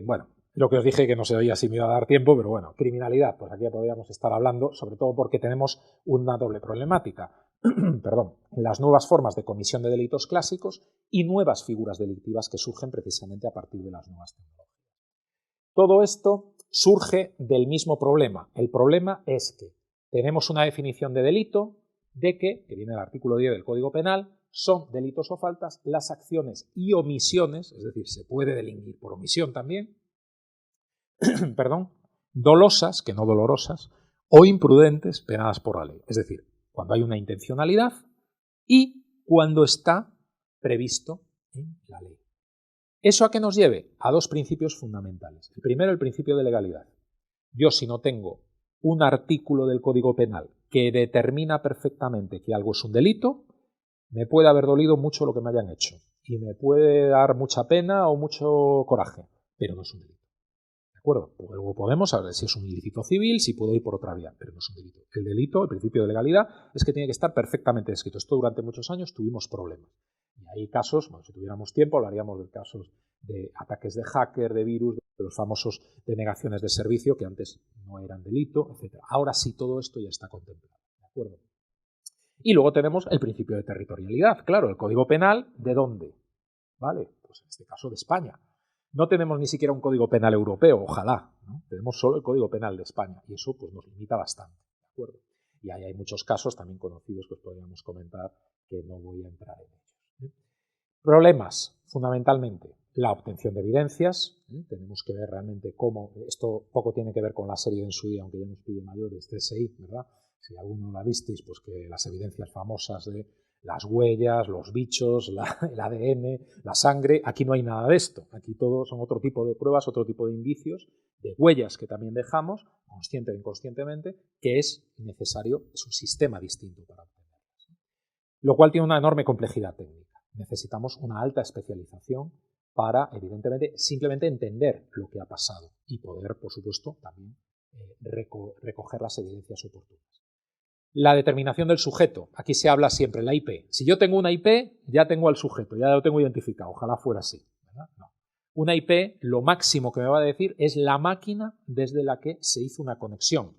bueno, lo que os dije que no se oía si me iba a dar tiempo, pero bueno, criminalidad, pues aquí ya podríamos estar hablando, sobre todo porque tenemos una doble problemática, perdón, las nuevas formas de comisión de delitos clásicos y nuevas figuras delictivas que surgen precisamente a partir de las nuevas tecnologías. Todo esto surge del mismo problema. El problema es que tenemos una definición de delito de que viene el artículo 10 del Código Penal, son delitos o faltas las acciones y omisiones, es decir, se puede delinquir por omisión también, perdón, dolosas, que no dolorosas, o imprudentes penadas por la ley. Es decir, cuando hay una intencionalidad y cuando está previsto en la ley. ¿Eso a qué nos lleve? A dos principios fundamentales. El primero, el principio de legalidad. Yo, si no tengo un artículo del Código Penal que determina perfectamente que algo es un delito, me puede haber dolido mucho lo que me hayan hecho y me puede dar mucha pena o mucho coraje, pero no es un delito. ¿De acuerdo? Luego podemos saber si es un ilícito civil, si puedo ir por otra vía, pero no es un delito. El delito, el principio de legalidad, es que tiene que estar perfectamente descrito. Esto durante muchos años tuvimos problemas. Y hay casos, bueno, si tuviéramos tiempo, hablaríamos de casos de ataques de hacker, de virus, de los famosos denegaciones de servicio, que antes no eran delito, etc. Ahora sí todo esto ya está contemplado. ¿De acuerdo? Y luego tenemos el principio de territorialidad. Claro, el Código Penal, ¿de dónde? ¿Vale? Pues en este caso de España. No tenemos ni siquiera un Código Penal europeo, ojalá, ¿no? Tenemos solo el Código Penal de España y eso pues, nos limita bastante. ¿De acuerdo? Y ahí hay muchos casos también conocidos que os podríamos comentar que no voy a entrar en ellos. Problemas, fundamentalmente, la obtención de evidencias. Tenemos que ver realmente cómo, esto poco tiene que ver con la serie de en su día, aunque ya nos pille mayores, CSI, ¿verdad? Si alguno la visteis, pues que las evidencias famosas de las huellas, los bichos, el ADN, la sangre. Aquí no hay nada de esto. Aquí todo son otro tipo de pruebas, otro tipo de indicios, de huellas que también dejamos, consciente o inconscientemente, que es necesario, es un sistema distinto para obtenerlas. Lo cual tiene una enorme complejidad técnica. Necesitamos una alta especialización para, evidentemente, simplemente entender lo que ha pasado y poder, por supuesto, también recoger las evidencias oportunas. La determinación del sujeto. Aquí se habla siempre, la IP. Si yo tengo una IP, ya tengo al sujeto, ya lo tengo identificado. Ojalá fuera así, ¿verdad? No. Una IP, lo máximo que me va a decir es la máquina desde la que se hizo una conexión.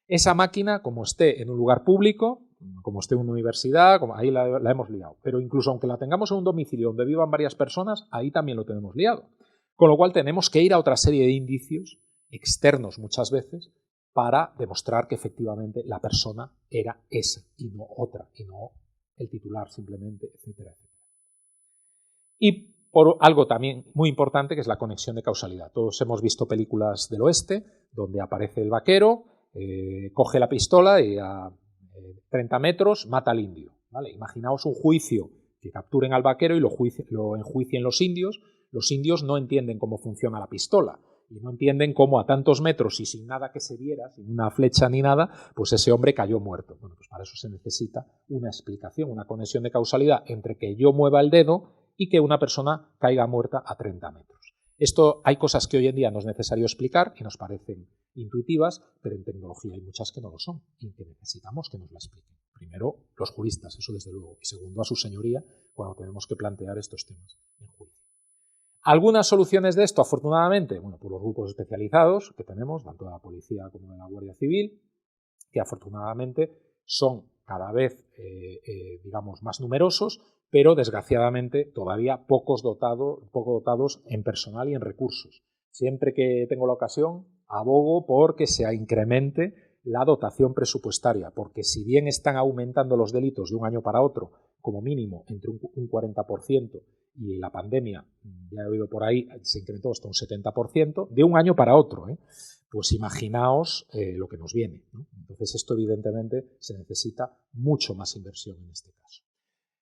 Esa máquina, como esté en un lugar público, como esté en una universidad, ahí la hemos liado. Pero incluso aunque la tengamos en un domicilio donde vivan varias personas, ahí también lo tenemos liado. Con lo cual tenemos que ir a otra serie de indicios externos muchas veces para demostrar que efectivamente la persona era esa y no otra, y no el titular simplemente, etcétera, etcétera. Y por algo también muy importante, que es la conexión de causalidad. Todos hemos visto películas del oeste donde aparece el vaquero, coge la pistola y a 30 metros mata al indio. ¿Vale? Imaginaos un juicio que capturen al vaquero y lo enjuicien los indios. Los indios no entienden cómo funciona la pistola y no entienden cómo a tantos metros y sin nada que se viera, sin una flecha ni nada, pues ese hombre cayó muerto. Bueno, pues para eso se necesita una explicación, una conexión de causalidad entre que yo mueva el dedo y que una persona caiga muerta a 30 metros. Esto hay cosas que hoy en día no es necesario explicar y nos parecen intuitivas, pero en tecnología hay muchas que no lo son y que necesitamos que nos la expliquen. Primero, los juristas, eso desde luego, y segundo, a su señoría, cuando tenemos que plantear estos temas en juicio. Algunas soluciones de esto, afortunadamente, bueno, por los grupos especializados que tenemos, tanto de la policía como de la Guardia Civil, que afortunadamente son cada vez, digamos, más numerosos, pero desgraciadamente todavía poco dotados en personal y en recursos. Siempre que tengo la ocasión, abogo por que se incremente la dotación presupuestaria, porque si bien están aumentando los delitos de un año para otro, como mínimo entre un 40%, y la pandemia, ya he oído por ahí, se incrementó hasta un 70%, de un año para otro, pues imaginaos lo que nos viene, ¿no? Entonces esto evidentemente se necesita mucho más inversión en este caso.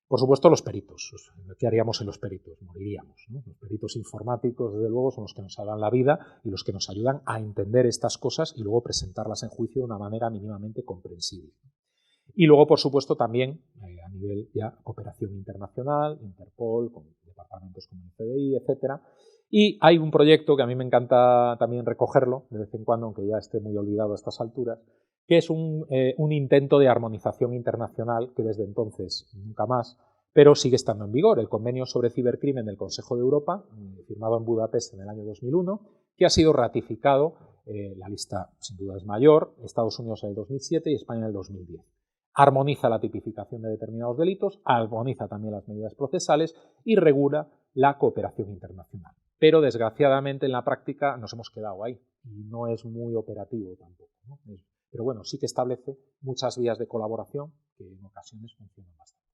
Por supuesto, los peritos. ¿Qué haríamos en los peritos? Moriríamos, ¿no? Los peritos informáticos, desde luego, son los que nos salvan la vida y los que nos ayudan a entender estas cosas y luego presentarlas en juicio de una manera mínimamente comprensible. Y luego, por supuesto, también a nivel ya cooperación internacional, Interpol, con departamentos como el FBI, etcétera. Y hay un proyecto que a mí me encanta también recogerlo de vez en cuando, aunque ya esté muy olvidado a estas alturas, que es un intento de armonización internacional que desde entonces nunca más, pero sigue estando en vigor. El Convenio sobre Cibercrimen del Consejo de Europa, firmado en Budapest en el año 2001, que ha sido ratificado, la lista sin duda es mayor, Estados Unidos en el 2007 y España en el 2010. Armoniza la tipificación de determinados delitos, armoniza también las medidas procesales y regula la cooperación internacional. Pero desgraciadamente en la práctica nos hemos quedado ahí y no es muy operativo tampoco, ¿no? Pero bueno, sí que establece muchas vías de colaboración que en ocasiones funcionan bastante.